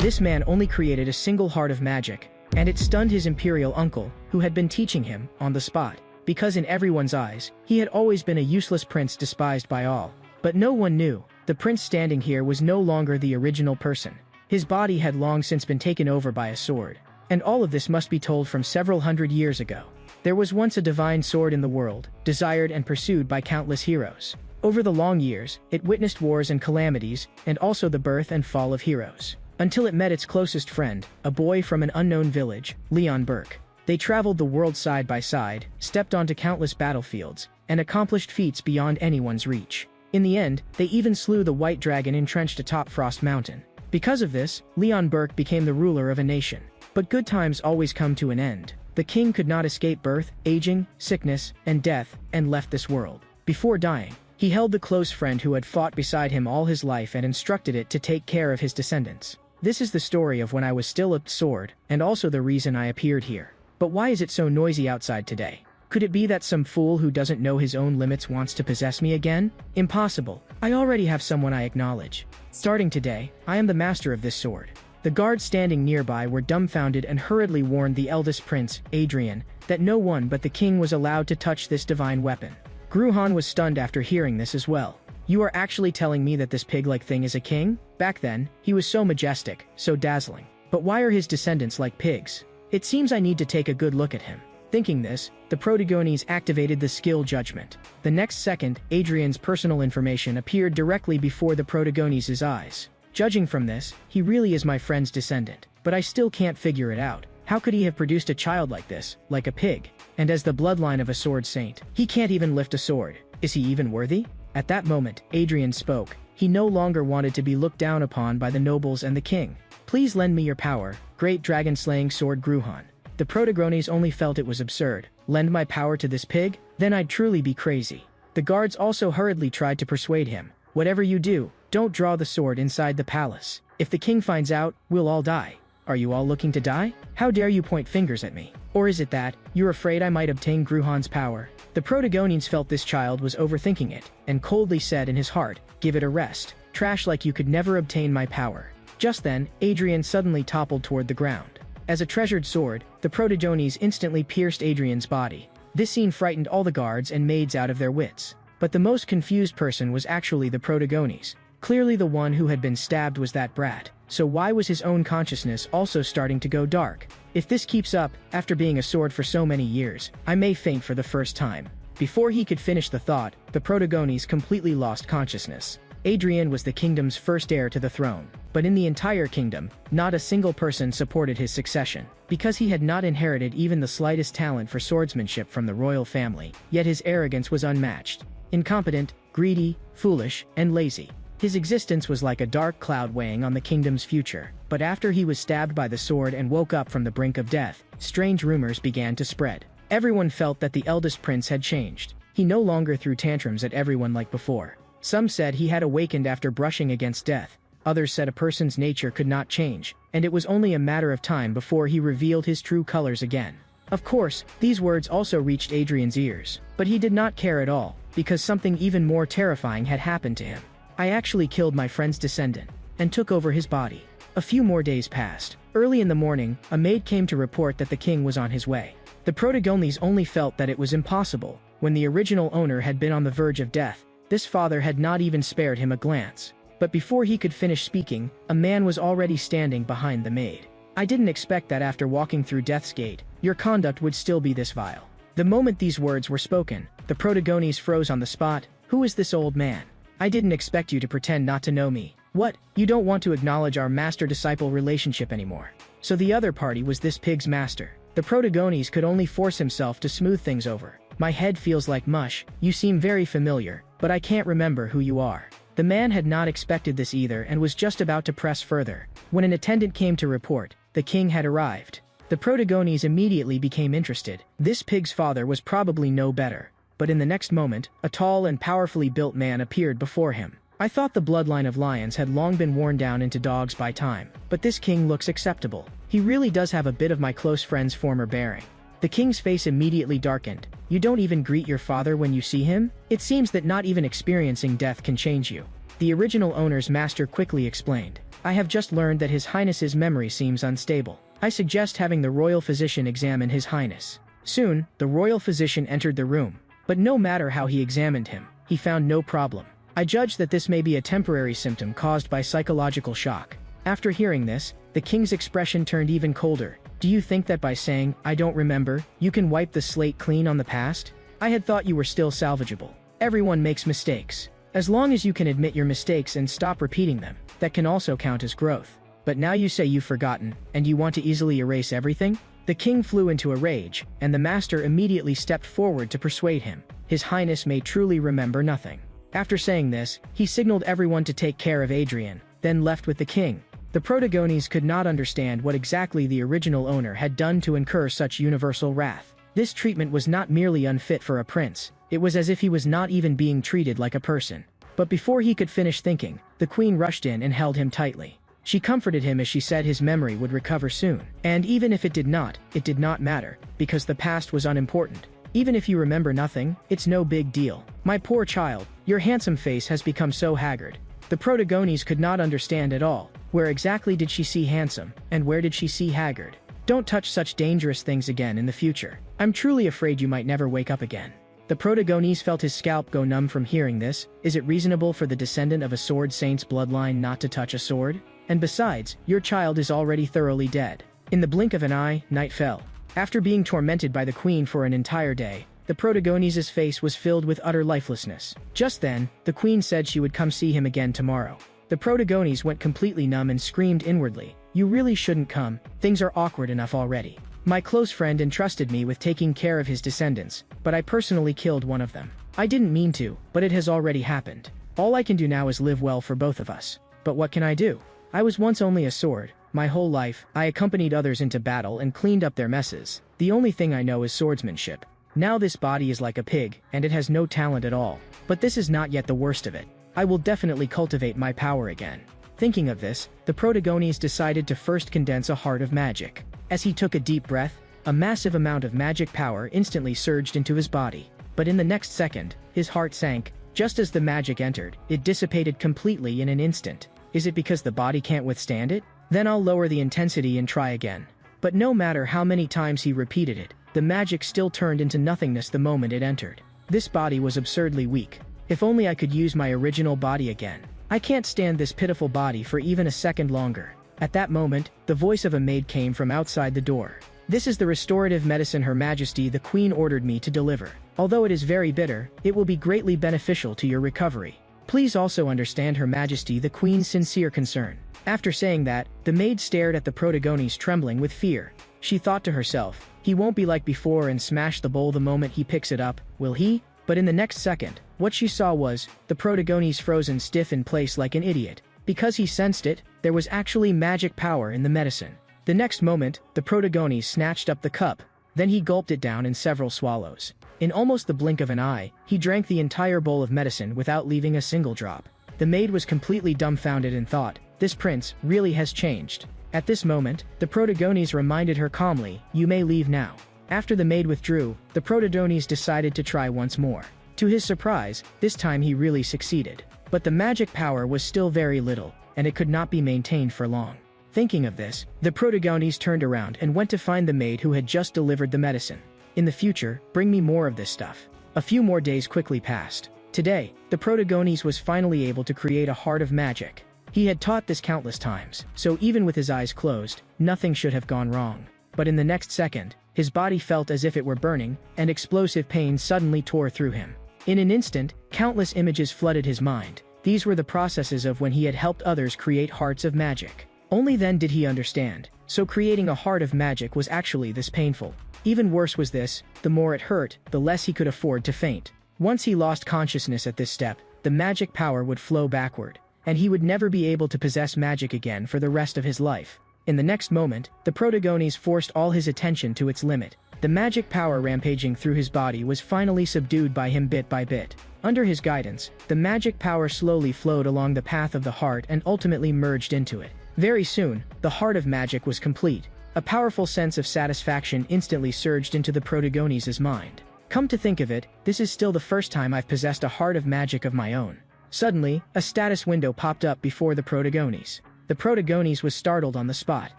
This man only created a single heart of magic, and it stunned his imperial uncle, who had been teaching him, on the spot. Because in everyone's eyes, he had always been a useless prince despised by all. But no one knew, the prince standing here was no longer the original person. His body had long since been taken over by a sword. And all of this must be told from several hundred years ago. There was once a divine sword in the world, desired and pursued by countless heroes. Over the long years, it witnessed wars and calamities, and also the birth and fall of heroes. Until it met its closest friend, a boy from an unknown village, Leon Burke. They traveled the world side by side, stepped onto countless battlefields, and accomplished feats beyond anyone's reach. In the end, they even slew the white dragon entrenched atop Frost Mountain. Because of this, Leon Burke became the ruler of a nation. But good times always come to an end. The king could not escape birth, aging, sickness, and death, and left this world. Before dying, he held the close friend who had fought beside him all his life and instructed it to take care of his descendants. This is the story of when I was still a sword, and also the reason I appeared here. But why is it so noisy outside today? Could it be that some fool who doesn't know his own limits wants to possess me again? Impossible. I already have someone I acknowledge. Starting today, I am the master of this sword. The guards standing nearby were dumbfounded and hurriedly warned the eldest prince, Adrian, that no one but the king was allowed to touch this divine weapon. Gruhan was stunned after hearing this as well. You are actually telling me that this pig-like thing is a king? Back then, he was so majestic, so dazzling. But why are his descendants like pigs? It seems I need to take a good look at him. Thinking this, the protagonist activated the skill judgment. The next second, Adrian's personal information appeared directly before the protagonist's eyes. Judging from this, he really is my friend's descendant, but I still can't figure it out. How could he have produced a child like this, like a pig? And as the bloodline of a sword saint, he can't even lift a sword. Is he even worthy? At that moment, Adrian spoke. He no longer wanted to be looked down upon by the nobles and the king. Please lend me your power, great dragon-slaying sword Gruhan. The protagonist only felt it was absurd. Lend my power to this pig? Then I'd truly be crazy. The guards also hurriedly tried to persuade him. Whatever you do, don't draw the sword inside the palace. If the king finds out, we'll all die. Are you all looking to die? How dare you point fingers at me? Or is it that, you're afraid I might obtain Gruhan's power? The protagonist felt this child was overthinking it, and coldly said in his heart, give it a rest. Trash like you could never obtain my power. Just then, Adrian suddenly toppled toward the ground. As a treasured sword, the protagonist instantly pierced Adrian's body. This scene frightened all the guards and maids out of their wits. But the most confused person was actually the protagonist. Clearly the one who had been stabbed was that brat. So why was his own consciousness also starting to go dark? If this keeps up, after being a sword for so many years, I may faint for the first time. Before he could finish the thought, the protagonist completely lost consciousness. Adrian was the kingdom's first heir to the throne, but in the entire kingdom, not a single person supported his succession, because he had not inherited even the slightest talent for swordsmanship from the royal family, yet his arrogance was unmatched. Incompetent, greedy, foolish, and lazy. His existence was like a dark cloud weighing on the kingdom's future, but after he was stabbed by the sword and woke up from the brink of death, strange rumors began to spread. Everyone felt that the eldest prince had changed. He no longer threw tantrums at everyone like before. Some said he had awakened after brushing against death. Others said a person's nature could not change, and it was only a matter of time before he revealed his true colors again. Of course, these words also reached Adrian's ears, but he did not care at all, because something even more terrifying had happened to him. I actually killed my friend's descendant, and took over his body. A few more days passed. Early in the morning, a maid came to report that the king was on his way. The protagonist only felt that it was impossible. When the original owner had been on the verge of death, this father had not even spared him a glance. But before he could finish speaking, a man was already standing behind the maid. I didn't expect that after walking through Death's Gate, your conduct would still be this vile. The moment these words were spoken, the protagonist froze on the spot. Who is this old man? I didn't expect you to pretend not to know me. What? You don't want to acknowledge our master-disciple relationship anymore. So the other party was this pig's master. The protagonist could only force himself to smooth things over. My head feels like mush. You seem very familiar, but I can't remember who you are. The man had not expected this either and was just about to press further, when an attendant came to report the king had arrived. The protagonist immediately became interested. This pig's father was probably no better. But in the next moment, a tall and powerfully built man appeared before him. I thought the bloodline of lions had long been worn down into dogs by time, but this king looks acceptable. He really does have a bit of my close friend's former bearing. The king's face immediately darkened. You don't even greet your father when you see him? It seems that not even experiencing death can change you. The original owner's master quickly explained. I have just learned that His Highness's memory seems unstable. I suggest having the royal physician examine His Highness." Soon, the royal physician entered the room, but no matter how he examined him, he found no problem. I judge that this may be a temporary symptom caused by psychological shock. After hearing this, the king's expression turned even colder. "Do you think that by saying, 'I don't remember,' you can wipe the slate clean on the past? I had thought you were still salvageable. Everyone makes mistakes. As long as you can admit your mistakes and stop repeating them, that can also count as growth. But now you say you've forgotten, and you want to easily erase everything?" The king flew into a rage, and the master immediately stepped forward to persuade him. His Highness may truly remember nothing. After saying this, he signaled everyone to take care of Adrian, then left with the king. The protagonistes could not understand what exactly the original owner had done to incur such universal wrath. This treatment was not merely unfit for a prince, it was as if he was not even being treated like a person. But before he could finish thinking, the queen rushed in and held him tightly. She comforted him as she said his memory would recover soon. And even if it did not matter, because the past was unimportant. Even if you remember nothing, it's no big deal. My poor child, your handsome face has become so haggard. The protagonist could not understand at all. Where exactly did she see handsome, and where did she see haggard? Don't touch such dangerous things again in the future. I'm truly afraid you might never wake up again. The protagonist felt his scalp go numb from hearing this. Is it reasonable for the descendant of a sword saint's bloodline not to touch a sword? And besides, your child is already thoroughly dead. In the blink of an eye, night fell. After being tormented by the queen for an entire day, the protagonist's face was filled with utter lifelessness. Just then, the queen said she would come see him again tomorrow. The protagonist went completely numb and screamed inwardly, "You really shouldn't come, things are awkward enough already. My close friend entrusted me with taking care of his descendants, but I personally killed one of them. I didn't mean to, but it has already happened. All I can do now is live well for both of us. But what can I do? I was once only a sword. My whole life, I accompanied others into battle and cleaned up their messes. The only thing I know is swordsmanship. Now this body is like a pig, and it has no talent at all. But this is not yet the worst of it. I will definitely cultivate my power again." Thinking of this, the protagonist decided to first condense a heart of magic. As he took a deep breath, a massive amount of magic power instantly surged into his body. But in the next second, his heart sank. Just as the magic entered, it dissipated completely in an instant. Is it because the body can't withstand it? Then I'll lower the intensity and try again. But no matter how many times he repeated it, the magic still turned into nothingness the moment it entered. This body was absurdly weak. If only I could use my original body again. I can't stand this pitiful body for even a second longer. At that moment, the voice of a maid came from outside the door. "This is the restorative medicine Her Majesty the Queen ordered me to deliver. Although it is very bitter, it will be greatly beneficial to your recovery. Please also understand Her Majesty the Queen's sincere concern." After saying that, the maid stared at the protagonist trembling with fear. She thought to herself, he won't be like before and smash the bowl the moment he picks it up, will he? But in the next second, what she saw was, the protagonist frozen stiff in place like an idiot. Because he sensed it, there was actually magic power in the medicine. The next moment, the protagonist snatched up the cup, then he gulped it down in several swallows. In almost the blink of an eye, he drank the entire bowl of medicine without leaving a single drop. The maid was completely dumbfounded and thought, this prince really has changed. At this moment, the protagonist reminded her calmly, "You may leave now." After the maid withdrew, the protagonist decided to try once more. To his surprise, this time he really succeeded. But the magic power was still very little, and it could not be maintained for long. Thinking of this, the protagonist turned around and went to find the maid who had just delivered the medicine. "In the future, bring me more of this stuff." A few more days quickly passed. Today, the protagonist was finally able to create a heart of magic. He had taught this countless times, so even with his eyes closed, nothing should have gone wrong. But in the next second, his body felt as if it were burning, and explosive pain suddenly tore through him. In an instant, countless images flooded his mind. These were the processes of when he had helped others create hearts of magic. Only then did he understand. So creating a heart of magic was actually this painful. Even worse was this, the more it hurt, the less he could afford to faint. Once he lost consciousness at this step, the magic power would flow backward, and he would never be able to possess magic again for the rest of his life. In the next moment, the protagonist forced all his attention to its limit. The magic power rampaging through his body was finally subdued by him bit by bit. Under his guidance, the magic power slowly flowed along the path of the heart and ultimately merged into it. Very soon, the heart of magic was complete. A powerful sense of satisfaction instantly surged into the protagonist's mind. Come to think of it, this is still the first time I've possessed a heart of magic of my own. Suddenly, a status window popped up before the protagonist. The protagonist was startled on the spot.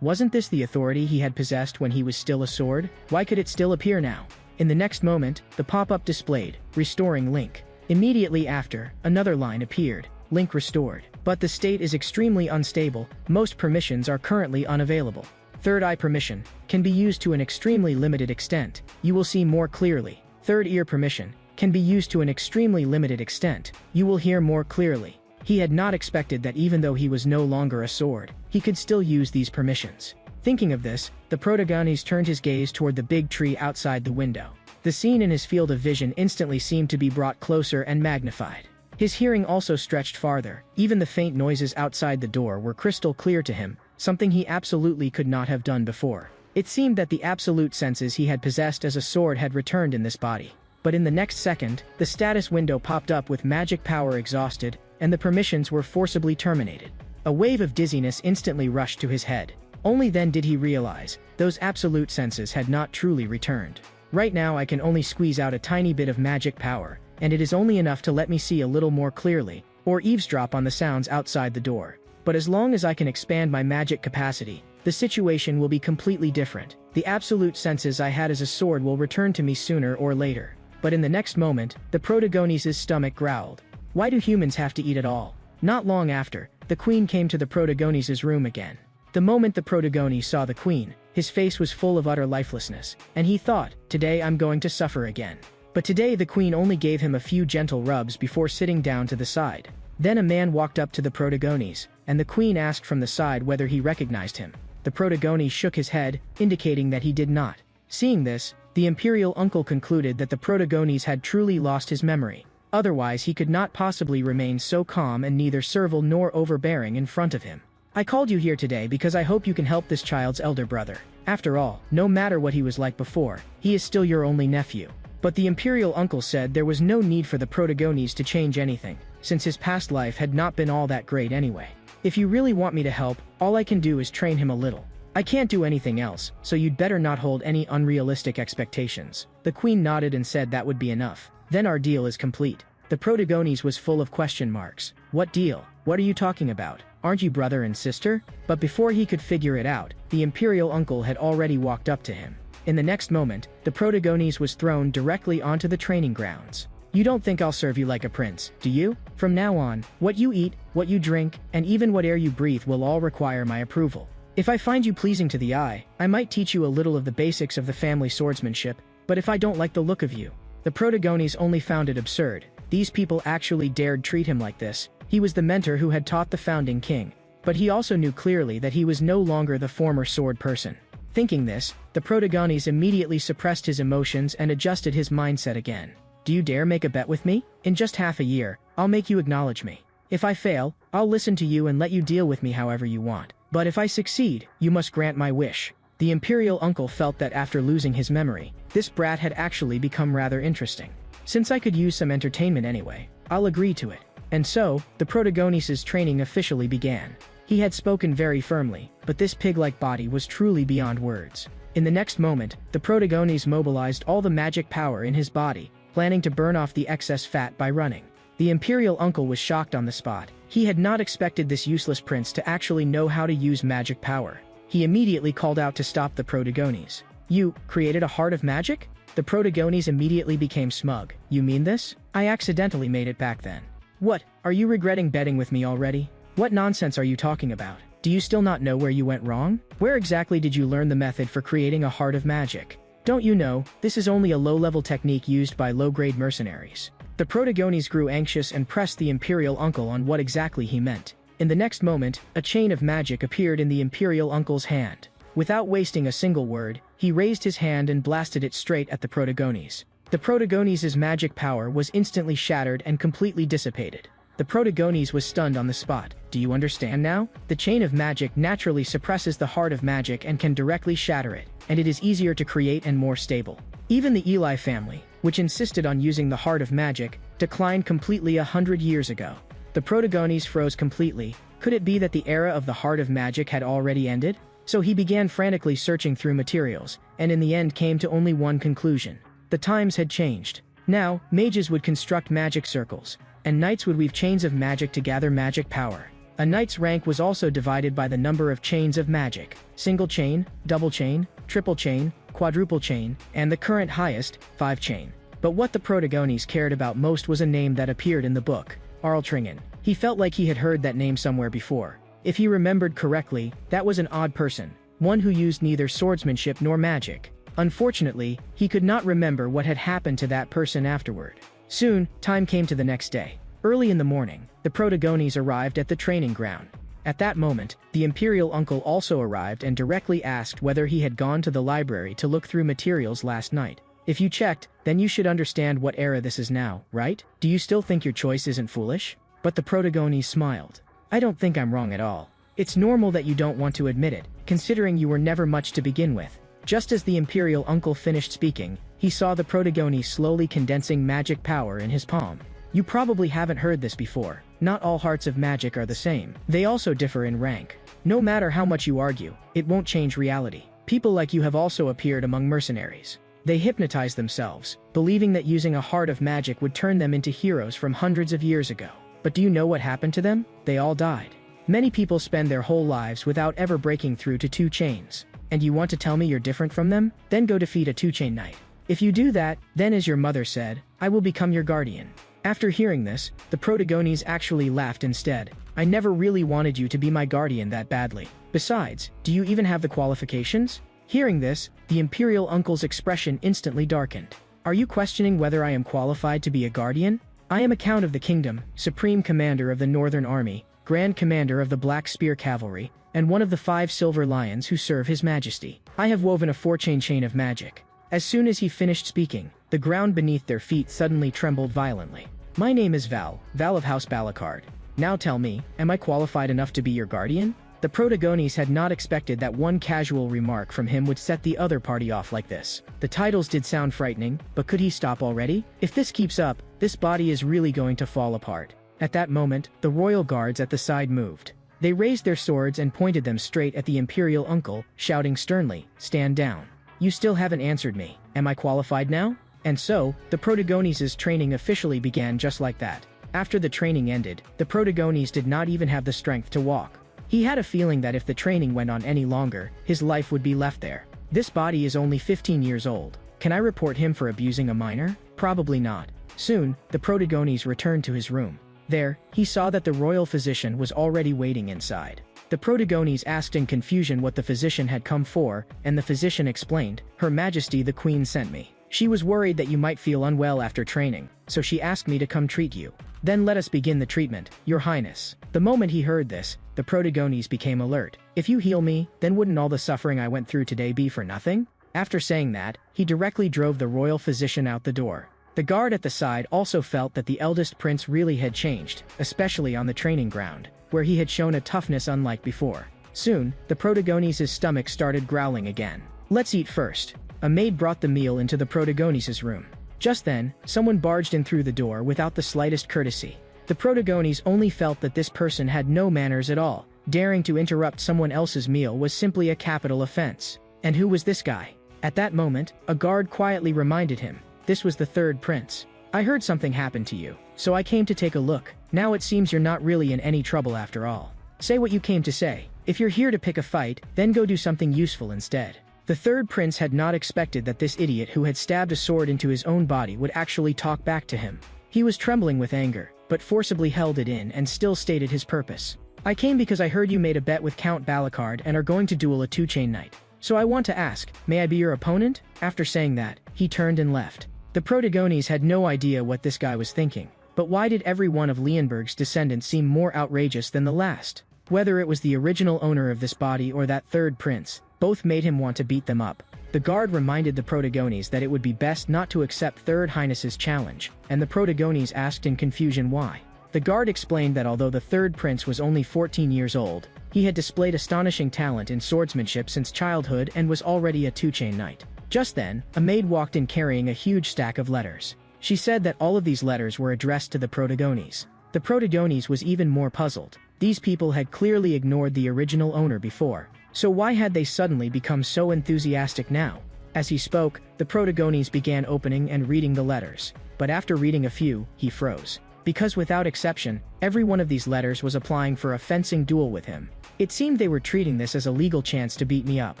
Wasn't this the authority he had possessed when he was still a sword? Why could it still appear now? In the next moment, the pop-up displayed, restoring Link. Immediately after, another line appeared, Link restored. But the state is extremely unstable, most permissions are currently unavailable. Third eye permission can be used to an extremely limited extent. You will see more clearly. Third ear permission can be used to an extremely limited extent. You will hear more clearly. He had not expected that even though he was no longer a sword, he could still use these permissions. Thinking of this, the protagonist turned his gaze toward the big tree outside the window. The scene in his field of vision instantly seemed to be brought closer and magnified. His hearing also stretched farther. Even the faint noises outside the door were crystal clear to him, something he absolutely could not have done before. It seemed that the absolute senses he had possessed as a sword had returned in this body. But in the next second, the status window popped up with magic power exhausted, and the permissions were forcibly terminated. A wave of dizziness instantly rushed to his head. Only then did he realize, those absolute senses had not truly returned. Right now I can only squeeze out a tiny bit of magic power, and it is only enough to let me see a little more clearly, or eavesdrop on the sounds outside the door. But as long as I can expand my magic capacity, the situation will be completely different. The absolute senses I had as a sword will return to me sooner or later. But in the next moment, the protagonist's stomach growled. Why do humans have to eat at all? Not long after, the queen came to the protagonist's room again. The moment the protagonist saw the queen, his face was full of utter lifelessness, and he thought, today I'm going to suffer again. But today the queen only gave him a few gentle rubs before sitting down to the side. Then a man walked up to the protagonist, and the queen asked from the side whether he recognized him. The protagonist shook his head, indicating that he did not. Seeing this, the imperial uncle concluded that the protagonist had truly lost his memory. Otherwise he could not possibly remain so calm and neither servile nor overbearing in front of him. I called you here today because I hope you can help this child's elder brother. After all, no matter what he was like before, he is still your only nephew. But the imperial uncle said there was no need for the protagonist to change anything, since his past life had not been all that great anyway. If you really want me to help, all I can do is train him a little. I can't do anything else, so you'd better not hold any unrealistic expectations. The queen nodded and said that would be enough. Then our deal is complete. The protagonist was full of question marks. What deal? What are you talking about? Aren't you brother and sister? But before he could figure it out, the imperial uncle had already walked up to him. In the next moment, the protagonist was thrown directly onto the training grounds. You don't think I'll serve you like a prince, do you? From now on, what you eat, what you drink, and even what air you breathe will all require my approval. If I find you pleasing to the eye, I might teach you a little of the basics of the family swordsmanship, but if I don't like the look of you, the protagonist only found it absurd. These people actually dared treat him like this. He was the mentor who had taught the founding king, but he also knew clearly that he was no longer the former sword person. Thinking this, the protagonist immediately suppressed his emotions and adjusted his mindset again. Do you dare make a bet with me? In just half a year, I'll make you acknowledge me. If I fail, I'll listen to you and let you deal with me however you want. But if I succeed, you must grant my wish. The imperial uncle felt that after losing his memory, this brat had actually become rather interesting. Since I could use some entertainment anyway, I'll agree to it. And so, the protagonist's training officially began. He had spoken very firmly, but this pig-like body was truly beyond words. In the next moment, the protagonist mobilized all the magic power in his body, planning to burn off the excess fat by running. The imperial uncle was shocked on the spot. He had not expected this useless prince to actually know how to use magic power. He immediately called out to stop the protagonist. You created a heart of magic? The protagonist immediately became smug. You mean this? I accidentally made it back then. What, are you regretting betting with me already? What nonsense are you talking about? Do you still not know where you went wrong? Where exactly did you learn the method for creating a heart of magic? Don't you know, this is only a low-level technique used by low-grade mercenaries. The protagonist grew anxious and pressed the imperial uncle on what exactly he meant. In the next moment, a chain of magic appeared in the imperial uncle's hand. Without wasting a single word, he raised his hand and blasted it straight at the protagonist. The protagonist's magic power was instantly shattered and completely dissipated. The protagonist was stunned on the spot. Do you understand now? The chain of magic naturally suppresses the heart of magic and can directly shatter it, and it is easier to create and more stable. Even the Eli family, which insisted on using the heart of magic, declined completely 100 years ago. The protagonist froze completely. Could it be that the era of the heart of magic had already ended? So he began frantically searching through materials, and in the end came to only one conclusion. The times had changed. Now, mages would construct magic circles, and knights would weave chains of magic to gather magic power. A knight's rank was also divided by the number of chains of magic: single chain, double chain, triple chain, quadruple chain, and the current highest, 5 chain. But what the protagonists cared about most was a name that appeared in the book: Arltringen. He felt like he had heard that name somewhere before. If he remembered correctly, that was an odd person, one who used neither swordsmanship nor magic. Unfortunately, he could not remember what had happened to that person afterward. Soon, time came to the next day. Early in the morning, the protagonists arrived at the training ground. At that moment, the imperial uncle also arrived and directly asked whether he had gone to the library to look through materials last night. If you checked, then you should understand what era this is now, right? Do you still think your choice isn't foolish? But the protagonist smiled. I don't think I'm wrong at all. It's normal that you don't want to admit it, considering you were never much to begin with. Just as the imperial uncle finished speaking, he saw the protagonist slowly condensing magic power in his palm. You probably haven't heard this before. Not all hearts of magic are the same. They also differ in rank. No matter how much you argue, it won't change reality. People like you have also appeared among mercenaries. They hypnotize themselves, believing that using a heart of magic would turn them into heroes from hundreds of years ago. But do you know what happened to them? They all died. Many people spend their whole lives without ever breaking through to 2 chains. And you want to tell me you're different from them? Then go defeat a 2-chain knight. If you do that, then as your mother said, I will become your guardian. After hearing this, the protagonists actually laughed instead. I never really wanted you to be my guardian that badly. Besides, do you even have the qualifications? Hearing this, the imperial uncle's expression instantly darkened. Are you questioning whether I am qualified to be a guardian? I am a Count of the Kingdom, Supreme Commander of the Northern Army, Grand Commander of the Black Spear Cavalry, and one of the 5 silver lions who serve His Majesty. I have woven a 4-chain of magic. As soon as he finished speaking, the ground beneath their feet suddenly trembled violently. My name is Val of House Balakard. Now tell me, am I qualified enough to be your guardian? The protagonists had not expected that one casual remark from him would set the other party off like this. The titles did sound frightening, but could he stop already? If this keeps up, this body is really going to fall apart. At that moment, the royal guards at the side moved. They raised their swords and pointed them straight at the imperial uncle, shouting sternly, "Stand down. You still haven't answered me. Am I qualified now?" And so, the protagonists' training officially began just like that. After the training ended, the protagonist did not even have the strength to walk. He had a feeling that if the training went on any longer, his life would be left there. This body is only 15 years old. Can I report him for abusing a minor? Probably not. Soon, the protagonist returned to his room. There, he saw that the royal physician was already waiting inside. The protagonist asked in confusion what the physician had come for, and the physician explained, "Her Majesty the Queen sent me. She was worried that you might feel unwell after training, so she asked me to come treat you. Then let us begin the treatment, Your Highness." The moment he heard this, the protagonist became alert. "If you heal me, then wouldn't all the suffering I went through today be for nothing?" After saying that, he directly drove the royal physician out the door. The guard at the side also felt that the eldest prince really had changed, especially on the training ground, where he had shown a toughness unlike before. Soon, the protagonist's stomach started growling again. "Let's eat first." A maid brought the meal into the protagonist's room. Just then, someone barged in through the door without the slightest courtesy. The protagonist only felt that this person had no manners at all. Daring to interrupt someone else's meal was simply a capital offense. And who was this guy? At that moment, a guard quietly reminded him, "This was the 3rd prince. I heard something happened to you, so I came to take a look. Now it seems you're not really in any trouble after all. Say what you came to say. If you're here to pick a fight, then go do something useful instead." The 3rd prince had not expected that this idiot who had stabbed a sword into his own body would actually talk back to him. He was trembling with anger, but forcibly held it in and still stated his purpose. "I came because I heard you made a bet with Count Balakard and are going to duel a 2-chain knight. So I want to ask, may I be your opponent?" After saying that, he turned and left. The protagonist had no idea what this guy was thinking. But why did every one of Leonberg's descendants seem more outrageous than the last? Whether it was the original owner of this body or that 3rd prince, both made him want to beat them up. The guard reminded the protagonist that it would be best not to accept 3rd Highness's challenge, and the protagonist asked in confusion why. The guard explained that although the 3rd prince was only 14 years old, he had displayed astonishing talent in swordsmanship since childhood and was already a 2-chain knight. Just then, a maid walked in carrying a huge stack of letters. She said that all of these letters were addressed to the protagonist. The protagonist was even more puzzled. These people had clearly ignored the original owner before. So why had they suddenly become so enthusiastic now? As he spoke, the protagonist began opening and reading the letters. But after reading a few, he froze. because without exception, every one of these letters was applying for a fencing duel with him. It seemed they were treating this as a legal chance to beat me up.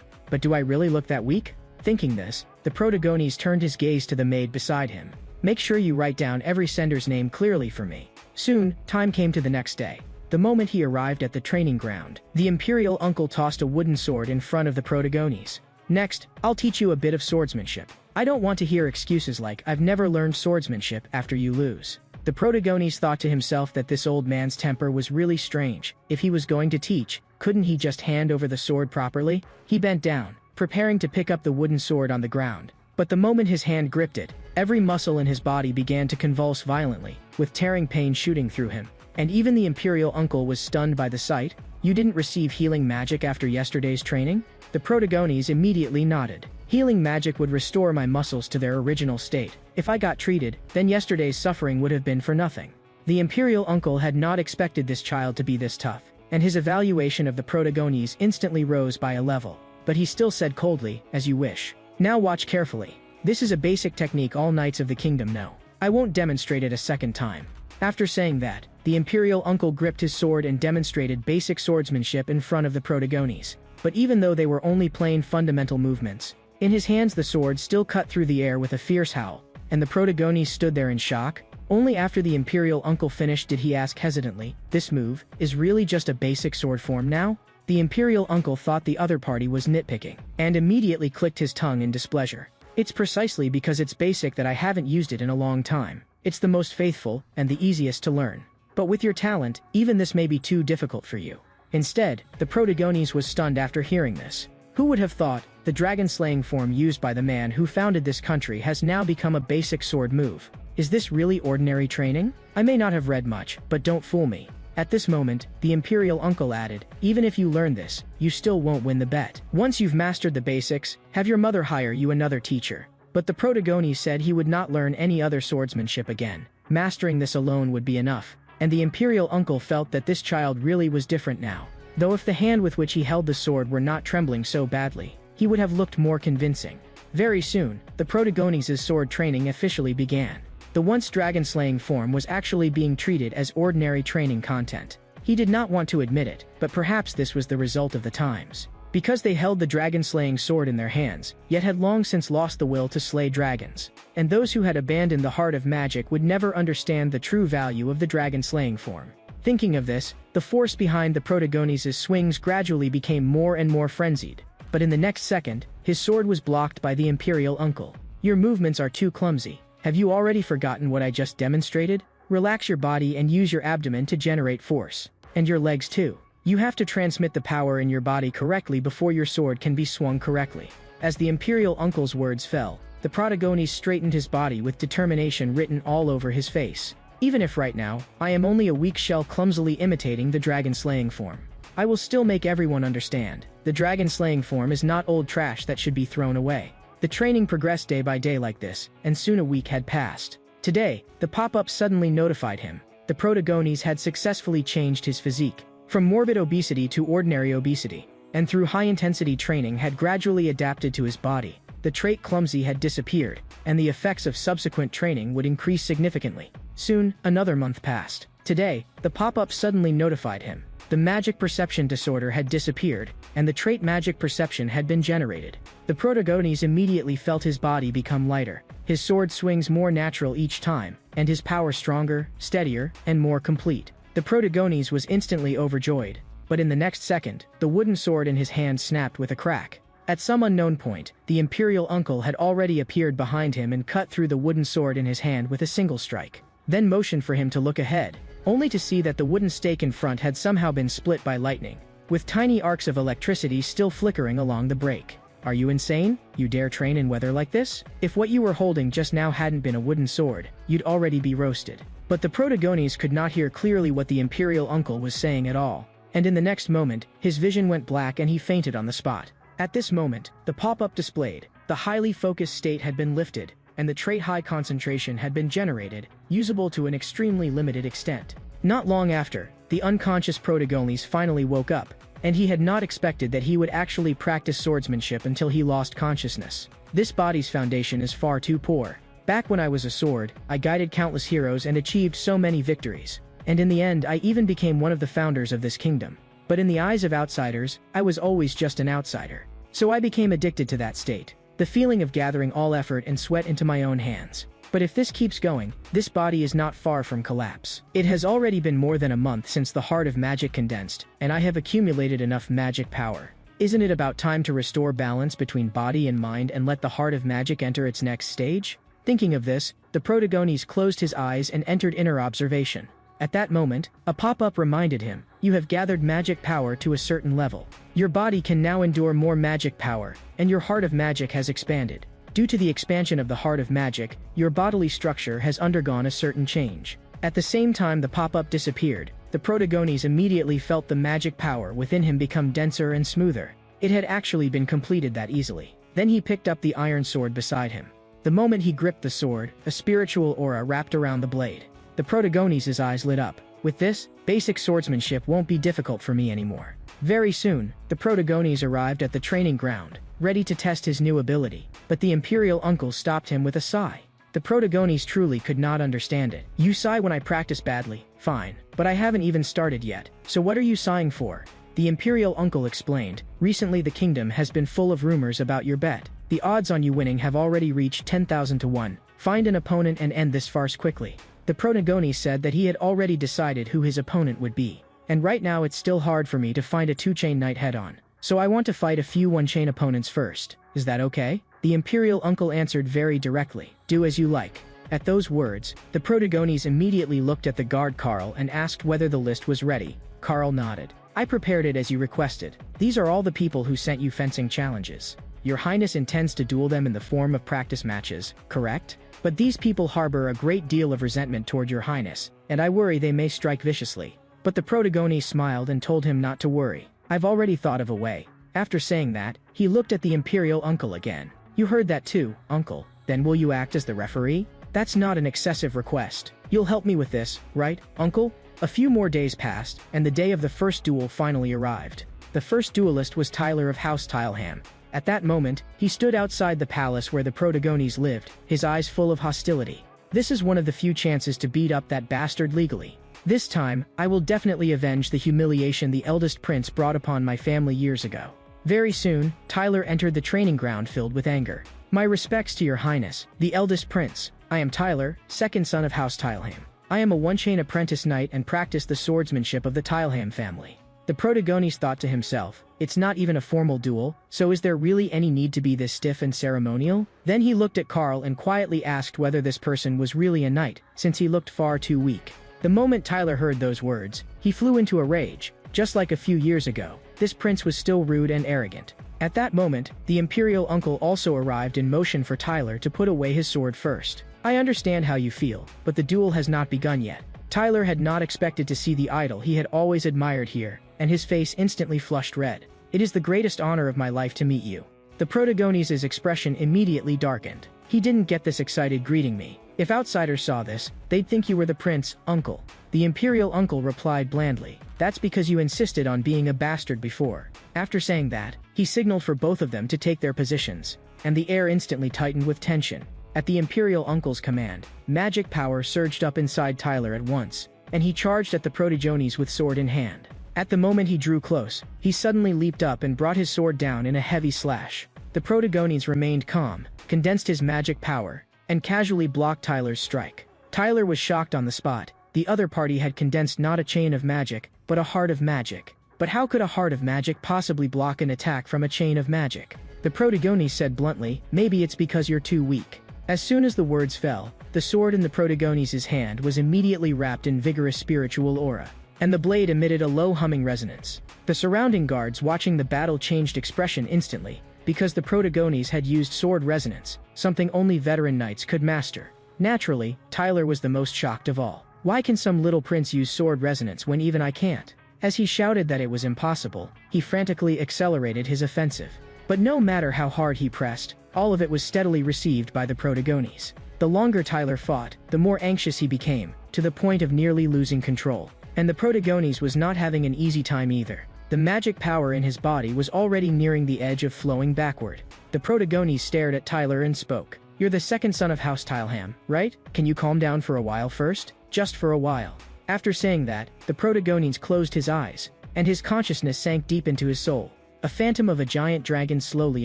But do I really look that weak? Thinking this, the protagonist turned his gaze to the maid beside him. Make sure you write down every sender's name clearly for me. Soon, time came to the next day. The moment he arrived at the training ground, the imperial uncle tossed a wooden sword in front of the protagonist. Next, I'll teach you a bit of swordsmanship. I don't want to hear excuses like, I've never learned swordsmanship after you lose. The protagonist thought to himself that this old man's temper was really strange. If he was going to teach, couldn't he just hand over the sword properly? He bent down, preparing to pick up the wooden sword on the ground. But the moment his hand gripped it, every muscle in his body began to convulse violently, with tearing pain shooting through him. And even the imperial uncle was stunned by the sight. You didn't receive healing magic after yesterday's training? The protagonist immediately nodded. Healing magic would restore my muscles to their original state. If I got treated, then yesterday's suffering would have been for nothing. The imperial uncle had not expected this child to be this tough, and his evaluation of the protagonist instantly rose by a level. But he still said coldly, as you wish. Now watch carefully. This is a basic technique all knights of the kingdom know. I won't demonstrate it a second time. After saying that, the imperial uncle gripped his sword and demonstrated basic swordsmanship in front of the protagonist. But even though they were only plain fundamental movements, in his hands the sword still cut through the air with a fierce howl, and the protagonist stood there in shock. Only after the imperial uncle finished did he ask hesitantly, this move is really just a basic sword form now? The imperial uncle thought the other party was nitpicking, and immediately clicked his tongue in displeasure. It's precisely because it's basic that I haven't used it in a long time. It's the most faithful, and the easiest to learn. But with your talent, even this may be too difficult for you. Instead, the protagonist was stunned after hearing this. Who would have thought, the dragon-slaying form used by the man who founded this country has now become a basic sword move? Is this really ordinary training? I may not have read much, but don't fool me. At this moment, the imperial uncle added, even if you learn this, you still won't win the bet. Once you've mastered the basics, have your mother hire you another teacher. But the protagonist said he would not learn any other swordsmanship again. Mastering this alone would be enough. And the imperial uncle felt that this child really was different now. Though if the hand with which he held the sword were not trembling so badly, he would have looked more convincing. Very soon, the protagonist's sword training officially began. The once dragon-slaying form was actually being treated as ordinary training content. He did not want to admit it, but perhaps this was the result of the times. Because they held the dragon-slaying sword in their hands, yet had long since lost the will to slay dragons. And those who had abandoned the heart of magic would never understand the true value of the dragon-slaying form. Thinking of this, the force behind the protagonist's swings gradually became more and more frenzied. But in the next second, his sword was blocked by the imperial uncle. Your movements are too clumsy. Have you already forgotten what I just demonstrated? Relax your body and use your abdomen to generate force. And your legs too. You have to transmit the power in your body correctly before your sword can be swung correctly. As the imperial uncle's words fell, the protagonist straightened his body with determination written all over his face. Even if right now, I am only a weak shell clumsily imitating the dragon-slaying form, I will still make everyone understand. The dragon-slaying form is not old trash that should be thrown away. The training progressed day by day like this, and soon a week had passed. Today, the pop-up suddenly notified him. The protagonist had successfully changed his physique, from morbid obesity to ordinary obesity, and through high-intensity training had gradually adapted to his body. The trait clumsy had disappeared, and the effects of subsequent training would increase significantly. Soon, another month passed. Today, the pop-up suddenly notified him. The magic perception disorder had disappeared, and the trait magic perception had been generated. The protagonist immediately felt his body become lighter. His sword swings more natural each time, and his power stronger, steadier, and more complete. The protagonist was instantly overjoyed, but in the next second, the wooden sword in his hand snapped with a crack. At some unknown point, the imperial uncle had already appeared behind him and cut through the wooden sword in his hand with a single strike. Then motioned for him to look ahead, only to see that the wooden stake in front had somehow been split by lightning, with tiny arcs of electricity still flickering along the break. Are you insane? You dare train in weather like this? If what you were holding just now hadn't been a wooden sword, you'd already be roasted. But the protagonist could not hear clearly what the imperial uncle was saying at all, and in the next moment, his vision went black and he fainted on the spot. At this moment, the pop-up displayed, the highly focused state had been lifted, and the trait high concentration had been generated, usable to an extremely limited extent. Not long after, the unconscious protagonist finally woke up, and he had not expected that he would actually practice swordsmanship until he lost consciousness. This body's foundation is far too poor. Back when I was a sword, I guided countless heroes and achieved so many victories. And in the end, I even became one of the founders of this kingdom. But in the eyes of outsiders, I was always just an outsider. So I became addicted to that state. The feeling of gathering all effort and sweat into my own hands. But if this keeps going, this body is not far from collapse. It has already been more than a month since the Heart of Magic condensed, and I have accumulated enough magic power. Isn't it about time to restore balance between body and mind and let the Heart of Magic enter its next stage? Thinking of this, the protagonist closed his eyes and entered inner observation. At that moment, a pop-up reminded him, you have gathered magic power to a certain level. Your body can now endure more magic power, and your Heart of Magic has expanded. Due to the expansion of the Heart of Magic, your bodily structure has undergone a certain change. At the same time the pop-up disappeared, the protagonist immediately felt the magic power within him become denser and smoother. It had actually been completed that easily. Then he picked up the iron sword beside him. The moment he gripped the sword, a spiritual aura wrapped around the blade. The protagonist's eyes lit up. With this, basic swordsmanship won't be difficult for me anymore. Very soon, the protagonist arrived at the training ground, ready to test his new ability. But the imperial uncle stopped him with a sigh. The protagonist truly could not understand it. You sigh when I practice badly, fine. But I haven't even started yet, so what are you sighing for? The imperial uncle explained, recently the kingdom has been full of rumors about your bet. The odds on you winning have already reached 10,000 to 1. Find an opponent and end this farce quickly. The protagonist said that he had already decided who his opponent would be. And right now it's still hard for me to find a two-chain knight head-on. So I want to fight a few one-chain opponents first. Is that okay? The imperial uncle answered very directly. Do as you like. At those words, the protagonist immediately looked at the guard Carl and asked whether the list was ready. Carl nodded. I prepared it as you requested. These are all the people who sent you fencing challenges. Your Highness intends to duel them in the form of practice matches, correct? But these people harbor a great deal of resentment toward your Highness, and I worry they may strike viciously. But the protagonist smiled and told him not to worry. I've already thought of a way. After saying that, he looked at the imperial uncle again. You heard that too, uncle. Then will you act as the referee? That's not an excessive request. You'll help me with this, right, uncle? A few more days passed, and the day of the first duel finally arrived. The first duelist was Tyler of House Tileham. At that moment, he stood outside the palace where the protagonist lived, his eyes full of hostility. This is one of the few chances to beat up that bastard legally. This time, I will definitely avenge the humiliation the eldest prince brought upon my family years ago. Very soon, Tyler entered the training ground filled with anger. My respects to your Highness, the eldest prince. I am Tyler, second son of House Tileham. I am a one-chain apprentice knight and practice the swordsmanship of the Tileham family. The protagonist thought to himself, it's not even a formal duel, so is there really any need to be this stiff and ceremonial? Then he looked at Carl and quietly asked whether this person was really a knight, since he looked far too weak. The moment Tyler heard those words, he flew into a rage. Just like a few years ago, this prince was still rude and arrogant. At that moment, the imperial uncle also arrived in motion for Tyler to put away his sword first. I understand how you feel, but the duel has not begun yet. Tyler had not expected to see the idol he had always admired here, and his face instantly flushed red. It is the greatest honor of my life to meet you. The protagonist's expression immediately darkened. He didn't get this excited greeting me. If outsiders saw this, they'd think you were the prince, uncle. The imperial uncle replied blandly. That's because you insisted on being a bastard before. After saying that, he signaled for both of them to take their positions, and the air instantly tightened with tension. At the imperial uncle's command, magic power surged up inside Tyler at once, and he charged at the protagonist with sword in hand. At the moment he drew close, he suddenly leaped up and brought his sword down in a heavy slash. The protagonist remained calm, condensed his magic power, and casually blocked Tyler's strike. Tyler was shocked on the spot. The other party had condensed not a chain of magic, but a heart of magic. But how could a heart of magic possibly block an attack from a chain of magic? The protagonist said bluntly, maybe it's because you're too weak. As soon as the words fell, the sword in the protagonist's hand was immediately wrapped in vigorous spiritual aura, and the blade emitted a low humming resonance. The surrounding guards watching the battle changed expression instantly, because the protagonist had used sword resonance, something only veteran knights could master. Naturally, Tyler was the most shocked of all. Why can some little prince use sword resonance when even I can't? As he shouted that it was impossible, he frantically accelerated his offensive. But no matter how hard he pressed, all of it was steadily received by the protagonist. The longer Tyler fought, the more anxious he became, to the point of nearly losing control. And the protagonist was not having an easy time either. The magic power in his body was already nearing the edge of flowing backward. The protagonist stared at Tyler and spoke. You're the second son of House Tileham, right? Can you calm down for a while first? Just for a while. After saying that, the protagonist closed his eyes, and his consciousness sank deep into his soul. A phantom of a giant dragon slowly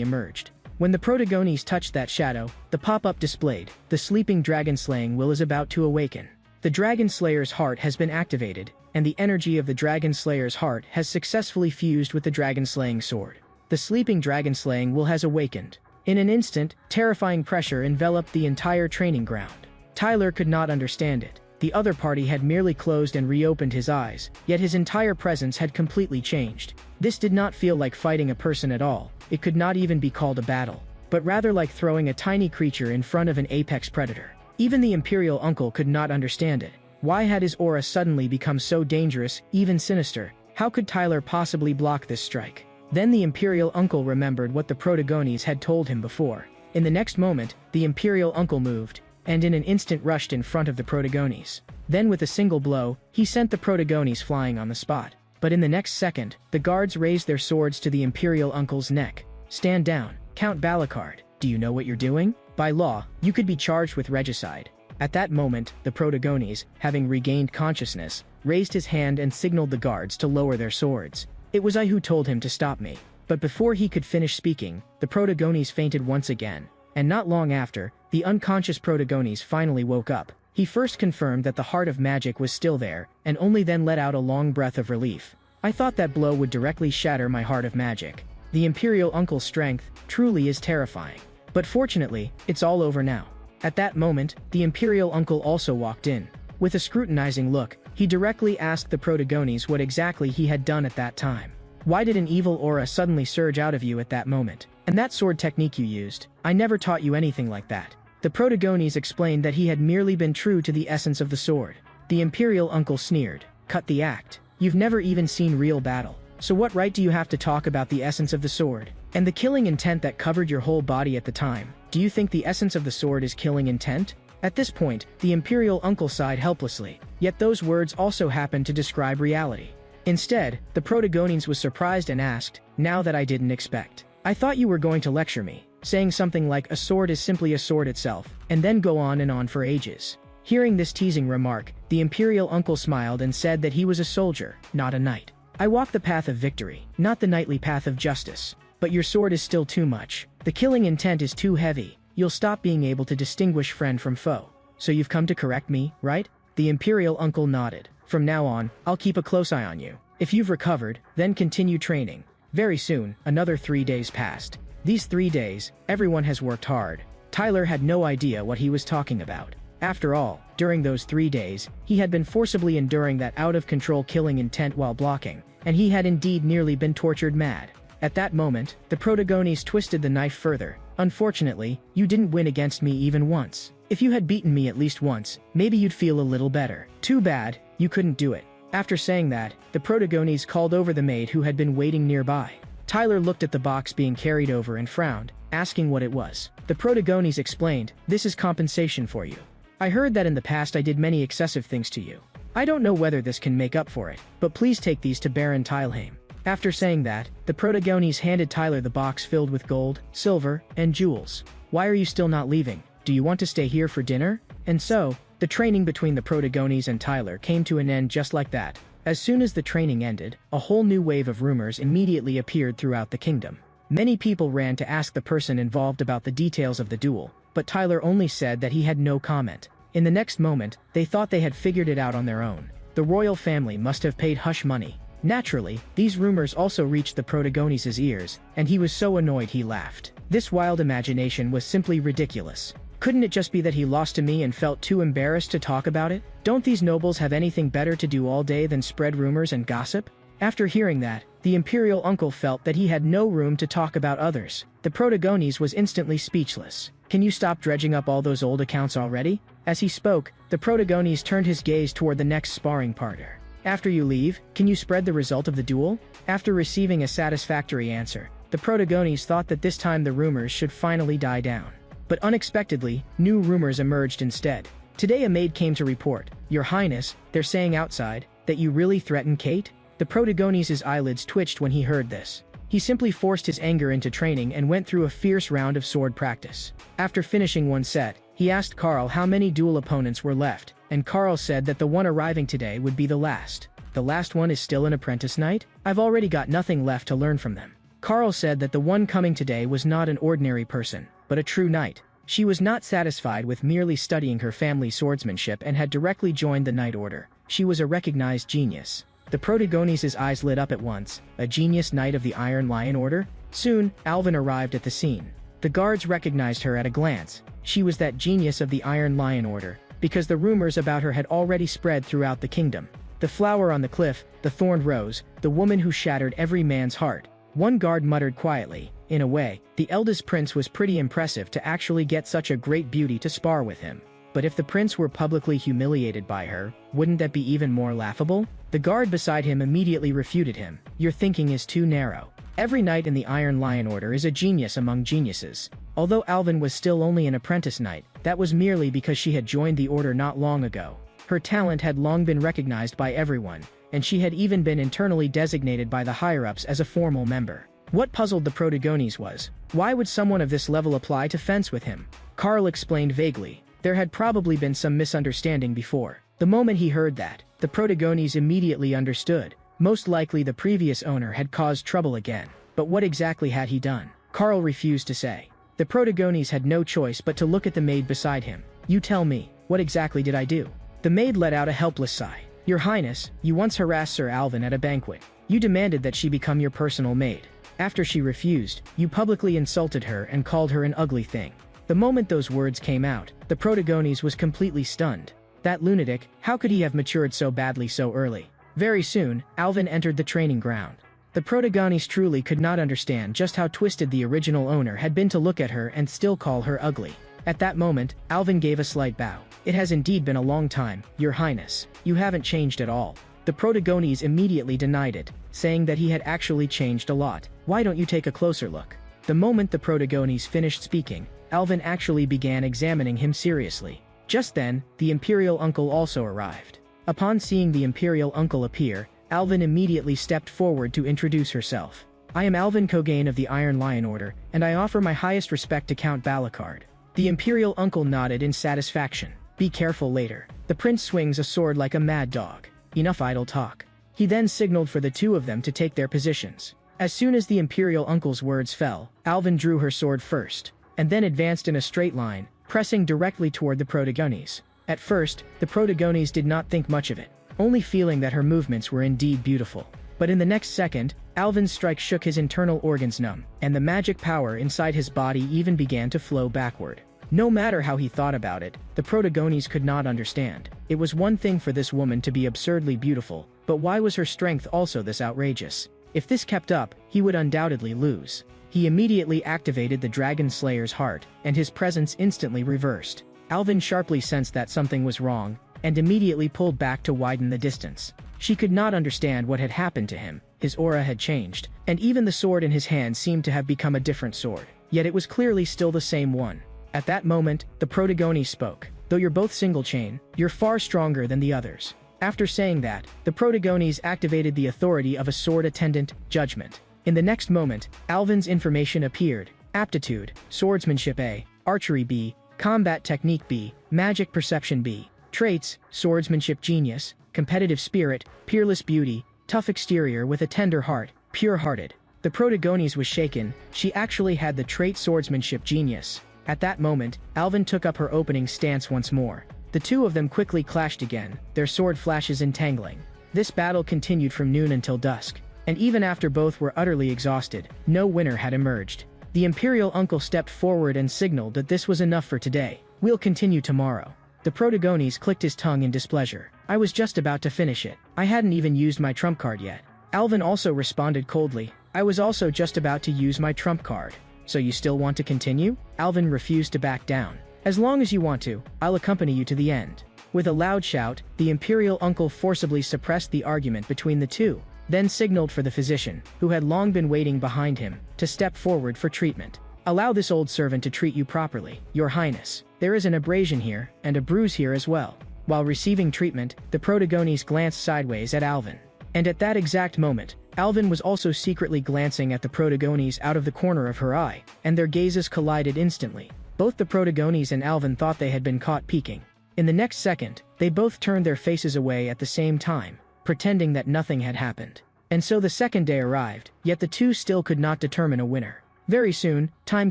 emerged. When the protagonist touched that shadow, the pop-up displayed, the sleeping dragon slaying will is about to awaken. The Dragon Slayer's heart has been activated, and the energy of the Dragon Slayer's heart has successfully fused with the dragon slaying sword. The sleeping dragon slaying will has awakened. In an instant, terrifying pressure enveloped the entire training ground. Tyler could not understand it. The other party had merely closed and reopened his eyes, yet his entire presence had completely changed. This did not feel like fighting a person at all. It could not even be called a battle, but rather like throwing a tiny creature in front of an apex predator. Even the Imperial Uncle could not understand it. Why had his aura suddenly become so dangerous, even sinister? How could Tyler possibly block this strike? Then the Imperial Uncle remembered what the protagonist had told him before. In the next moment, the Imperial Uncle moved, and in an instant rushed in front of the protagonist. Then with a single blow, he sent the protagonist flying on the spot. But in the next second, the guards raised their swords to the Imperial Uncle's neck. Stand down, Count Balakard. Do you know what you're doing? By law, you could be charged with regicide. At that moment, the protagonist, having regained consciousness, raised his hand and signaled the guards to lower their swords. It was I who told him to stop me. But before he could finish speaking, the protagonist fainted once again, and not long after, the unconscious protagonist finally woke up. He first confirmed that the heart of magic was still there, and only then let out a long breath of relief. I thought that blow would directly shatter my heart of magic. The Imperial Uncle's strength truly is terrifying. But fortunately, it's all over now. At that moment, the Imperial Uncle also walked in. With a scrutinizing look, he directly asked the protagonist what exactly he had done at that time. Why did an evil aura suddenly surge out of you at that moment? And that sword technique you used, I never taught you anything like that. The protagonist explained that he had merely been true to the essence of the sword. The Imperial Uncle sneered. Cut the act. You've never even seen real battle. So what right do you have to talk about the essence of the sword? And the killing intent that covered your whole body at the time? Do you think the essence of the sword is killing intent? At this point, the Imperial Uncle sighed helplessly. Yet those words also happened to describe reality. Instead, the protagonist was surprised and asked, now that I didn't expect. I thought you were going to lecture me, saying something like a sword is simply a sword itself, and then go on and on for ages. Hearing this teasing remark, the Imperial Uncle smiled and said that he was a soldier, not a knight. I walk the path of victory, not the knightly path of justice. But your sword is still too much. The killing intent is too heavy. You'll stop being able to distinguish friend from foe. So you've come to correct me, right? The Imperial Uncle nodded. From now on, I'll keep a close eye on you. If you've recovered, then continue training. Very soon, another 3 days passed. These 3 days, everyone has worked hard. Tyler had no idea what he was talking about. After all, during those 3 days, he had been forcibly enduring that out-of-control killing intent while blocking, and he had indeed nearly been tortured mad. At that moment, the protagonist twisted the knife further. Unfortunately, you didn't win against me even once. If you had beaten me at least once, maybe you'd feel a little better. Too bad, you couldn't do it. After saying that, the protagonist called over the maid who had been waiting nearby. Tyler looked at the box being carried over and frowned, asking what it was. The protagonist explained, this is compensation for you. I heard that in the past I did many excessive things to you. I don't know whether this can make up for it, but please take these to Baron Tileham. After saying that, the protagonist handed Tyler the box filled with gold, silver, and jewels. Why are you still not leaving? Do you want to stay here for dinner? And so, the training between the protagonist and Tyler came to an end just like that. As soon as the training ended, a whole new wave of rumors immediately appeared throughout the kingdom. Many people ran to ask the person involved about the details of the duel, but Tyler only said that he had no comment. In the next moment, they thought they had figured it out on their own. The royal family must have paid hush money. Naturally, these rumors also reached the protagonist's ears, and he was so annoyed he laughed. This wild imagination was simply ridiculous. Couldn't it just be that he lost to me and felt too embarrassed to talk about it? Don't these nobles have anything better to do all day than spread rumors and gossip? After hearing that, the Imperial Uncle felt that he had no room to talk about others. The protagonist was instantly speechless. Can you stop dredging up all those old accounts already? As he spoke, the protagonist turned his gaze toward the next sparring partner. After you leave, can you spread the result of the duel? After receiving a satisfactory answer, the protagonist thought that this time the rumors should finally die down. But unexpectedly, new rumors emerged instead. Today a maid came to report, Your Highness, they're saying outside, that you really threatened Kate? The protagonist's eyelids twitched when he heard this. He simply forced his anger into training and went through a fierce round of sword practice. After finishing one set, he asked Carl how many duel opponents were left, and Carl said that the one arriving today would be the last. The last one is still an apprentice knight? I've already got nothing left to learn from them. Carl said that the one coming today was not an ordinary person, but a true knight. She was not satisfied with merely studying her family's swordsmanship and had directly joined the Knight Order. She was a recognized genius. The protagonist's eyes lit up at once. A genius knight of the Iron Lion Order? Soon, Alvin arrived at the scene. The guards recognized her at a glance. She was that genius of the Iron Lion Order, because the rumors about her had already spread throughout the kingdom. The flower on the cliff, the thorned rose, the woman who shattered every man's heart. One guard muttered quietly, in a way, the eldest prince was pretty impressive to actually get such a great beauty to spar with him. But if the prince were publicly humiliated by her, wouldn't that be even more laughable? The guard beside him immediately refuted him. Your thinking is too narrow. Every knight in the Iron Lion Order is a genius among geniuses. Although Alvin was still only an apprentice knight, that was merely because she had joined the order not long ago. Her talent had long been recognized by everyone, and she had even been internally designated by the higher-ups as a formal member. What puzzled the protagonist was, why would someone of this level apply to fence with him? Carl explained vaguely. There had probably been some misunderstanding before. The moment he heard that, the protagonist immediately understood. Most likely the previous owner had caused trouble again. But what exactly had he done? Carl refused to say. The protagonist had no choice but to look at the maid beside him. You tell me, what exactly did I do? The maid let out a helpless sigh. Your Highness, you once harassed Sir Alvin at a banquet. You demanded that she become your personal maid. After she refused, you publicly insulted her and called her an ugly thing. The moment those words came out, the protagonist was completely stunned. That lunatic, how could he have matured so badly so early? Very soon, Alvin entered the training ground. The protagonist truly could not understand just how twisted the original owner had been to look at her and still call her ugly. At that moment, Alvin gave a slight bow. It has indeed been a long time, Your Highness. You haven't changed at all. The protagonist immediately denied it, saying that he had actually changed a lot. Why don't you take a closer look? The moment the protagonist finished speaking, Alvin actually began examining him seriously. Just then, the Imperial Uncle also arrived. Upon seeing the Imperial Uncle appear, Alvin immediately stepped forward to introduce herself. I am Alvin Cogain of the Iron Lion Order, and I offer my highest respect to Count Balakard. The Imperial Uncle nodded in satisfaction. Be careful later. The prince swings a sword like a mad dog. Enough idle talk. He then signaled for the two of them to take their positions. As soon as the Imperial Uncle's words fell, Alvin drew her sword first, and then advanced in a straight line, pressing directly toward the protagonist. At first, the protagonist did not think much of it, only feeling that her movements were indeed beautiful. But in the next second, Alvin's strike shook his internal organs numb, and the magic power inside his body even began to flow backward. No matter how he thought about it, the protagonist could not understand. It was one thing for this woman to be absurdly beautiful, but why was her strength also this outrageous? If this kept up, he would undoubtedly lose. He immediately activated the Dragon Slayer's heart, and his presence instantly reversed. Alvin sharply sensed that something was wrong, and immediately pulled back to widen the distance. She could not understand what had happened to him. His aura had changed, and even the sword in his hand seemed to have become a different sword. Yet it was clearly still the same one. At that moment, the protagonist spoke. Though you're both single chain, you're far stronger than the others. After saying that, the protagonist activated the authority of a sword attendant, Judgment. In the next moment, Alvin's information appeared. Aptitude, Swordsmanship A, Archery B, Combat Technique B, Magic Perception B. Traits, Swordsmanship Genius, Competitive Spirit, Peerless Beauty, Tough Exterior with a Tender Heart, Pure-Hearted. The protagonist was shaken. She actually had the trait Swordsmanship Genius. At that moment, Alvin took up her opening stance once more. The two of them quickly clashed again, their sword flashes entangling. This battle continued from noon until dusk, and even after both were utterly exhausted, no winner had emerged. The Imperial Uncle stepped forward and signaled that this was enough for today. We'll continue tomorrow. The protagonist clicked his tongue in displeasure. I was just about to finish it. I hadn't even used my trump card yet. Alvin also responded coldly. I was also just about to use my trump card. So you still want to continue? Alvin refused to back down. As long as you want to, I'll accompany you to the end. With a loud shout, the Imperial Uncle forcibly suppressed the argument between the two, then signaled for the physician, who had long been waiting behind him, to step forward for treatment. Allow this old servant to treat you properly, Your Highness. There is an abrasion here, and a bruise here as well. While receiving treatment, the protagonist glanced sideways at Alvin. And at that exact moment, Alvin was also secretly glancing at the Protagones out of the corner of her eye, and their gazes collided instantly. Both the Protagones and Alvin thought they had been caught peeking. In the next second, they both turned their faces away at the same time, pretending that nothing had happened. And so the second day arrived, yet the two still could not determine a winner. Very soon, time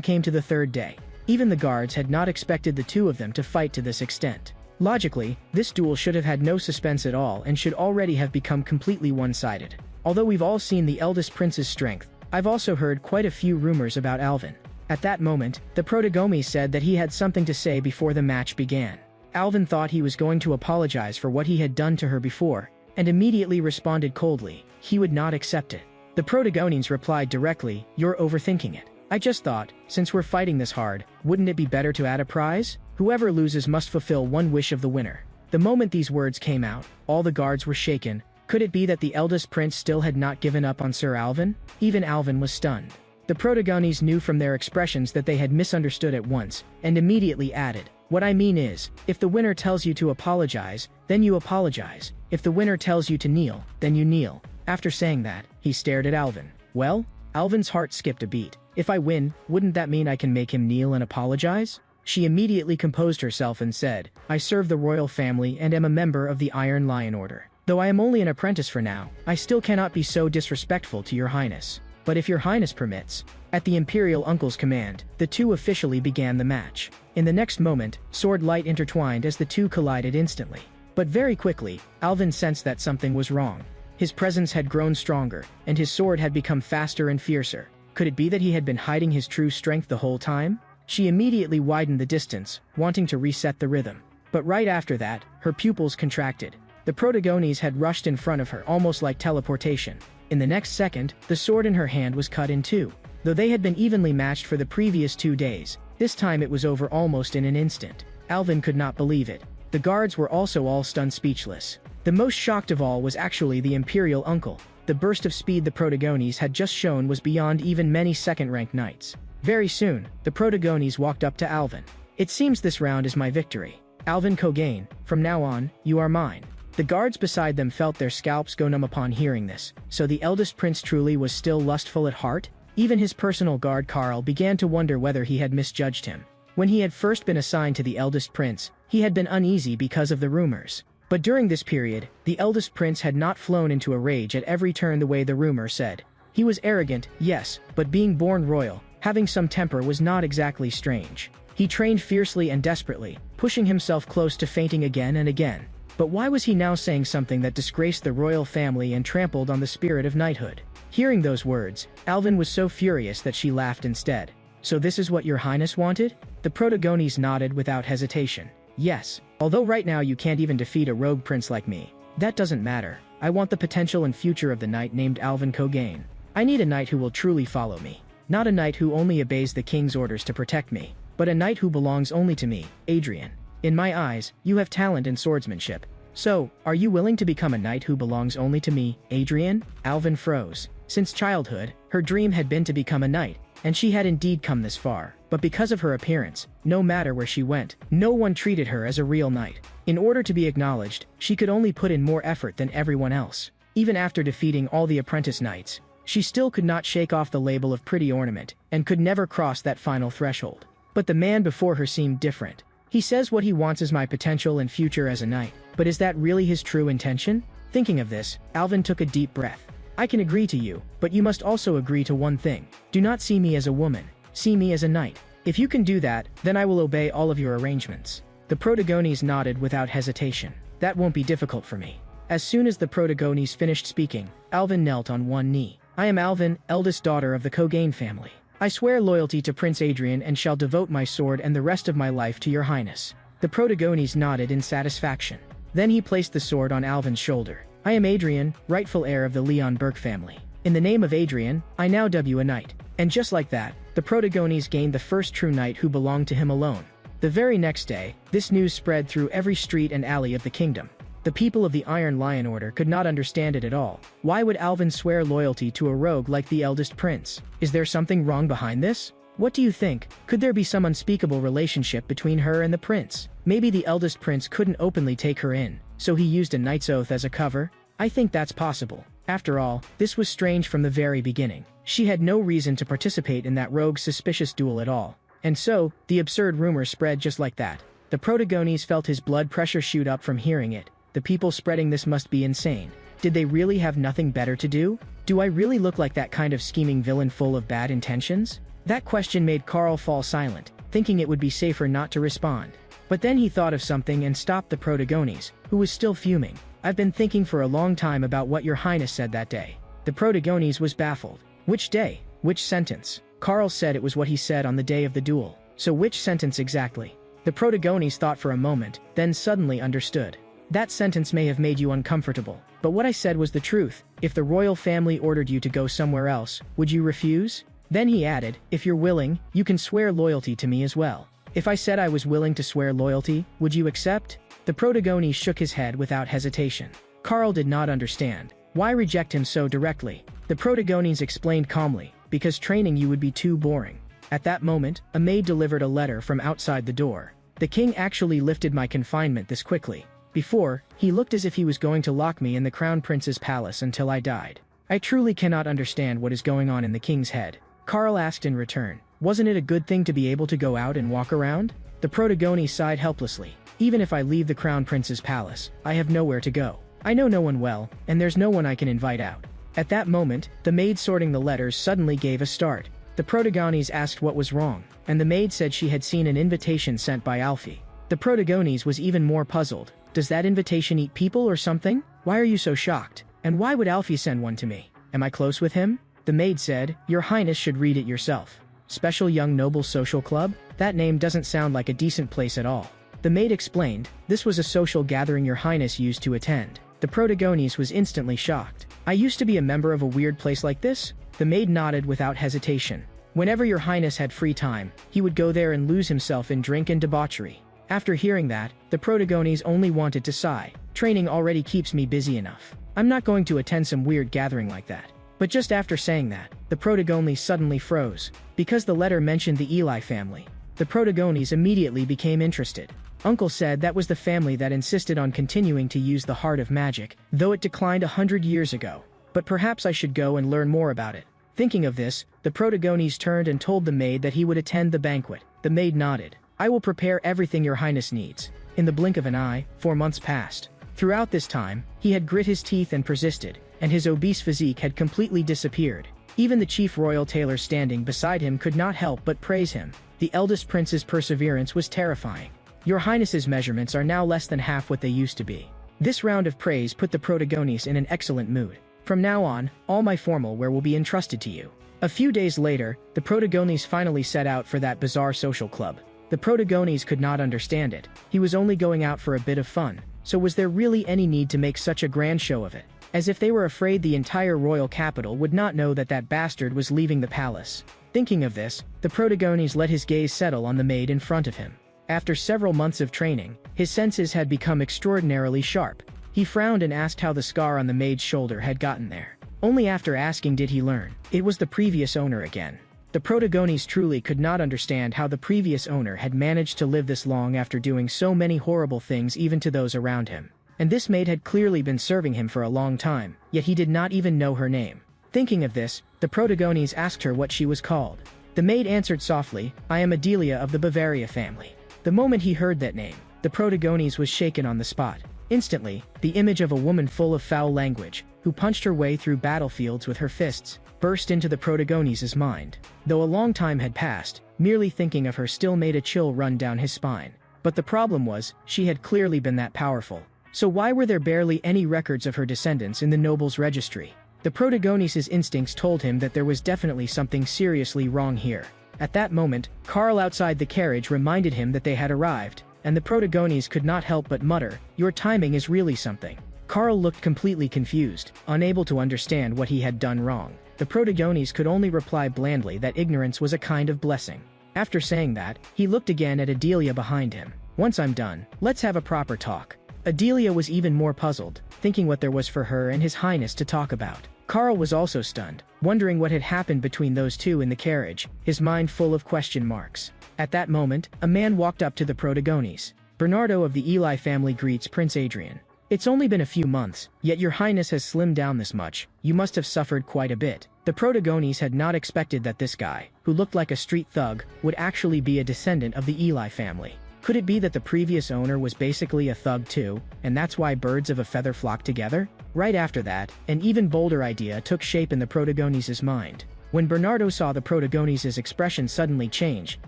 came to the third day. Even the guards had not expected the two of them to fight to this extent. Logically, this duel should have had no suspense at all and should already have become completely one-sided. Although we've all seen the eldest prince's strength, I've also heard quite a few rumors about Alvin. At that moment, the Protagones said that he had something to say before the match began. Alvin thought he was going to apologize for what he had done to her before, and immediately responded coldly, he would not accept it. The Protagones replied directly, you're overthinking it. I just thought, since we're fighting this hard, wouldn't it be better to add a prize? Whoever loses must fulfill one wish of the winner. The moment these words came out, all the guards were shaken. Could it be that the eldest prince still had not given up on Sir Alvin? Even Alvin was stunned. The Protagones knew from their expressions that they had misunderstood at once, and immediately added, what I mean is, if the winner tells you to apologize, then you apologize. If the winner tells you to kneel, then you kneel. After saying that, he stared at Alvin. Well, Alvin's heart skipped a beat. If I win, wouldn't that mean I can make him kneel and apologize? She immediately composed herself and said, I serve the royal family and am a member of the Iron Lion Order. Though I am only an apprentice for now, I still cannot be so disrespectful to your highness. But if your highness permits. At the imperial uncle's command, the two officially began the match. In the next moment, sword light intertwined as the two collided instantly. But very quickly, Alvin sensed that something was wrong. His presence had grown stronger, and his sword had become faster and fiercer. Could it be that he had been hiding his true strength the whole time? She immediately widened the distance, wanting to reset the rhythm. But right after that, her pupils contracted. The Protagones had rushed in front of her almost like teleportation. In the next second, the sword in her hand was cut in two. Though they had been evenly matched for the previous 2 days, this time it was over almost in an instant. Alvin could not believe it. The guards were also all stunned speechless. The most shocked of all was actually the imperial uncle. The burst of speed the Protagones had just shown was beyond even many second-ranked knights. Very soon, the Protagones walked up to Alvin. It seems this round is my victory. Alvin Cogain, from now on, you are mine. The guards beside them felt their scalps go numb upon hearing this. So the eldest prince truly was still lustful at heart? Even his personal guard Carl began to wonder whether he had misjudged him. When he had first been assigned to the eldest prince, he had been uneasy because of the rumors. But during this period, the eldest prince had not flown into a rage at every turn the way the rumor said. He was arrogant, yes, but being born royal, having some temper was not exactly strange. He trained fiercely and desperately, pushing himself close to fainting again and again. But why was he now saying something that disgraced the royal family and trampled on the spirit of knighthood? Hearing those words, Alvin was so furious that she laughed instead. So this is what your highness wanted? The Protagones nodded without hesitation. Yes, although right now you can't even defeat a rogue prince like me. That doesn't matter. I want the potential and future of the knight named Alvin Cogain. I need a knight who will truly follow me. Not a knight who only obeys the king's orders to protect me, but a knight who belongs only to me, Adrian. In my eyes, you have talent in swordsmanship. So, are you willing to become a knight who belongs only to me, Adrian? Alvin froze. Since childhood, her dream had been to become a knight, and she had indeed come this far. But because of her appearance, no matter where she went, no one treated her as a real knight. In order to be acknowledged, she could only put in more effort than everyone else. Even after defeating all the apprentice knights, she still could not shake off the label of pretty ornament, and could never cross that final threshold. But the man before her seemed different. He says what he wants is my potential and future as a knight, but is that really his true intention? Thinking of this, Alvin took a deep breath. I can agree to you, but you must also agree to one thing. Do not see me as a woman. See me as a knight. If you can do that, then I will obey all of your arrangements. The Protagones nodded without hesitation. That won't be difficult for me. As soon as the Protagones finished speaking, Alvin knelt on one knee. I am Alvin, eldest daughter of the Cogain family. I swear loyalty to Prince Adrian and shall devote my sword and the rest of my life to your highness. The Protagones nodded in satisfaction. Then he placed the sword on Alvin's shoulder. I am Adrian, rightful heir of the Leon Burke family. In the name of Adrian, I now dub you a knight. And just like that, the Protagones gained the first true knight who belonged to him alone. The very next day, this news spread through every street and alley of the kingdom. The people of the Iron Lion Order could not understand it at all. Why would Alvin swear loyalty to a rogue like the eldest prince? Is there something wrong behind this? What do you think? Could there be some unspeakable relationship between her and the prince? Maybe the eldest prince couldn't openly take her in, so he used a knight's oath as a cover? I think that's possible. After all, this was strange from the very beginning. She had no reason to participate in that rogue's suspicious duel at all. And so, the absurd rumor spread just like that. The protagonist felt his blood pressure shoot up from hearing it. The people spreading this must be insane. Did they really have nothing better to do? Do I really look like that kind of scheming villain full of bad intentions? That question made Carl fall silent, thinking it would be safer not to respond. But then he thought of something and stopped the protagonist, who was still fuming. I've been thinking for a long time about what your highness said that day. The protagonist was baffled. Which day? Which sentence? Carl said it was what he said on the day of the duel. So which sentence exactly? The protagonist thought for a moment, then suddenly understood. That sentence may have made you uncomfortable, but what I said was the truth. If the royal family ordered you to go somewhere else, would you refuse? Then he added, if you're willing, you can swear loyalty to me as well. If I said I was willing to swear loyalty, would you accept? The protagonist shook his head without hesitation. Carl did not understand. Why reject him so directly? The protagonist explained calmly, because training you would be too boring. At that moment, a maid delivered a letter from outside the door. The king actually lifted my confinement this quickly. Before, he looked as if he was going to lock me in the crown prince's palace until I died. I truly cannot understand what is going on in the king's head. Carl asked in return, wasn't it a good thing to be able to go out and walk around? The protagonist sighed helplessly. Even if I leave the crown prince's palace, I have nowhere to go. I know no one well, and there's no one I can invite out. At that moment, the maid sorting the letters suddenly gave a start. The protagonist asked what was wrong, and the maid said she had seen an invitation sent by Alfie. The protagonist was even more puzzled. Does that invitation eat people or something? Why are you so shocked? And why would Alfie send one to me? Am I close with him? The maid said, Your Highness should read it yourself. Special Young Noble Social Club? That name doesn't sound like a decent place at all. The maid explained, this was a social gathering Your Highness used to attend. The protagonist was instantly shocked. I used to be a member of a weird place like this? The maid nodded without hesitation. Whenever Your Highness had free time, he would go there and lose himself in drink and debauchery. After hearing that, the protagonist only wanted to sigh. Training already keeps me busy enough. I'm not going to attend some weird gathering like that. But just after saying that, the protagonist suddenly froze. Because the letter mentioned the Eli family, the protagonist immediately became interested. Uncle said that was the family that insisted on continuing to use the heart of magic, though it declined 100 years ago. But perhaps I should go and learn more about it. Thinking of this, the protagonist turned and told the maid that he would attend the banquet. The maid nodded. I will prepare everything Your Highness needs. In the blink of an eye, 4 months passed. Throughout this time, he had grit his teeth and persisted, and his obese physique had completely disappeared. Even the chief royal tailor standing beside him could not help but praise him. The eldest prince's perseverance was terrifying. Your Highness's measurements are now less than half what they used to be. This round of praise put the protagonist in an excellent mood. From now on, all my formal wear will be entrusted to you. A few days later, the protagonist finally set out for that bizarre social club. The protagonist could not understand it. He was only going out for a bit of fun, so was there really any need to make such a grand show of it? As if they were afraid the entire royal capital would not know that that bastard was leaving the palace. Thinking of this, the protagonist let his gaze settle on the maid in front of him. After several months of training, his senses had become extraordinarily sharp. He frowned and asked how the scar on the maid's shoulder had gotten there. Only after asking did he learn. It was the previous owner again. The protagonist truly could not understand how the previous owner had managed to live this long after doing so many horrible things even to those around him. And this maid had clearly been serving him for a long time, yet he did not even know her name. Thinking of this, the protagonist asked her what she was called. The maid answered softly, I am Adelia of the Bavaria family. The moment he heard that name, the protagonist was shaken on the spot. Instantly, the image of a woman full of foul language, who punched her way through battlefields with her fists, burst into the protagonist's mind. Though a long time had passed, merely thinking of her still made a chill run down his spine. But the problem was, she had clearly been that powerful. So why were there barely any records of her descendants in the nobles' registry? The protagonist's instincts told him that there was definitely something seriously wrong here. At that moment, Carl outside the carriage reminded him that they had arrived, and the protagonist could not help but mutter, your timing is really something. Carl looked completely confused, unable to understand what he had done wrong. The protagonist could only reply blandly that ignorance was a kind of blessing. After saying that, he looked again at Adelia behind him. Once I'm done, let's have a proper talk. Adelia was even more puzzled, thinking what there was for her and His Highness to talk about. Carl was also stunned, wondering what had happened between those two in the carriage, his mind full of question marks. At that moment, a man walked up to the protagonist. Bernardo of the Eli family greets Prince Adrian. It's only been a few months, yet your highness has slimmed down this much. You must have suffered quite a bit. The Protagones had not expected that this guy, who looked like a street thug, would actually be a descendant of the Eli family. Could it be that the previous owner was basically a thug too, and that's why birds of a feather flock together? Right after that, an even bolder idea took shape in the Protagones' mind. When Bernardo saw the Protagones' expression suddenly change,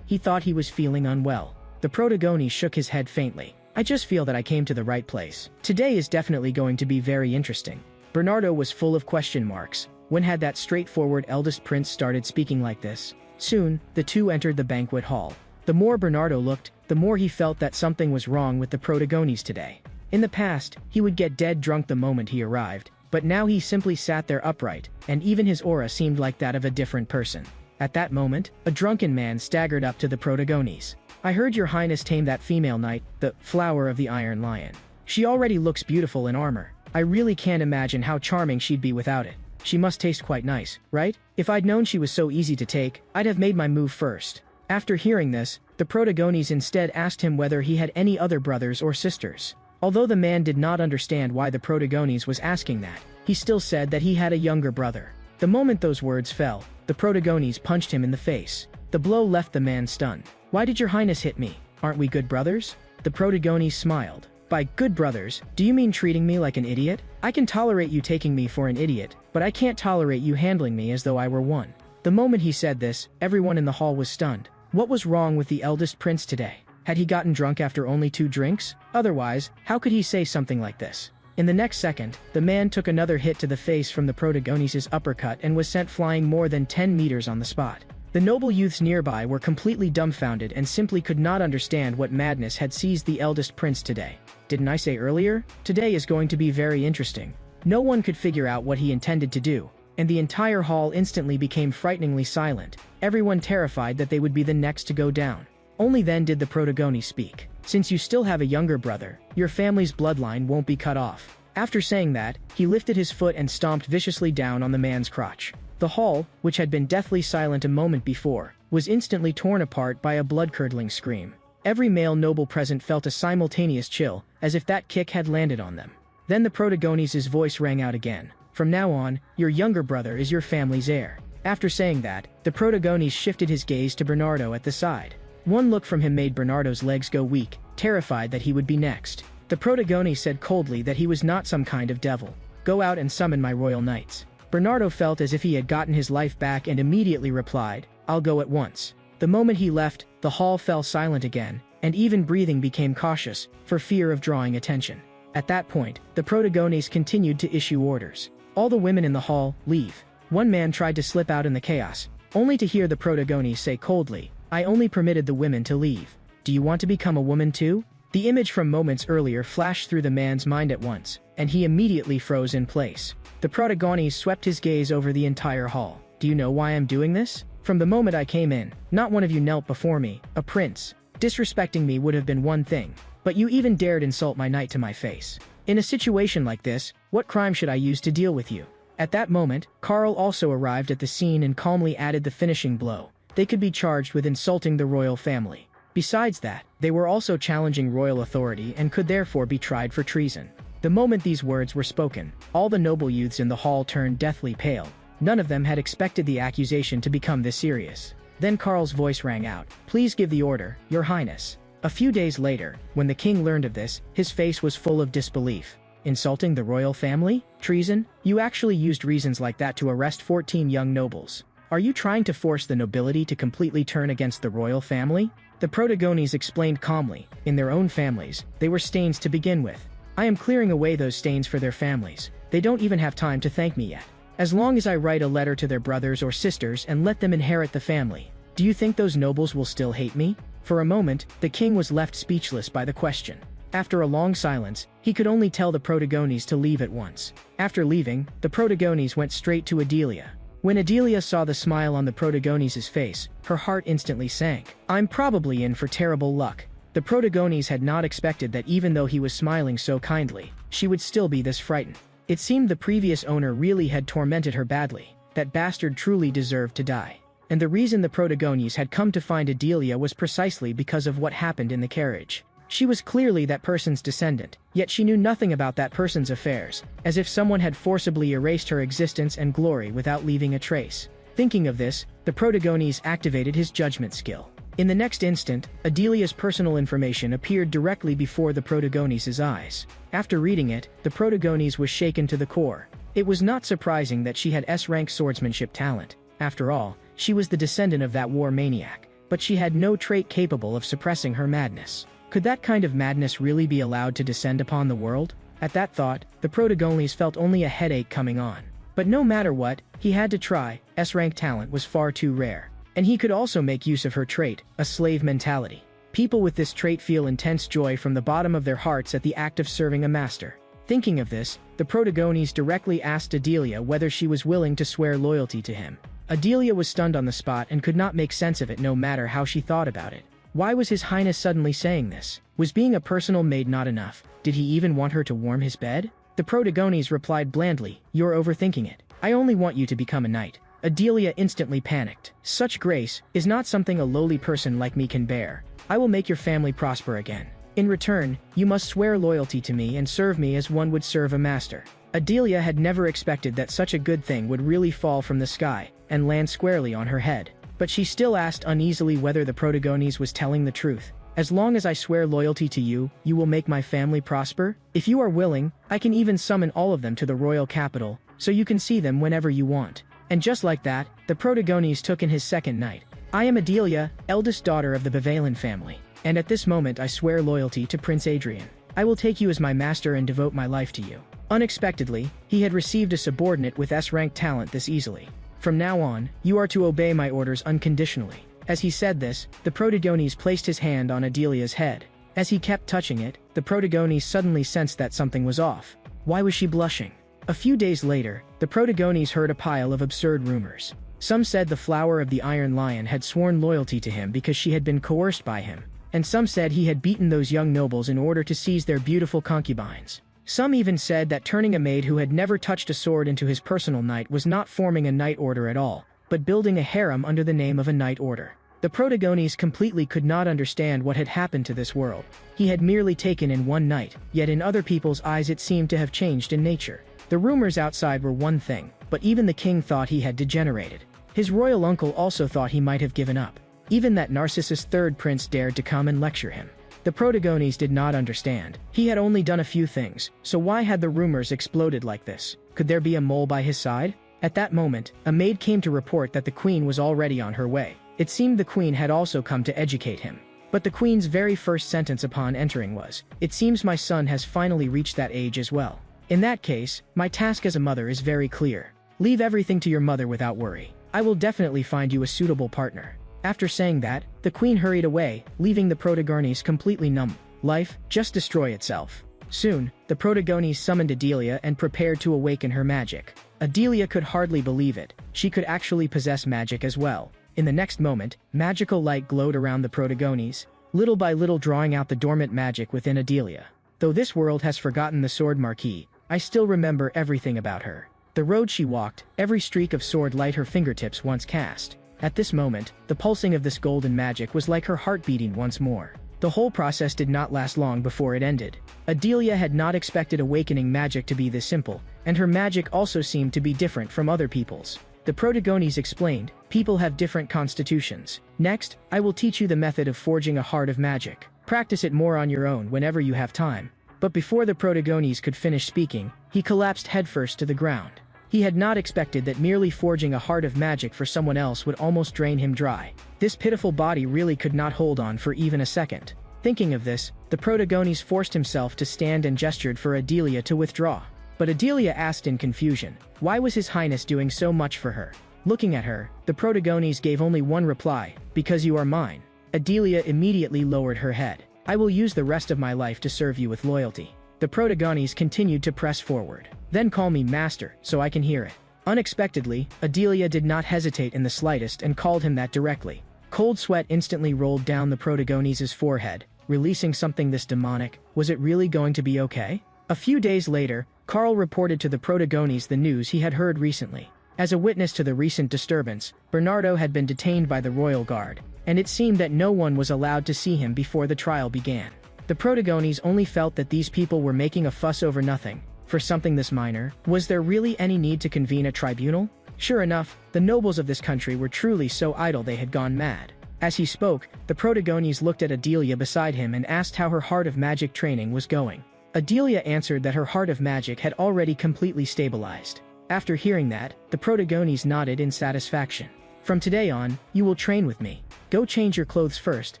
he thought he was feeling unwell. The Protagones shook his head faintly. I just feel that I came to the right place. Today is definitely going to be very interesting. Bernardo was full of question marks. When had that straightforward eldest prince started speaking like this? Soon, the two entered the banquet hall. The more Bernardo looked, the more he felt that something was wrong with the Protagones today. In the past, he would get dead drunk the moment he arrived, but now he simply sat there upright, and even his aura seemed like that of a different person. At that moment, a drunken man staggered up to the Protagones. I heard your highness tame that female knight, the flower of the Iron Lion. She already looks beautiful in armor. I really can't imagine how charming she'd be without it. She must taste quite nice, right? If I'd known she was so easy to take, I'd have made my move first. After hearing this, the Protagones instead asked him whether he had any other brothers or sisters. Although the man did not understand why the Protagones was asking that, he still said that he had a younger brother. The moment those words fell, the Protagones punched him in the face. The blow left the man stunned. Why did your highness hit me? Aren't we good brothers? The Protagones smiled. By good brothers, do you mean treating me like an idiot? I can tolerate you taking me for an idiot, but I can't tolerate you handling me as though I were one. The moment he said this, everyone in the hall was stunned. What was wrong with the eldest prince today? Had he gotten drunk after only 2 drinks? Otherwise, how could he say something like this? In the next second, the man took another hit to the face from the Protagones' uppercut and was sent flying more than 10 meters on the spot. The noble youths nearby were completely dumbfounded and simply could not understand what madness had seized the eldest prince today. Didn't I say earlier? Today is going to be very interesting. No one could figure out what he intended to do, and the entire hall instantly became frighteningly silent, everyone terrified that they would be the next to go down. Only then did the Protagones speak. Since you still have a younger brother, your family's bloodline won't be cut off. After saying that, he lifted his foot and stomped viciously down on the man's crotch. The hall, which had been deathly silent a moment before, was instantly torn apart by a blood-curdling scream. Every male noble present felt a simultaneous chill, as if that kick had landed on them. Then the Protagones' voice rang out again. From now on, your younger brother is your family's heir. After saying that, the Protagones shifted his gaze to Bernardo at the side. One look from him made Bernardo's legs go weak, terrified that he would be next. The Protagones said coldly that he was not some kind of devil. Go out and summon my royal knights. Bernardo felt as if he had gotten his life back and immediately replied, I'll go at once. The moment he left, the hall fell silent again, and even breathing became cautious, for fear of drawing attention. At that point, the Protagones continued to issue orders. All the women in the hall, leave. One man tried to slip out in the chaos, only to hear the Protagones say coldly, I only permitted the women to leave. Do you want to become a woman too? The image from moments earlier flashed through the man's mind at once, and he immediately froze in place. The Protagones swept his gaze over the entire hall. Do you know why I'm doing this? From the moment I came in, not one of you knelt before me, a prince. Disrespecting me would have been one thing, but you even dared insult my knight to my face. In a situation like this, what crime should I use to deal with you? At that moment, Carl also arrived at the scene and calmly added the finishing blow. They could be charged with insulting the royal family. Besides that, they were also challenging royal authority and could therefore be tried for treason. The moment these words were spoken, all the noble youths in the hall turned deathly pale. None of them had expected the accusation to become this serious. Then Carl's voice rang out, Please give the order, your highness. A few days later, when the king learned of this, his face was full of disbelief. Insulting the royal family? Treason? You actually used reasons like that to arrest 14 young nobles. Are you trying to force the nobility to completely turn against the royal family? The Protagones explained calmly, in their own families, they were stains to begin with. I am clearing away those stains for their families. They don't even have time to thank me yet. As long as I write a letter to their brothers or sisters and let them inherit the family, do you think those nobles will still hate me? For a moment, the king was left speechless by the question. After a long silence, he could only tell the Protagones to leave at once. After leaving, the Protagones went straight to Adelia. When Adelia saw the smile on the Protagones' face, her heart instantly sank. I'm probably in for terrible luck. The Protagones had not expected that even though he was smiling so kindly, she would still be this frightened. It seemed the previous owner really had tormented her badly. That bastard truly deserved to die. And the reason the Protagones had come to find Adelia was precisely because of what happened in the carriage. She was clearly that person's descendant, yet she knew nothing about that person's affairs, as if someone had forcibly erased her existence and glory without leaving a trace. Thinking of this, the protagonist activated his judgment skill. In the next instant, Adelia's personal information appeared directly before the protagonist's eyes. After reading it, the protagonist was shaken to the core. It was not surprising that she had S-rank swordsmanship talent. After all, she was the descendant of that war maniac, but she had no trait capable of suppressing her madness. Could that kind of madness really be allowed to descend upon the world? At that thought, the protagonist felt only a headache coming on. But no matter what, he had to try. S-rank talent was far too rare. And he could also make use of her trait, a slave mentality. People with this trait feel intense joy from the bottom of their hearts at the act of serving a master. Thinking of this, the protagonist directly asked Adelia whether she was willing to swear loyalty to him. Adelia was stunned on the spot and could not make sense of it no matter how she thought about it. Why was His Highness suddenly saying this? Was being a personal maid not enough? Did he even want her to warm his bed? The protagonist replied blandly, "You're overthinking it. I only want you to become a knight." Adelia instantly panicked. "Such grace is not something a lowly person like me can bear. I will make your family prosper again. In return, you must swear loyalty to me and serve me as one would serve a master." Adelia had never expected that such a good thing would really fall from the sky and land squarely on her head. But she still asked uneasily whether the protagonist was telling the truth. "As long as I swear loyalty to you, you will make my family prosper? If you are willing, I can even summon all of them to the royal capital, so you can see them whenever you want." And just like that, the protagonist took in his second night. "I am Adelia, eldest daughter of the Bavalen family, and at this moment I swear loyalty to Prince Adrian. I will take you as my master and devote my life to you." Unexpectedly, he had received a subordinate with S-rank talent this easily. "From now on, you are to obey my orders unconditionally." As he said this, the protagonist placed his hand on Adelia's head. As he kept touching it, the protagonist suddenly sensed that something was off. Why was she blushing? A few days later, the protagonist heard a pile of absurd rumors. Some said the flower of the Iron Lion had sworn loyalty to him because she had been coerced by him, and some said he had beaten those young nobles in order to seize their beautiful concubines. Some even said that turning a maid who had never touched a sword into his personal knight was not forming a knight order at all, but building a harem under the name of a knight order. The protagonist completely could not understand what had happened to this world. He had merely taken in one knight, yet in other people's eyes it seemed to have changed in nature. The rumors outside were one thing, but even the king thought he had degenerated. His royal uncle also thought he might have given up. Even that Narcissus third prince dared to come and lecture him. The protagonist did not understand. He had only done a few things, so why had the rumors exploded like this? Could there be a mole by his side? At that moment, a maid came to report that the queen was already on her way. It seemed the queen had also come to educate him. But the queen's very first sentence upon entering was, "It seems my son has finally reached that age as well. In that case, my task as a mother is very clear. Leave everything to your mother without worry. I will definitely find you a suitable partner." After saying that, the queen hurried away, leaving the protagonist completely numb. Life just destroy itself. Soon, the protagonist summoned Adelia and prepared to awaken her magic. Adelia could hardly believe it. She could actually possess magic as well. In the next moment, magical light glowed around the protagonist, little by little drawing out the dormant magic within Adelia. Though this world has forgotten the sword marquis, I still remember everything about her. The road she walked, every streak of sword light her fingertips once cast. At this moment, the pulsing of this golden magic was like her heart beating once more. The whole process did not last long before it ended. Adelia had not expected awakening magic to be this simple, and her magic also seemed to be different from other people's. The protagonist explained, "People have different constitutions. Next, I will teach you the method of forging a heart of magic. Practice it more on your own whenever you have time." But before the protagonist could finish speaking, he collapsed headfirst to the ground. He had not expected that merely forging a heart of magic for someone else would almost drain him dry. This pitiful body really could not hold on for even a second. Thinking of this, the protagonist forced himself to stand and gestured for Adelia to withdraw. But Adelia asked in confusion, why was His Highness doing so much for her? Looking at her, the protagonist gave only one reply, "Because you are mine." Adelia immediately lowered her head. "I will use the rest of my life to serve you with loyalty." The protagonist continued to press forward. "Then call me master, so I can hear it." Unexpectedly, Adelia did not hesitate in the slightest and called him that directly. Cold sweat instantly rolled down the protagonist's forehead, releasing something this demonic. Was it really going to be okay? A few days later, Carl reported to the protagonist the news he had heard recently. As a witness to the recent disturbance, Bernardo had been detained by the royal guard, and it seemed that no one was allowed to see him before the trial began. The Protagones only felt that these people were making a fuss over nothing. For something this minor, was there really any need to convene a tribunal? Sure enough, the nobles of this country were truly so idle they had gone mad. As he spoke, the Protagones looked at Adelia beside him and asked how her Heart of Magic training was going. Adelia answered that her Heart of Magic had already completely stabilized. After hearing that, the Protagones nodded in satisfaction. From today on, you will train with me. Go change your clothes first,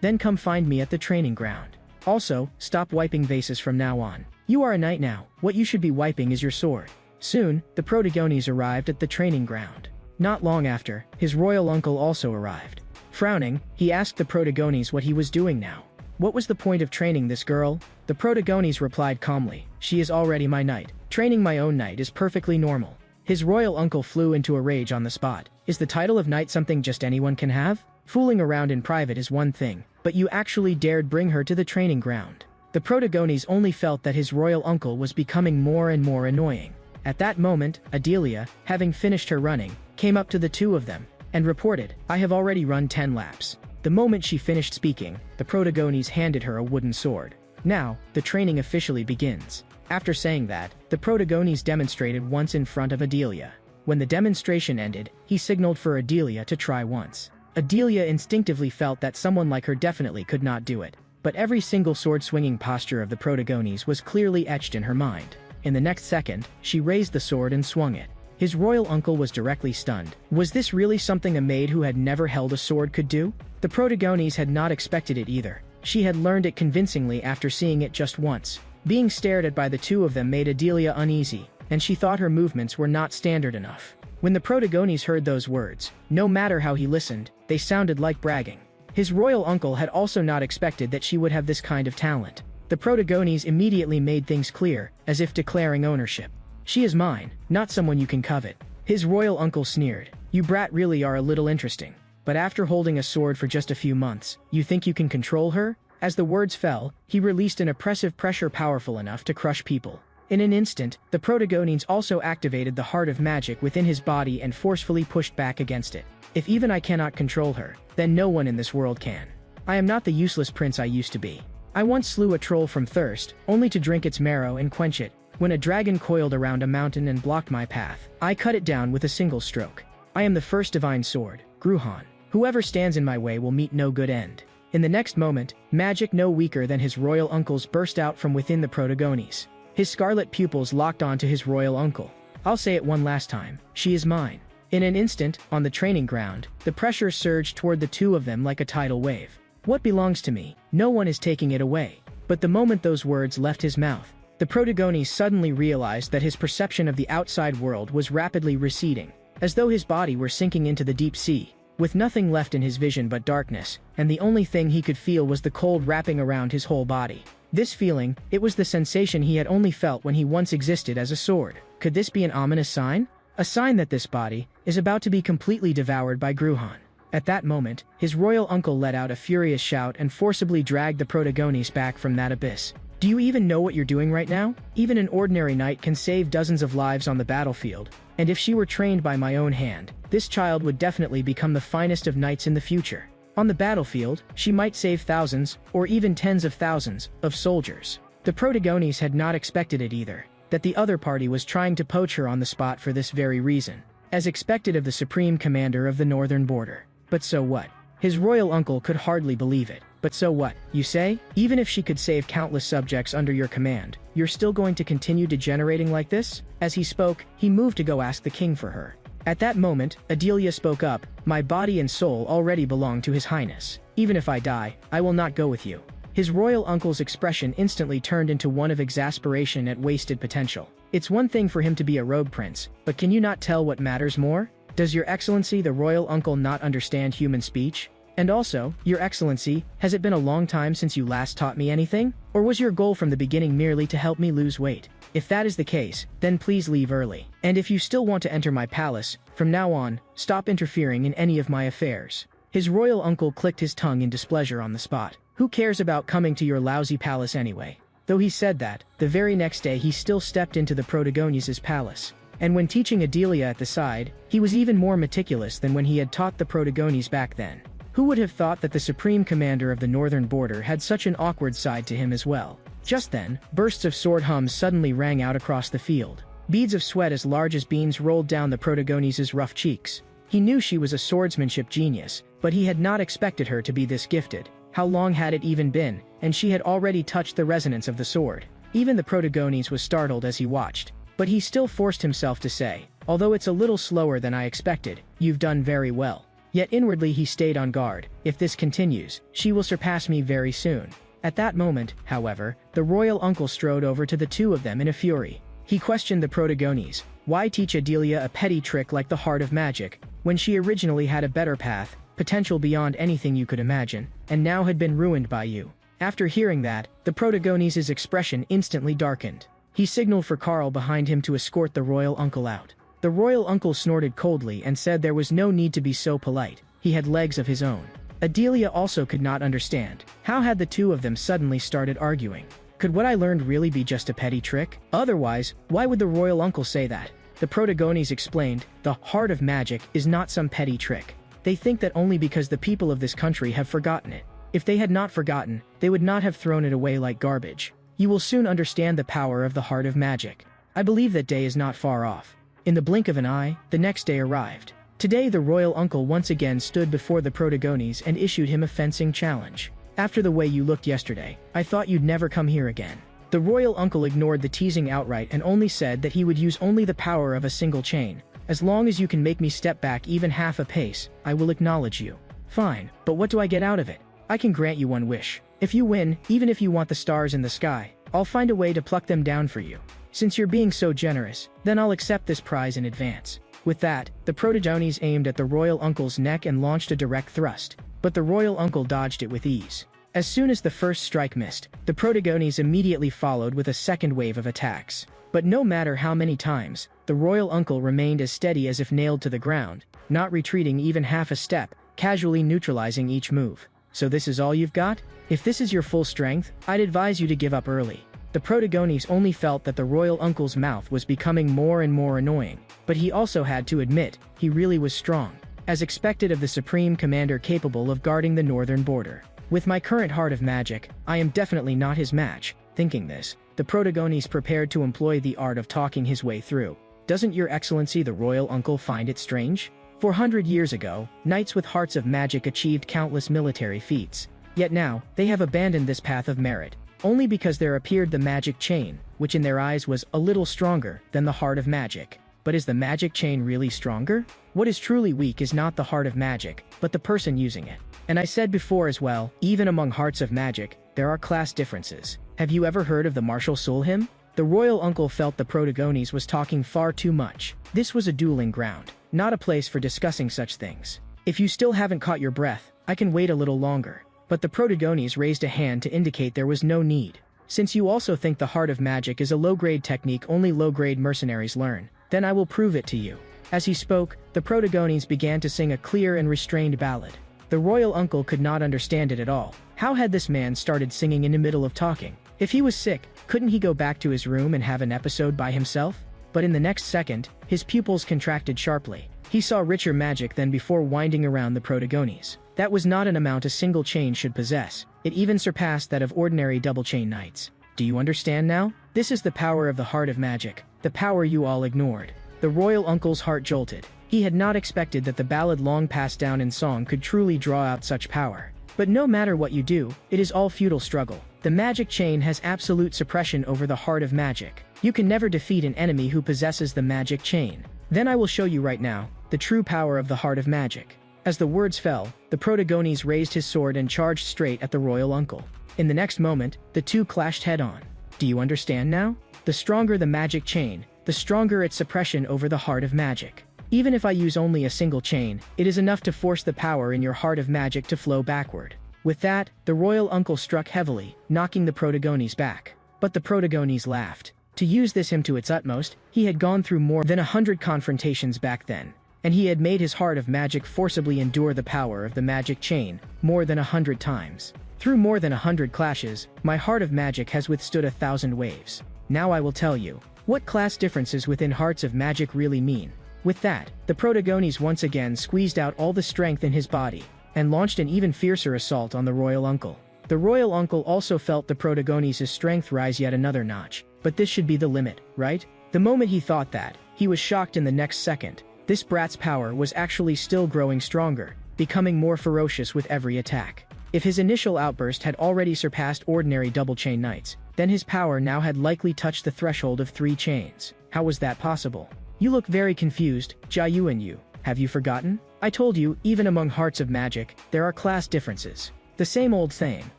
then come find me at the training ground. Also, stop wiping vases from now on. You are a knight now, what you should be wiping is your sword. Soon, the Protagones arrived at the training ground. Not long after, his royal uncle also arrived. Frowning, he asked the Protagones what he was doing now. What was the point of training this girl? The Protagones replied calmly, she is already my knight. Training my own knight is perfectly normal. His royal uncle flew into a rage on the spot. Is the title of knight something just anyone can have? Fooling around in private is one thing, but you actually dared bring her to the training ground. The Protagones only felt that his royal uncle was becoming more and more annoying. At that moment, Adelia, having finished her running, came up to the two of them, and reported, I have already run 10 laps. The moment she finished speaking, the Protagones handed her a wooden sword. Now, the training officially begins. After saying that, the Protagones demonstrated once in front of Adelia. When the demonstration ended, he signaled for Adelia to try once. Adelia instinctively felt that someone like her definitely could not do it. But every single sword-swinging posture of the Protagones was clearly etched in her mind. In the next second, she raised the sword and swung it. His royal uncle was directly stunned. Was this really something a maid who had never held a sword could do? The Protagones had not expected it either. She had learned it convincingly after seeing it just once. Being stared at by the two of them made Adelia uneasy, and she thought her movements were not standard enough. When the Protagones heard those words, no matter how he listened, they sounded like bragging. His royal uncle had also not expected that she would have this kind of talent. The Protagones immediately made things clear, as if declaring ownership. She is mine, not someone you can covet. His royal uncle sneered. You brat really are a little interesting. But after holding a sword for just a few months, you think you can control her? As the words fell, he released an oppressive pressure powerful enough to crush people. In an instant, the Protagones also activated the Heart of Magic within his body and forcefully pushed back against it. If even I cannot control her, then no one in this world can. I am not the useless prince I used to be. I once slew a troll from thirst, only to drink its marrow and quench it. When a dragon coiled around a mountain and blocked my path, I cut it down with a single stroke. I am the first divine sword, Gruhan. Whoever stands in my way will meet no good end. In the next moment, magic no weaker than his royal uncle's burst out from within the Protagones. His scarlet pupils locked onto his royal uncle. I'll say it one last time, she is mine. In an instant, on the training ground, the pressure surged toward the two of them like a tidal wave. What belongs to me? No one is taking it away. But the moment those words left his mouth, the Protagones suddenly realized that his perception of the outside world was rapidly receding, as though his body were sinking into the deep sea, with nothing left in his vision but darkness, and the only thing he could feel was the cold wrapping around his whole body. This feeling, it was the sensation he had only felt when he once existed as a sword. Could this be an ominous sign? A sign that this body is about to be completely devoured by Gruhan. At that moment, his royal uncle let out a furious shout and forcibly dragged the Protagones back from that abyss. Do you even know what you're doing right now? Even an ordinary knight can save dozens of lives on the battlefield, and if she were trained by my own hand, this child would definitely become the finest of knights in the future. On the battlefield, she might save thousands, or even tens of thousands, of soldiers. The Protagones had not expected it either, that the other party was trying to poach her on the spot for this very reason, as expected of the supreme commander of the northern border. But so what? His royal uncle could hardly believe it. But so what, you say? Even if she could save countless subjects under your command, you're still going to continue degenerating like this? As he spoke, he moved to go ask the king for her. At that moment, Adelia spoke up, my body and soul already belong to his highness. Even if I die, I will not go with you. His royal uncle's expression instantly turned into one of exasperation at wasted potential. It's one thing for him to be a rogue prince, but can you not tell what matters more? Does your excellency the royal uncle not understand human speech? And also, Your Excellency, has it been a long time since you last taught me anything? Or was your goal from the beginning merely to help me lose weight? If that is the case, then please leave early. And if you still want to enter my palace, from now on, stop interfering in any of my affairs. His royal uncle clicked his tongue in displeasure on the spot. Who cares about coming to your lousy palace anyway? Though he said that, the very next day he still stepped into the Protagones' palace. And when teaching Adelia at the side, he was even more meticulous than when he had taught the Protagones back then. Who would have thought that the supreme commander of the northern border had such an awkward side to him as well? Just then, bursts of sword hums suddenly rang out across the field. Beads of sweat as large as beans rolled down the protagonist's rough cheeks. He knew she was a swordsmanship genius, but he had not expected her to be this gifted. How long had it even been, and she had already touched the resonance of the sword. Even the protagonist was startled as he watched. But he still forced himself to say, although it's a little slower than I expected, you've done very well. Yet inwardly he stayed on guard. If this continues, she will surpass me very soon. At that moment, however, the royal uncle strode over to the two of them in a fury. He questioned the protagonist. Why teach Adelia a petty trick like the heart of magic, when she originally had a better path, potential beyond anything you could imagine, and now had been ruined by you? After hearing that, the protagonist's expression instantly darkened. He signaled for Carl behind him to escort the royal uncle out. The royal uncle snorted coldly and said there was no need to be so polite. He had legs of his own. Adelia also could not understand. How had the two of them suddenly started arguing? Could what I learned really be just a petty trick? Otherwise, why would the royal uncle say that? The protagonist explained, the heart of magic is not some petty trick. They think that only because the people of this country have forgotten it. If they had not forgotten, they would not have thrown it away like garbage. You will soon understand the power of the heart of magic. I believe that day is not far off. In the blink of an eye, the next day arrived. Today the royal uncle once again stood before the protagonist and issued him a fencing challenge. After the way you looked yesterday, I thought you'd never come here again. The royal uncle ignored the teasing outright and only said that he would use only the power of a single chain. As long as you can make me step back even half a pace, I will acknowledge you. Fine, but what do I get out of it? I can grant you one wish. If you win, even if you want the stars in the sky, I'll find a way to pluck them down for you. Since you're being so generous, then I'll accept this prize in advance. With that, the protagonist aimed at the royal uncle's neck and launched a direct thrust, but the royal uncle dodged it with ease. As soon as the first strike missed, the protagonist immediately followed with a second wave of attacks. But no matter how many times, the royal uncle remained as steady as if nailed to the ground, not retreating even half a step, casually neutralizing each move. So this is all you've got? If this is your full strength, I'd advise you to give up early. The protagonist only felt that the royal uncle's mouth was becoming more and more annoying, but he also had to admit, he really was strong, as expected of the supreme commander capable of guarding the northern border. With my current heart of magic, I am definitely not his match. Thinking this, the protagonist prepared to employ the art of talking his way through. Doesn't your excellency the royal uncle find it strange? 400 years ago, knights with hearts of magic achieved countless military feats. Yet now, they have abandoned this path of merit, only because there appeared the magic chain, which in their eyes was a little stronger than the heart of magic. But is the magic chain really stronger? What is truly weak is not the heart of magic, but the person using it. And I said before as well, even among hearts of magic, there are class differences. Have you ever heard of the martial soul hymn? The royal uncle felt the protagonist was talking far too much. This was a dueling ground, not a place for discussing such things. If you still haven't caught your breath, I can wait a little longer. But the protagonist raised a hand to indicate there was no need. Since you also think the heart of magic is a low-grade technique only low-grade mercenaries learn, then I will prove it to you. As he spoke, the protagonist began to sing a clear and restrained ballad. The royal uncle could not understand it at all. How had this man started singing in the middle of talking? If he was sick, couldn't he go back to his room and have an episode by himself? But in the next second, his pupils contracted sharply. He saw richer magic than before winding around the protagonist. That was not an amount a single chain should possess. It even surpassed that of ordinary double-chain knights. Do you understand now? This is the power of the heart of magic, the power you all ignored. The royal uncle's heart jolted. He had not expected that the ballad long passed down in song could truly draw out such power. But no matter what you do, it is all futile struggle. The magic chain has absolute suppression over the heart of magic. You can never defeat an enemy who possesses the magic chain. Then I will show you right now, the true power of the heart of magic. As the words fell, the protagonist raised his sword and charged straight at the royal uncle. In the next moment, the two clashed head-on. Do you understand now? The stronger the magic chain, the stronger its suppression over the heart of magic. Even if I use only a single chain, it is enough to force the power in your heart of magic to flow backward. With that, the royal uncle struck heavily, knocking the protagonist back. But the protagonist laughed. To use this hymn to its utmost, he had gone through more than 100 confrontations back then, and he had made his heart of magic forcibly endure the power of the magic chain more than 100 times. Through more than 100 clashes, my heart of magic has withstood 1,000 waves. Now I will tell you what class differences within hearts of magic really mean. With that, the protagonist once again squeezed out all the strength in his body. and launched an even fiercer assault on the royal uncle. The royal uncle also felt the protagonist's strength rise yet another notch, but this should be the limit, right? The moment he thought that, he was shocked in the next second. This brat's power was actually still growing stronger, becoming more ferocious with every attack. If his initial outburst had already surpassed ordinary double-chain knights, then his power now had likely touched the threshold of 3 chains. How was that possible? You look very confused, Jia Yuan Yu. Have you forgotten? I told you, even among hearts of magic, there are class differences. The same old saying,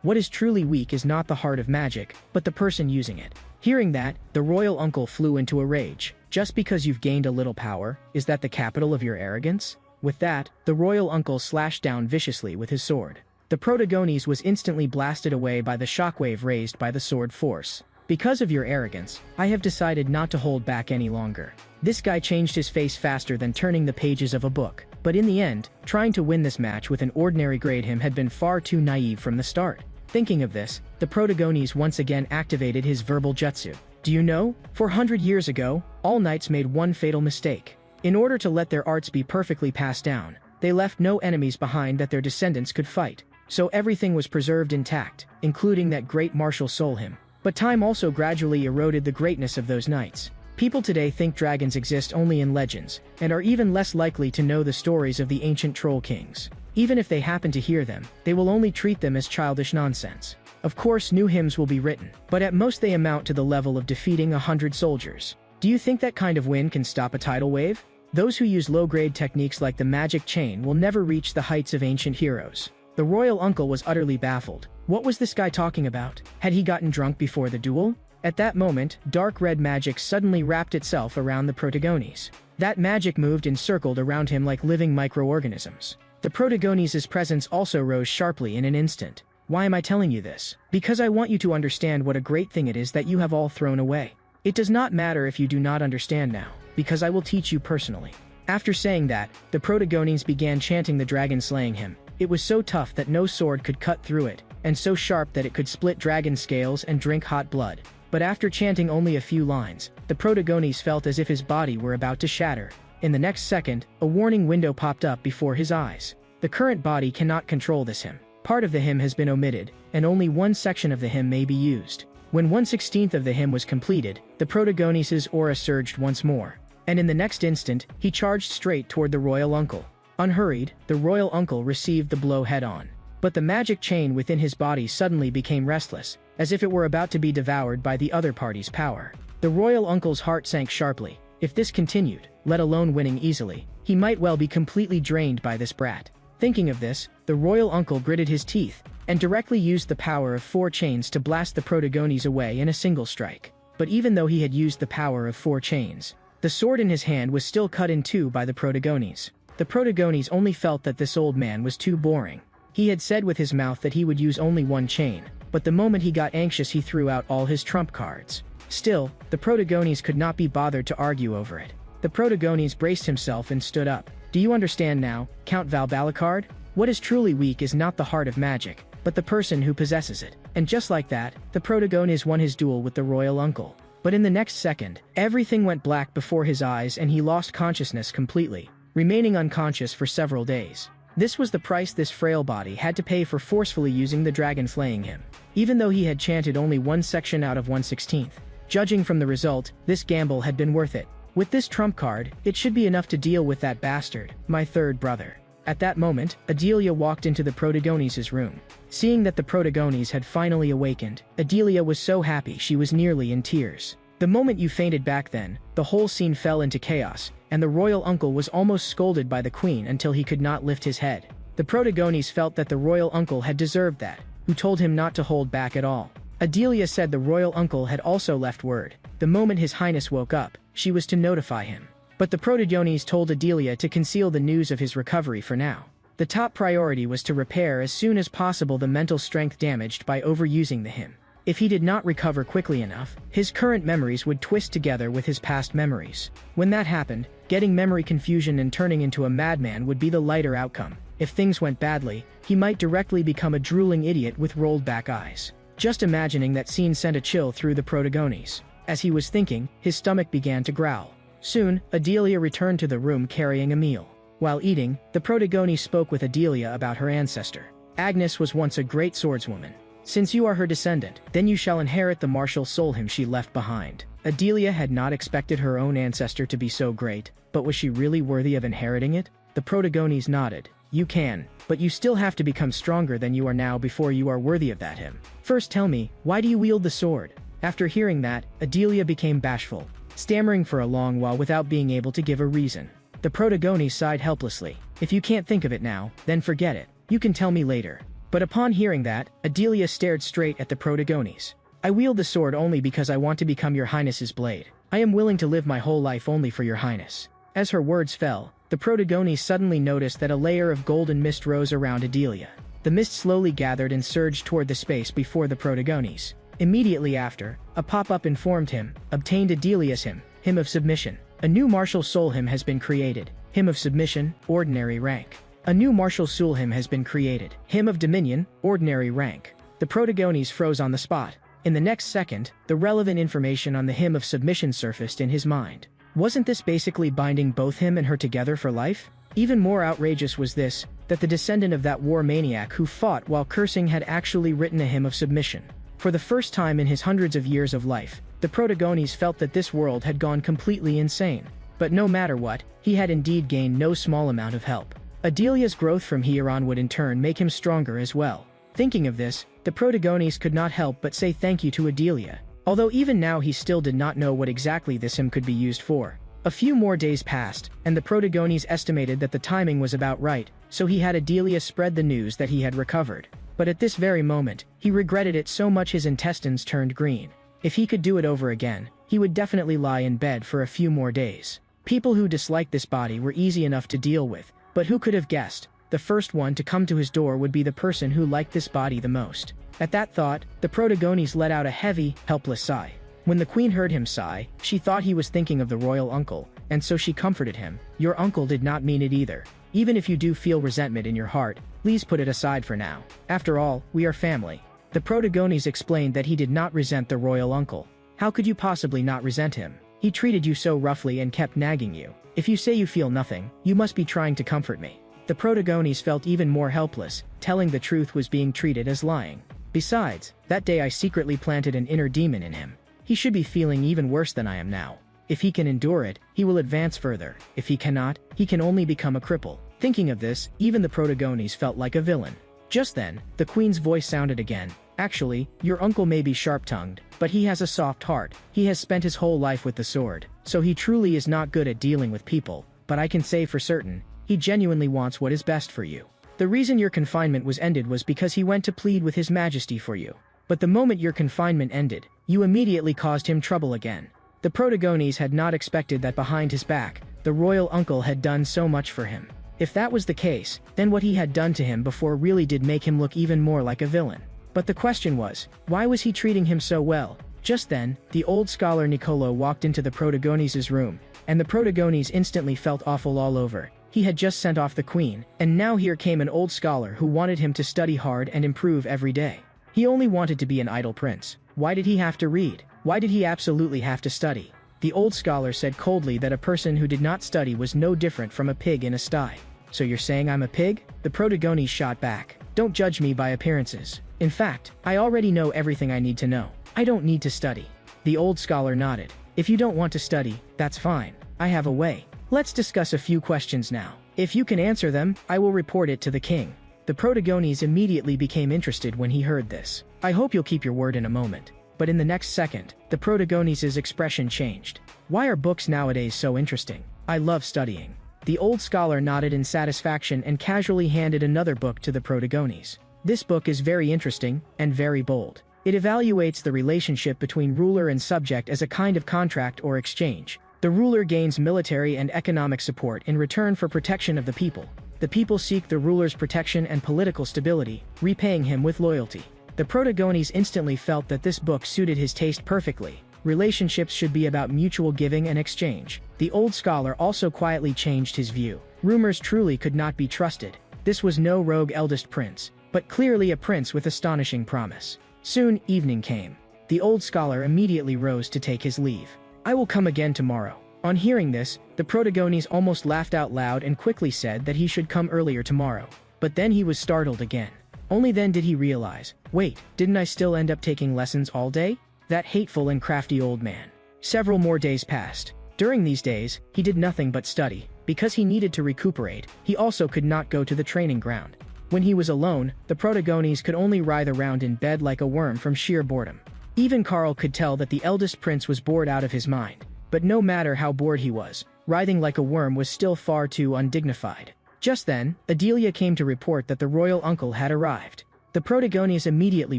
what is truly weak is not the heart of magic, but the person using it. Hearing that, the royal uncle flew into a rage. Just because you've gained a little power, is that the capital of your arrogance? With that, the royal uncle slashed down viciously with his sword. The protagonist was instantly blasted away by the shockwave raised by the sword force. Because of your arrogance, I have decided not to hold back any longer. This guy changed his face faster than turning the pages of a book. But in the end, trying to win this match with an ordinary grade him had been far too naive from the start. Thinking of this, the protagonist once again activated his verbal jutsu. Do you know? 400 years ago, all knights made one fatal mistake. In order to let their arts be perfectly passed down, they left no enemies behind that their descendants could fight. So everything was preserved intact, including that great martial soul him. But time also gradually eroded the greatness of those knights. People today think dragons exist only in legends, and are even less likely to know the stories of the ancient troll kings. Even if they happen to hear them, they will only treat them as childish nonsense. Of course, new hymns will be written, but at most they amount to the level of defeating 100 soldiers. Do you think that kind of win can stop a tidal wave? Those who use low-grade techniques like the magic chain will never reach the heights of ancient heroes. The royal uncle was utterly baffled. What was this guy talking about? Had he gotten drunk before the duel? At that moment, dark red magic suddenly wrapped itself around the protagonist. That magic moved and circled around him like living microorganisms. The protagonist's presence also rose sharply in an instant. Why am I telling you this? Because I want you to understand what a great thing it is that you have all thrown away. It does not matter if you do not understand now, because I will teach you personally. After saying that, the protagonist began chanting the dragon slaying him. It was so tough that no sword could cut through it, and so sharp that it could split dragon scales and drink hot blood. But after chanting only a few lines, the protagonist felt as if his body were about to shatter. In the next second, a warning window popped up before his eyes. The current body cannot control this hymn. Part of the hymn has been omitted, and only one section of the hymn may be used. When 1/16 of the hymn was completed, the protagonist's aura surged once more. And in the next instant, he charged straight toward the royal uncle. Unhurried, the royal uncle received the blow head-on. But the magic chain within his body suddenly became restless, as if it were about to be devoured by the other party's power. The royal uncle's heart sank sharply. If this continued, let alone winning easily, he might well be completely drained by this brat. Thinking of this, the royal uncle gritted his teeth, and directly used the power of 4 chains to blast the protagonist away in a single strike. But even though he had used the power of 4 chains, the sword in his hand was still cut in 2 by the protagonist. The protagonist only felt that this old man was too boring. He had said with his mouth that he would use only 1 chain, but the moment he got anxious he threw out all his trump cards. Still, the protagonist could not be bothered to argue over it. The protagonist braced himself and stood up. Do you understand now, Count Valbalicard? What is truly weak is not the heart of magic, but the person who possesses it. And just like that, the protagonist won his duel with the royal uncle. But in the next second, everything went black before his eyes and he lost consciousness completely, remaining unconscious for several days. This was the price this frail body had to pay for forcefully using the dragon flaying him, even though he had chanted only 1 section out of 1/16. Judging from the result, this gamble had been worth it. With this trump card, it should be enough to deal with that bastard, my third brother. At that moment, Adelia walked into the protagonist's room. Seeing that the protagonist had finally awakened, Adelia was so happy she was nearly in tears. The moment you fainted back then, the whole scene fell into chaos, and the royal uncle was almost scolded by the queen until he could not lift his head. The protagonist felt that the royal uncle had deserved that, who told him not to hold back at all. Adelia said the royal uncle had also left word. The moment His Highness woke up, she was to notify him. But the protagonist told Adelia to conceal the news of his recovery for now. The top priority was to repair as soon as possible the mental strength damaged by overusing the hymn. If he did not recover quickly enough, his current memories would twist together with his past memories. When that happened, getting memory confusion and turning into a madman would be the lighter outcome. If things went badly, he might directly become a drooling idiot with rolled back eyes. Just imagining that scene sent a chill through the protagonist. As he was thinking, his stomach began to growl. Soon, Adelia returned to the room carrying a meal. While eating, the Protagoni spoke with Adelia about her ancestor. Agnes was once a great swordswoman. Since you are her descendant, then you shall inherit the martial soul him she left behind. Adelia had not expected her own ancestor to be so great, but was she really worthy of inheriting it? The Protagonis nodded. You can, but you still have to become stronger than you are now before you are worthy of that him. First tell me, why do you wield the sword? After hearing that, Adelia became bashful, stammering for a long while without being able to give a reason. The Protagoni sighed helplessly. If you can't think of it now, then forget it. You can tell me later. But upon hearing that, Adelia stared straight at the Protagonis. I wield the sword only because I want to become your highness's blade. I am willing to live my whole life only for your highness. As her words fell, the Protagonis suddenly noticed that a layer of golden mist rose around Adelia. The mist slowly gathered and surged toward the space before the Protagonis. Immediately after, a pop-up informed him, obtained Adelia's hymn of submission. A new martial soul hymn has been created. Hymn of submission, ordinary rank. A new martial soul hymn has been created. Hymn of dominion, ordinary rank. The Protagonis froze on the spot. In the next second, the relevant information on the hymn of submission surfaced in his mind. Wasn't this basically binding both him and her together for life? Even more outrageous was this, that the descendant of that war maniac who fought while cursing had actually written a hymn of submission. For the first time in his hundreds of years of life, the Protagonis felt that this world had gone completely insane. But no matter what, he had indeed gained no small amount of help. Adelia's growth from here on would in turn make him stronger as well. Thinking of this, the Protagonis could not help but say thank you to Adelia, although even now he still did not know what exactly this hymn could be used for. A few more days passed, and the Protagonis estimated that the timing was about right, so he had Adelia spread the news that he had recovered. But at this very moment, he regretted it so much his intestines turned green. If he could do it over again, he would definitely lie in bed for a few more days. People who disliked this body were easy enough to deal with, but who could have guessed? The first one to come to his door would be the person who liked this body the most. At that thought, the Protagonis let out a heavy, helpless sigh. When the queen heard him sigh, she thought he was thinking of the royal uncle, and so she comforted him. Your uncle did not mean it either. Even if you do feel resentment in your heart, please put it aside for now. After all, we are family. The Protagonis explained that he did not resent the royal uncle. How could you possibly not resent him? He treated you so roughly and kept nagging you. If you say you feel nothing, you must be trying to comfort me. The Protagonis felt even more helpless, telling the truth was being treated as lying. Besides, that day I secretly planted an inner demon in him. He should be feeling even worse than I am now. If he can endure it, he will advance further. If he cannot, he can only become a cripple. Thinking of this, even the Protagonis felt like a villain. Just then, the queen's voice sounded again. Actually, your uncle may be sharp-tongued, but he has a soft heart. He has spent his whole life with the sword, so he truly is not good at dealing with people, but I can say for certain, he genuinely wants what is best for you. The reason your confinement was ended was because he went to plead with his majesty for you. But the moment your confinement ended, you immediately caused him trouble again. The Protagonis had not expected that behind his back, the royal uncle had done so much for him. If that was the case, then what he had done to him before really did make him look even more like a villain. But the question was, why was he treating him so well? Just then, the old scholar Nicolo walked into the Protagonis' room, and the Protagonis instantly felt awful all over. He had just sent off the queen, and now here came an old scholar who wanted him to study hard and improve every day. He only wanted to be an idle prince. Why did he have to read? Why did he absolutely have to study? The old scholar said coldly that a person who did not study was no different from a pig in a sty. So you're saying I'm a pig? The Protagonis shot back. Don't judge me by appearances. In fact, I already know everything I need to know. I don't need to study. The old scholar nodded. If you don't want to study, that's fine. I have a way. Let's discuss a few questions now. If you can answer them, I will report it to the king. The Protagonis immediately became interested when he heard this. I hope you'll keep your word in a moment. But in the next second, the Protagonis' expression changed. Why are books nowadays so interesting? I love studying. The old scholar nodded in satisfaction and casually handed another book to the Protagonis. This book is very interesting and very bold. It evaluates the relationship between ruler and subject as a kind of contract or exchange. The ruler gains military and economic support in return for protection of the people. The people seek the ruler's protection and political stability, repaying him with loyalty. The Protagonis instantly felt that this book suited his taste perfectly. Relationships should be about mutual giving and exchange. The old scholar also quietly changed his view. Rumors truly could not be trusted. This was no rogue eldest prince, but clearly a prince with astonishing promise. Soon, evening came. The old scholar immediately rose to take his leave. I will come again tomorrow. On hearing this, the protagonist almost laughed out loud and quickly said that he should come earlier tomorrow. But then he was startled again. Only then did he realize, wait, didn't I still end up taking lessons all day? That hateful and crafty old man. Several more days passed. During these days, he did nothing but study. Because he needed to recuperate, he also could not go to the training ground. When he was alone, the protagonist could only writhe around in bed like a worm from sheer boredom. Even Carl could tell that the eldest prince was bored out of his mind. But no matter how bored he was, writhing like a worm was still far too undignified. Just then, Adelia came to report that the royal uncle had arrived. The protagonist immediately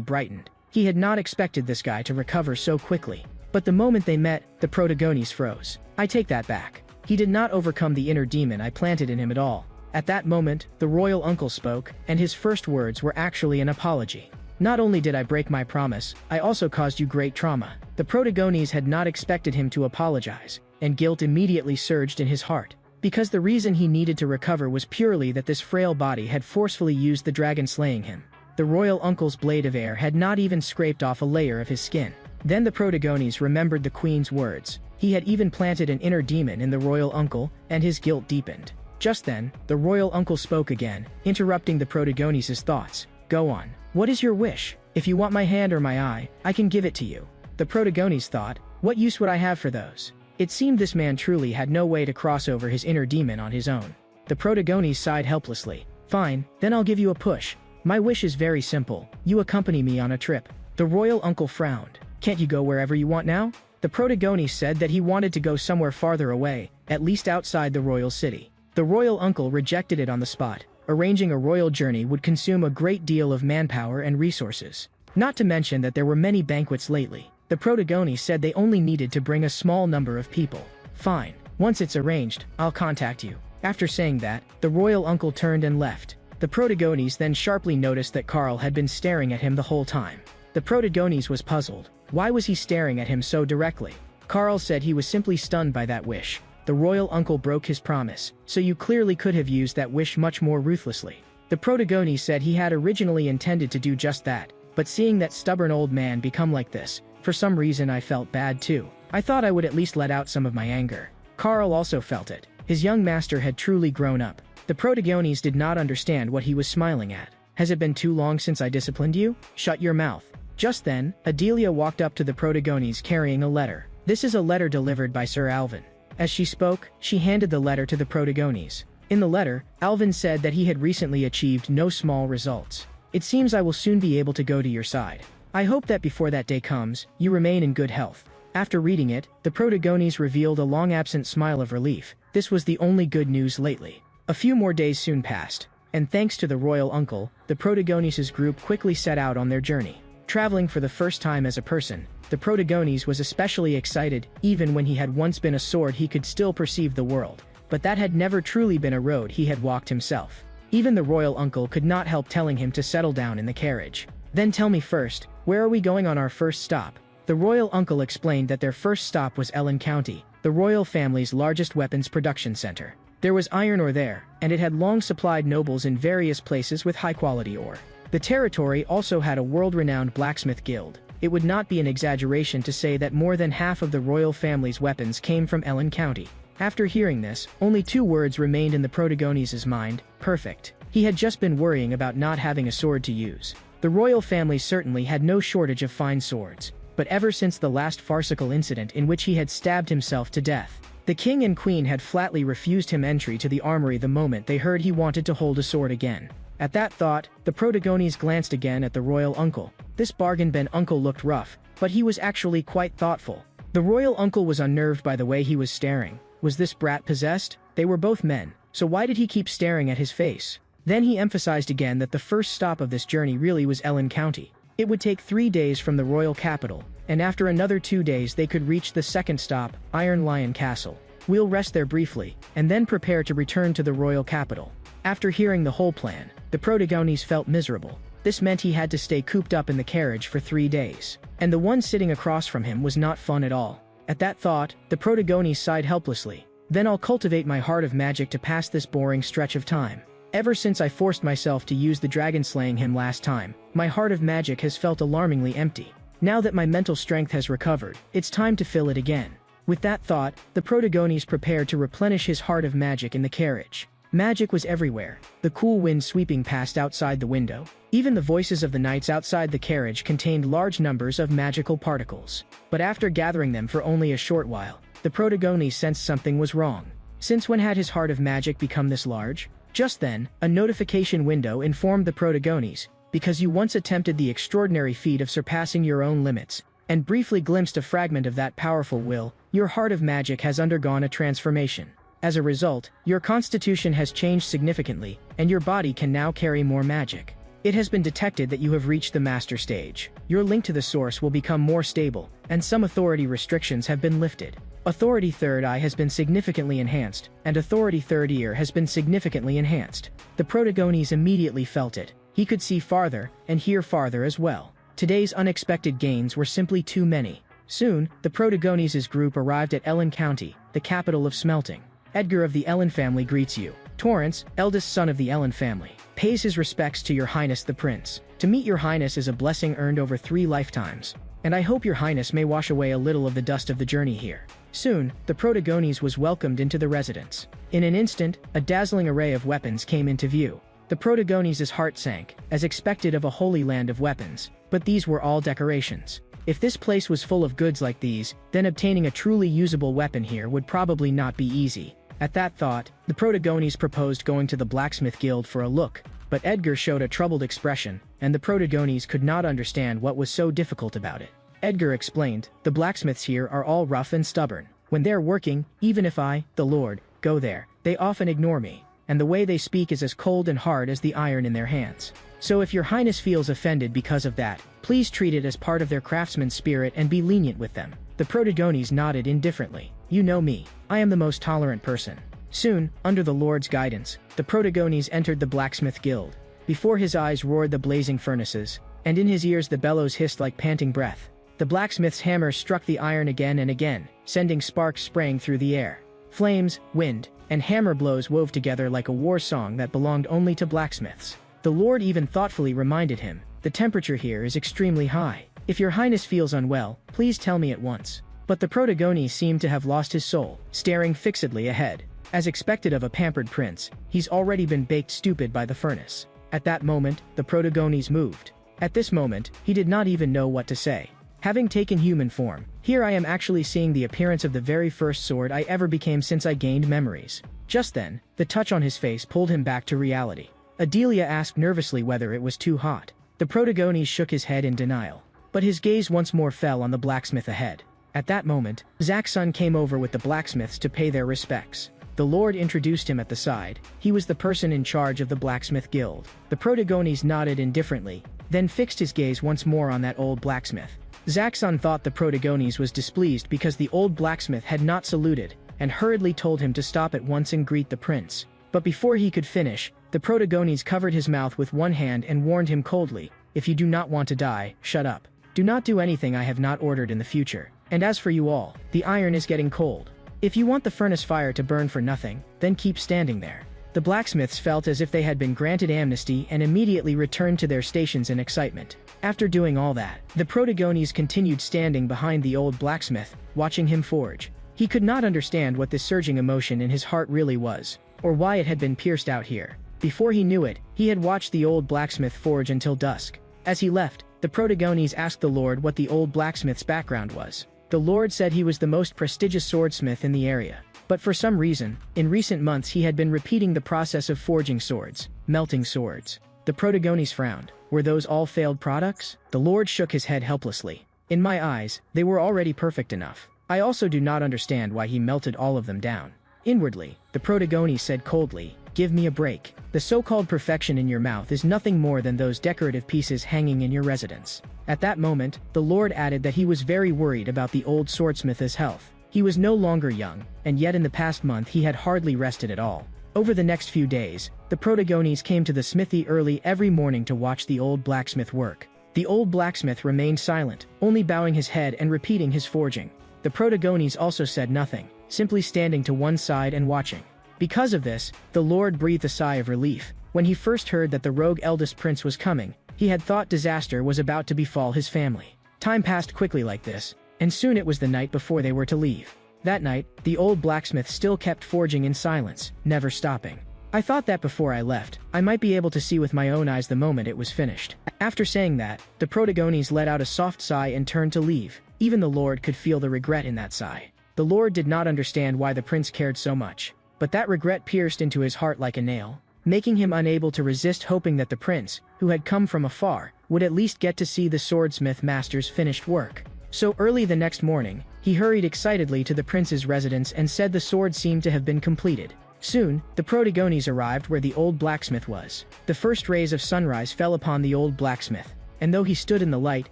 brightened. He had not expected this guy to recover so quickly. But the moment they met, the protagonist froze. I take that back. He did not overcome the inner demon I planted in him at all. At that moment, the royal uncle spoke, and his first words were actually an apology. Not only did I break my promise, I also caused you great trauma. The protagonist had not expected him to apologize, and guilt immediately surged in his heart. Because the reason he needed to recover was purely that this frail body had forcefully used the dragon slaying him. The royal uncle's blade of air had not even scraped off a layer of his skin. Then the protagonist remembered the queen's words. He had even planted an inner demon in the royal uncle, and his guilt deepened. Just then, the royal uncle spoke again, interrupting the protagonist's thoughts. Go on. What is your wish? If you want my hand or my eye, I can give it to you. The protagonist thought, what use would I have for those? It seemed this man truly had no way to cross over his inner demon on his own. The protagonist sighed helplessly. Fine, then I'll give you a push. My wish is very simple. You accompany me on a trip. The royal uncle frowned. Can't you go wherever you want now? The protagonist said that he wanted to go somewhere farther away, at least outside the royal city. The royal uncle rejected it on the spot. Arranging a royal journey would consume a great deal of manpower and resources. Not to mention that there were many banquets lately. The protagonist said they only needed to bring a small number of people. Fine. Once it's arranged, I'll contact you. After saying that, the royal uncle turned and left. The protagonist then sharply noticed that Carl had been staring at him the whole time. The protagonist was puzzled. Why was he staring at him so directly? Carl said he was simply stunned by that wish. The royal uncle broke his promise, so you clearly could have used that wish much more ruthlessly. The protagonist said he had originally intended to do just that, but seeing that stubborn old man become like this, for some reason I felt bad too. I thought I would at least let out some of my anger. Carl also felt it. His young master had truly grown up. The protagonist did not understand what he was smiling at. Has it been too long since I disciplined you? Shut your mouth. Just then, Adelia walked up to the protagonist carrying a letter. This is a letter delivered by Sir Alvin. As she spoke, she handed the letter to the protagonist. In the letter, Alvin said that he had recently achieved no small results. It seems I will soon be able to go to your side. I hope that before that day comes, you remain in good health. After reading it, the protagonist revealed a long-absent smile of relief. This was the only good news lately. A few more days soon passed, and thanks to the royal uncle, the protagonist's group quickly set out on their journey. Traveling for the first time as a person, the protagonist was especially excited. Even when he had once been a sword, he could still perceive the world, but that had never truly been a road he had walked himself. Even the royal uncle could not help telling him to settle down in the carriage. Then tell me first, where are we going on our first stop? The royal uncle explained that their first stop was Ellen County, the royal family's largest weapons production center. There was iron ore there, and it had long supplied nobles in various places with high-quality ore. The territory also had a world-renowned blacksmith guild. It would not be an exaggeration to say that more than half of the royal family's weapons came from Ellen County. After hearing this, only two words remained in the protagonist's mind: perfect. He had just been worrying about not having a sword to use. The royal family certainly had no shortage of fine swords, but ever since the last farcical incident in which he had stabbed himself to death, the king and queen had flatly refused him entry to the armory the moment they heard he wanted to hold a sword again. At that thought, the protagonist glanced again at the royal uncle. This bargain bin uncle looked rough, but he was actually quite thoughtful. The royal uncle was unnerved by the way he was staring. Was this brat possessed? They were both men, so why did he keep staring at his face? Then he emphasized again that the first stop of this journey really was Ellen County. It would take 3 days from the royal capital, and after another 2 days they could reach the second stop, Iron Lion Castle. We'll rest there briefly, and then prepare to return to the royal capital. After hearing the whole plan, the protagonist felt miserable. This meant he had to stay cooped up in the carriage for 3 days, and the one sitting across from him was not fun at all. At that thought, the protagonist sighed helplessly. Then I'll cultivate my heart of magic to pass this boring stretch of time. Ever since I forced myself to use the dragon slaying him last time, my heart of magic has felt alarmingly empty. Now that my mental strength has recovered, it's time to fill it again. With that thought, the protagonist prepared to replenish his heart of magic in the carriage. Magic was everywhere, the cool wind sweeping past outside the window. Even the voices of the knights outside the carriage contained large numbers of magical particles. But after gathering them for only a short while, the protagonist sensed something was wrong. Since when had his heart of magic become this large? Just then, a notification window informed the protagonist, because you once attempted the extraordinary feat of surpassing your own limits, and briefly glimpsed a fragment of that powerful will, your heart of magic has undergone a transformation. As a result, your constitution has changed significantly, and your body can now carry more magic. It has been detected that you have reached the master stage. Your link to the source will become more stable, and some authority restrictions have been lifted. Authority Third Eye has been significantly enhanced, and Authority Third Ear has been significantly enhanced. The protagonist immediately felt it. He could see farther, and hear farther as well. Today's unexpected gains were simply too many. Soon, the protagonist's group arrived at Ellen County, the capital of smelting. Edgar of the Ellen family greets you. Torrance, eldest son of the Ellen family, pays his respects to your highness the prince. To meet your highness is a blessing earned over 3 lifetimes, and I hope your highness may wash away a little of the dust of the journey here. Soon, the protagonist was welcomed into the residence. In an instant, a dazzling array of weapons came into view. The protagonist's heart sank, as expected of a holy land of weapons, but these were all decorations. If this place was full of goods like these, then obtaining a truly usable weapon here would probably not be easy. At that thought, the protagonist proposed going to the blacksmith guild for a look, but Edgar showed a troubled expression, and the protagonist could not understand what was so difficult about it. Edgar explained, the blacksmiths here are all rough and stubborn. When they're working, even if I, the Lord, go there, they often ignore me, and the way they speak is as cold and hard as the iron in their hands. So if your highness feels offended because of that, please treat it as part of their craftsman's spirit and be lenient with them. The protagonist nodded indifferently. You know me, I am the most tolerant person. Soon, under the Lord's guidance, the protagonist entered the blacksmith guild. Before his eyes roared the blazing furnaces, and in his ears the bellows hissed like panting breath. The blacksmith's hammer struck the iron again and again, sending sparks spraying through the air. Flames, wind, and hammer blows wove together like a war song that belonged only to blacksmiths. The Lord even thoughtfully reminded him, the temperature here is extremely high. If your highness feels unwell, please tell me at once. But the protagonist seemed to have lost his soul, staring fixedly ahead. As expected of a pampered prince, he's already been baked stupid by the furnace. At that moment, the protagonist moved. At this moment, he did not even know what to say. Having taken human form, here I am actually seeing the appearance of the very first sword I ever became since I gained memories. Just then, the touch on his face pulled him back to reality. Adelia asked nervously whether it was too hot. The protagonist shook his head in denial. But his gaze once more fell on the blacksmith ahead. At that moment, Zack's son came over with the blacksmiths to pay their respects. The Lord introduced him at the side. He was the person in charge of the blacksmith guild. The protagonist nodded indifferently, then fixed his gaze once more on that old blacksmith. Zack's son thought the protagonist was displeased because the old blacksmith had not saluted, and hurriedly told him to stop at once and greet the prince. But before he could finish, the protagonist covered his mouth with one hand and warned him coldly, if you do not want to die, shut up. Do not do anything I have not ordered in the future. And as for you all, the iron is getting cold. If you want the furnace fire to burn for nothing, then keep standing there. The blacksmiths felt as if they had been granted amnesty and immediately returned to their stations in excitement. After doing all that, the protagonist continued standing behind the old blacksmith, watching him forge. He could not understand what this surging emotion in his heart really was, or why it had been pierced out here. Before he knew it, he had watched the old blacksmith forge until dusk. As he left, the protagonist asked the Lord what the old blacksmith's background was. The Lord said he was the most prestigious swordsmith in the area. But for some reason, in recent months he had been repeating the process of forging swords, melting swords. The protagonist frowned. Were those all failed products? The Lord shook his head helplessly. In my eyes, they were already perfect enough. I also do not understand why he melted all of them down. Inwardly, the protagonist said coldly, give me a break. The so-called perfection in your mouth is nothing more than those decorative pieces hanging in your residence. At that moment, the Lord added that he was very worried about the old swordsmith's health. He was no longer young, and yet in the past month he had hardly rested at all. Over the next few days, the protagonist came to the smithy early every morning to watch the old blacksmith work. The old blacksmith remained silent, only bowing his head and repeating his forging. The protagonist also said nothing, simply standing to one side and watching. Because of this, the Lord breathed a sigh of relief. When he first heard that the rogue eldest prince was coming, he had thought disaster was about to befall his family. Time passed quickly like this, and soon it was the night before they were to leave. That night, the old blacksmith still kept forging in silence, never stopping. I thought that before I left, I might be able to see with my own eyes the moment it was finished. After saying that, the Protagones let out a soft sigh and turned to leave. Even the Lord could feel the regret in that sigh. The Lord did not understand why the prince cared so much, but that regret pierced into his heart like a nail, making him unable to resist hoping that the prince, who had come from afar, would at least get to see the swordsmith master's finished work. So early the next morning, he hurried excitedly to the prince's residence and said the sword seemed to have been completed. Soon, the Protagones arrived where the old blacksmith was. The first rays of sunrise fell upon the old blacksmith, and though he stood in the light,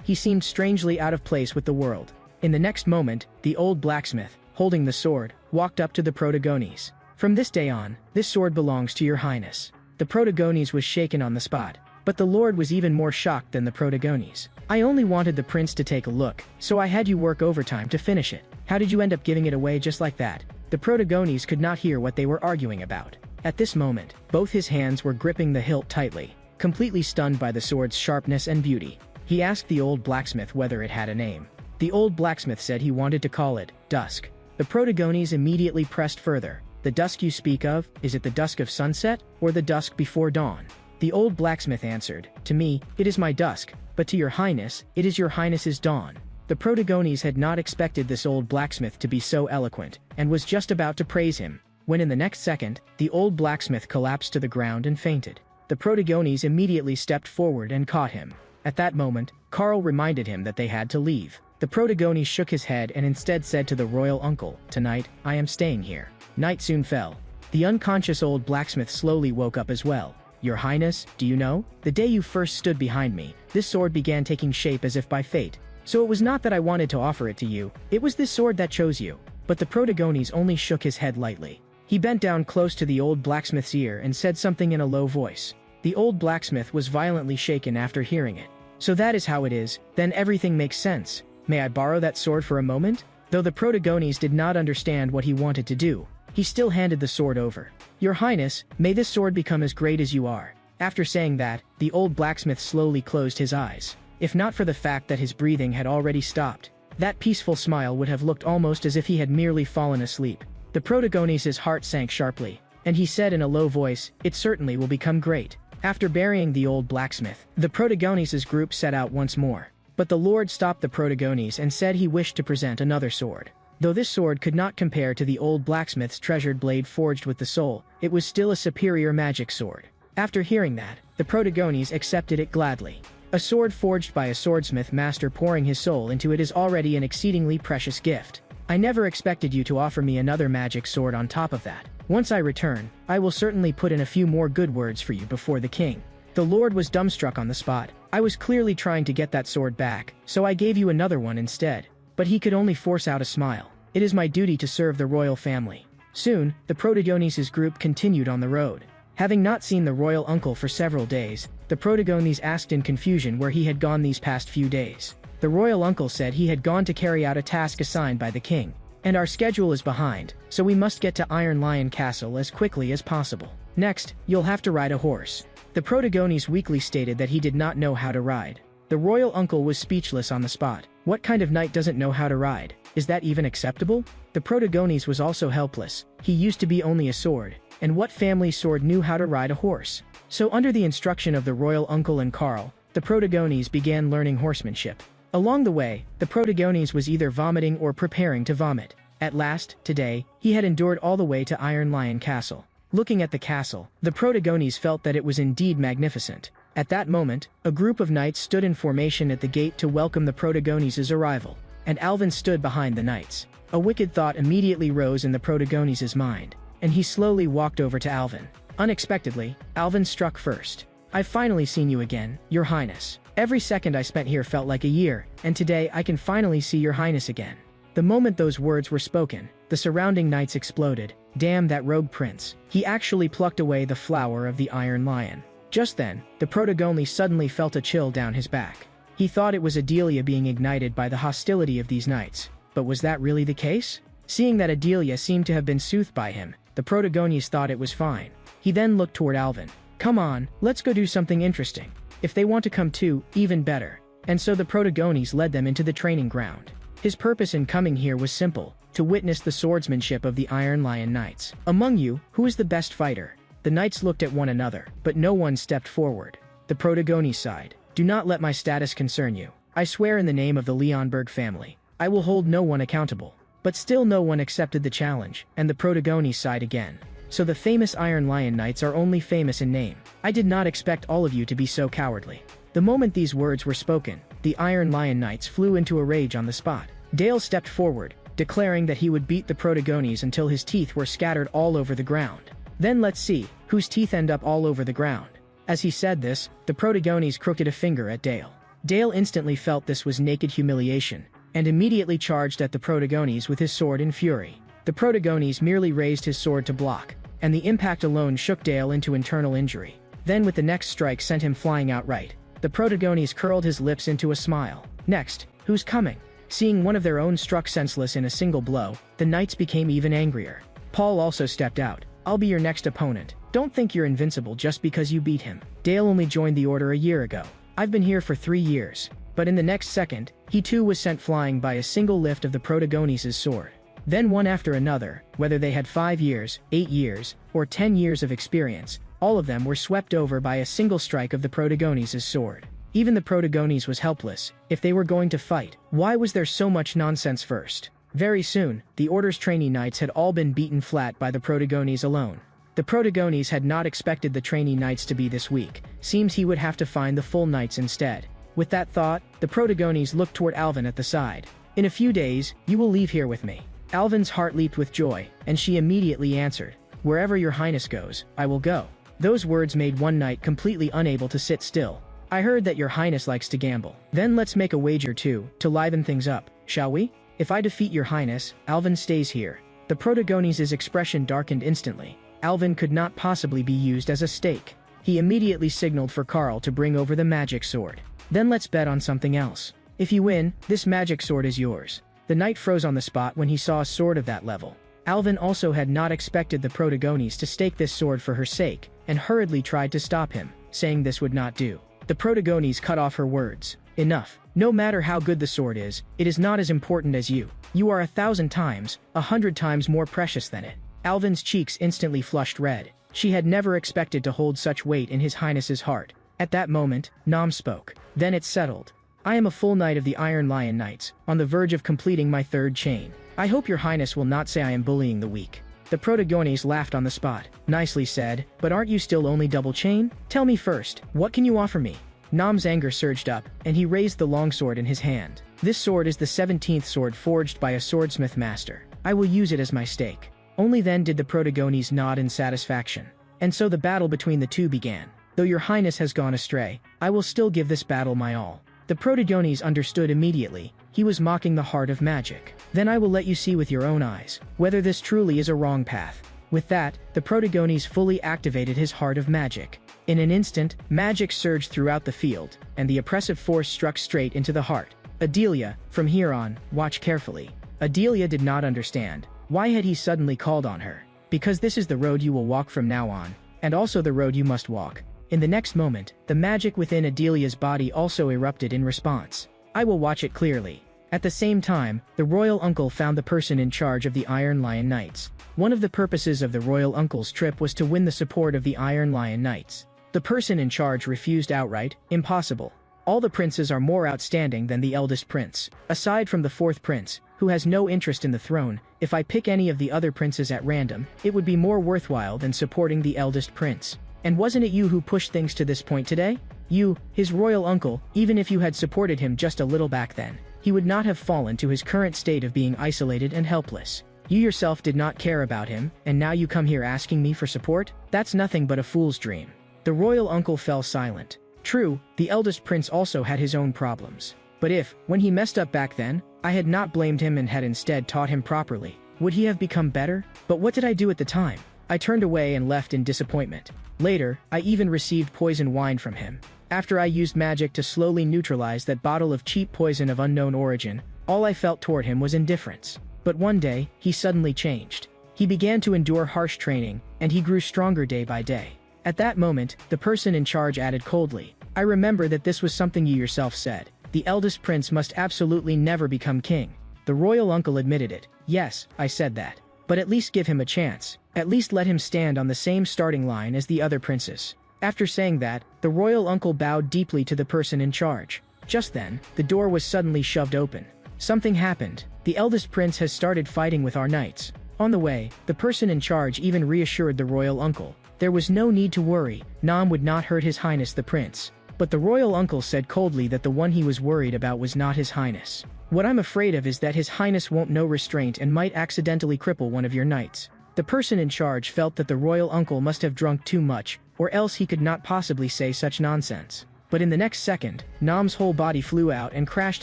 he seemed strangely out of place with the world. In the next moment, the old blacksmith, holding the sword, walked up to the Protagones. "From this day on, this sword belongs to your highness." The Protagones was shaken on the spot, but the Lord was even more shocked than the Protagones. "I only wanted the prince to take a look, so I had you work overtime to finish it. How did you end up giving it away just like that?" The Protagones could not hear what they were arguing about. At this moment, both his hands were gripping the hilt tightly, completely stunned by the sword's sharpness and beauty. He asked the old blacksmith whether it had a name. The old blacksmith said he wanted to call it Dusk. The Protagones immediately pressed further. "The dusk you speak of, is it the dusk of sunset, or the dusk before dawn?" The old blacksmith answered, "To me, it is my dusk, but to your highness, it is your highness's dawn." The Protagones had not expected this old blacksmith to be so eloquent, and was just about to praise him, when in the next second, the old blacksmith collapsed to the ground and fainted. The Protagones immediately stepped forward and caught him. At that moment, Carl reminded him that they had to leave. The Protagones shook his head and instead said to the royal uncle, "Tonight, I am staying here." Night soon fell. The unconscious old blacksmith slowly woke up as well. "Your highness, do you know? The day you first stood behind me, this sword began taking shape as if by fate. So it was not that I wanted to offer it to you, it was this sword that chose you." But the Protagones only shook his head lightly. He bent down close to the old blacksmith's ear and said something in a low voice. The old blacksmith was violently shaken after hearing it. "So that is how it is, then everything makes sense. May I borrow that sword for a moment?" Though the Protagones did not understand what he wanted to do, he still handed the sword over. "Your highness, may this sword become as great as you are." After saying that, the old blacksmith slowly closed his eyes. If not for the fact that his breathing had already stopped, that peaceful smile would have looked almost as if he had merely fallen asleep. The Protagones' heart sank sharply, and he said in a low voice, "It certainly will become great." After burying the old blacksmith, the Protagones' group set out once more. But the Lord stopped the Protagones and said he wished to present another sword. Though this sword could not compare to the old blacksmith's treasured blade forged with the soul, it was still a superior magic sword. After hearing that, the Protagones accepted it gladly. A sword forged by a swordsmith master pouring his soul into it is already an exceedingly precious gift. I never expected you to offer me another magic sword on top of that. Once I return, I will certainly put in a few more good words for you before the king." The Lord was dumbstruck on the spot. "I was clearly trying to get that sword back, so I gave you another one instead." But he could only force out a smile. "It is my duty to serve the royal family." Soon, the Protagones' group continued on the road. Having not seen the royal uncle for several days, the Protagones asked in confusion where he had gone these past few days. The royal uncle said he had gone to carry out a task assigned by the king. "And our schedule is behind, so we must get to Iron Lion Castle as quickly as possible. Next, you'll have to ride a horse." The Protagones weakly stated that he did not know how to ride. The royal uncle was speechless on the spot. What kind of knight doesn't know how to ride? Is that even acceptable? The Protagones was also helpless. He used to be only a sword, and what family's sword knew how to ride a horse? So under the instruction of the royal uncle and Carl, the Protagones began learning horsemanship. Along the way, the Protagones was either vomiting or preparing to vomit. At last, today, he had endured all the way to Iron Lion Castle. Looking at the castle, the Protagones felt that it was indeed magnificent. At that moment, a group of knights stood in formation at the gate to welcome the Protagones' arrival, and Alvin stood behind the knights. A wicked thought immediately rose in the Protagones' mind, and he slowly walked over to Alvin. Unexpectedly, Alvin struck first. "I've finally seen you again, your highness. Every second I spent here felt like a year, and today I can finally see your highness again." The moment those words were spoken, the surrounding knights exploded. "Damn that rogue prince. He actually plucked away the flower of the Iron Lion." Just then, the Protagones suddenly felt a chill down his back. He thought it was Adelia being ignited by the hostility of these knights. But was that really the case? Seeing that Adelia seemed to have been soothed by him, the Protagones thought it was fine. He then looked toward Alvin. "Come on, let's go do something interesting. If they want to come too, even better." And so the Protagones led them into the training ground. His purpose in coming here was simple: to witness the swordsmanship of the Iron Lion Knights. "Among you, who is the best fighter?" The knights looked at one another, but no one stepped forward. The Protagones sighed. "Do not let my status concern you. I swear in the name of the Leonberg family, I will hold no one accountable." But still no one accepted the challenge, and the Protagones sighed again. "So the famous Iron Lion Knights are only famous in name. I did not expect all of you to be so cowardly." The moment these words were spoken, the Iron Lion Knights flew into a rage on the spot. Dale stepped forward, declaring that he would beat the Protagones until his teeth were scattered all over the ground. "Then let's see whose teeth end up all over the ground." As he said this, the Protagones crooked a finger at Dale. Dale instantly felt this was naked humiliation, and immediately charged at the Protagones with his sword in fury. The Protagones merely raised his sword to block, and the impact alone shook Dale into internal injury. Then with the next strike sent him flying outright. The Protagones curled his lips into a smile. "Next, who's coming?" Seeing one of their own struck senseless in a single blow, the knights became even angrier. Paul also stepped out. "I'll be your next opponent. Don't think you're invincible just because you beat him. Dale only joined the order a year ago. I've been here for 3 years." But in the next second, he too was sent flying by a single lift of the Protagones' sword. Then one after another, whether they had 5 years, 8 years, or 10 years of experience, all of them were swept over by a single strike of the Protagones' sword. Even the Protagones was helpless. If they were going to fight, why was there so much nonsense first? Very soon, the Order's trainee knights had all been beaten flat by the Protagones alone. The Protagones had not expected the trainee knights to be this weak. Seems he would have to find the full knights instead. With that thought, the Protagones looked toward Alvin at the side. "In a few days, you will leave here with me." Alvin's heart leaped with joy, and she immediately answered, "Wherever your highness goes, I will go." Those words made one knight completely unable to sit still. "I heard that your highness likes to gamble. Then let's make a wager too, to liven things up, shall we? If I defeat your highness, Alvin stays here." The Protagones' expression darkened instantly. Alvin could not possibly be used as a stake. He immediately signaled for Carl to bring over the magic sword. "Then let's bet on something else. If you win, this magic sword is yours." The knight froze on the spot when he saw a sword of that level. Alvin also had not expected the Protagones to stake this sword for her sake, and hurriedly tried to stop him, saying this would not do. The Protagones cut off her words. "Enough. No matter how good the sword is, it is not as important as you. You are 1,000 times, 100 times more precious than it." Alvin's cheeks instantly flushed red. She had never expected to hold such weight in his highness's heart. At that moment, Nam spoke. "Then it's settled. I am a full knight of the Iron Lion Knights, on the verge of completing my 3rd chain. I hope your highness will not say I am bullying the weak." The Protagones laughed on the spot. "Nicely said, but aren't you still only double chain? Tell me first, what can you offer me?" Nam's anger surged up, and he raised the longsword in his hand. "This sword is the 17th sword forged by a swordsmith master. I will use it as my stake." Only then did the Protagones nod in satisfaction. And so the battle between the two began. "Though your highness has gone astray, I will still give this battle my all." The Protagones understood immediately. He was mocking the heart of magic. "Then I will let you see with your own eyes whether this truly is a wrong path." With that, the Protagones fully activated his heart of magic. In an instant, magic surged throughout the field, and the oppressive force struck straight into the heart. "Adelia, from here on, watch carefully." Adelia did not understand. Why had he suddenly called on her? "Because this is the road you will walk from now on, and also the road you must walk." In the next moment, the magic within Adelia's body also erupted in response. "I will watch it clearly." At the same time, the royal uncle found the person in charge of the Iron Lion Knights. One of the purposes of the royal uncle's trip was to win the support of the Iron Lion Knights. The person in charge refused outright. "Impossible. All the princes are more outstanding than the eldest prince. Aside from the 4th prince, who has no interest in the throne, if I pick any of the other princes at random, it would be more worthwhile than supporting the eldest prince. And wasn't it you who pushed things to this point today? You, his royal uncle. Even if you had supported him just a little back then, he would not have fallen to his current state of being isolated and helpless. You yourself did not care about him, and now you come here asking me for support? That's nothing but a fool's dream." The royal uncle fell silent. True, the eldest prince also had his own problems. But if, when he messed up back then, I had not blamed him and had instead taught him properly, would he have become better? But what did I do at the time? I turned away and left in disappointment. Later, I even received poison wine from him. After I used magic to slowly neutralize that bottle of cheap poison of unknown origin, all I felt toward him was indifference. But one day, he suddenly changed. He began to endure harsh training, and he grew stronger day by day. At that moment, the person in charge added coldly, "I remember that this was something you yourself said. The eldest prince must absolutely never become king." The royal uncle admitted it. Yes, I said that. But at least give him a chance. At least let him stand on the same starting line as the other princes. After saying that, the royal uncle bowed deeply to the person in charge. Just then, the door was suddenly shoved open. Something happened. The eldest prince has started fighting with our knights. On the way, the person in charge even reassured the royal uncle. There was no need to worry, Nam would not hurt His Highness the prince. But the royal uncle said coldly that the one he was worried about was not His Highness. What I'm afraid of is that His Highness won't know restraint and might accidentally cripple one of your knights. The person in charge felt that the royal uncle must have drunk too much, or else he could not possibly say such nonsense. But in the next second, Nam's whole body flew out and crashed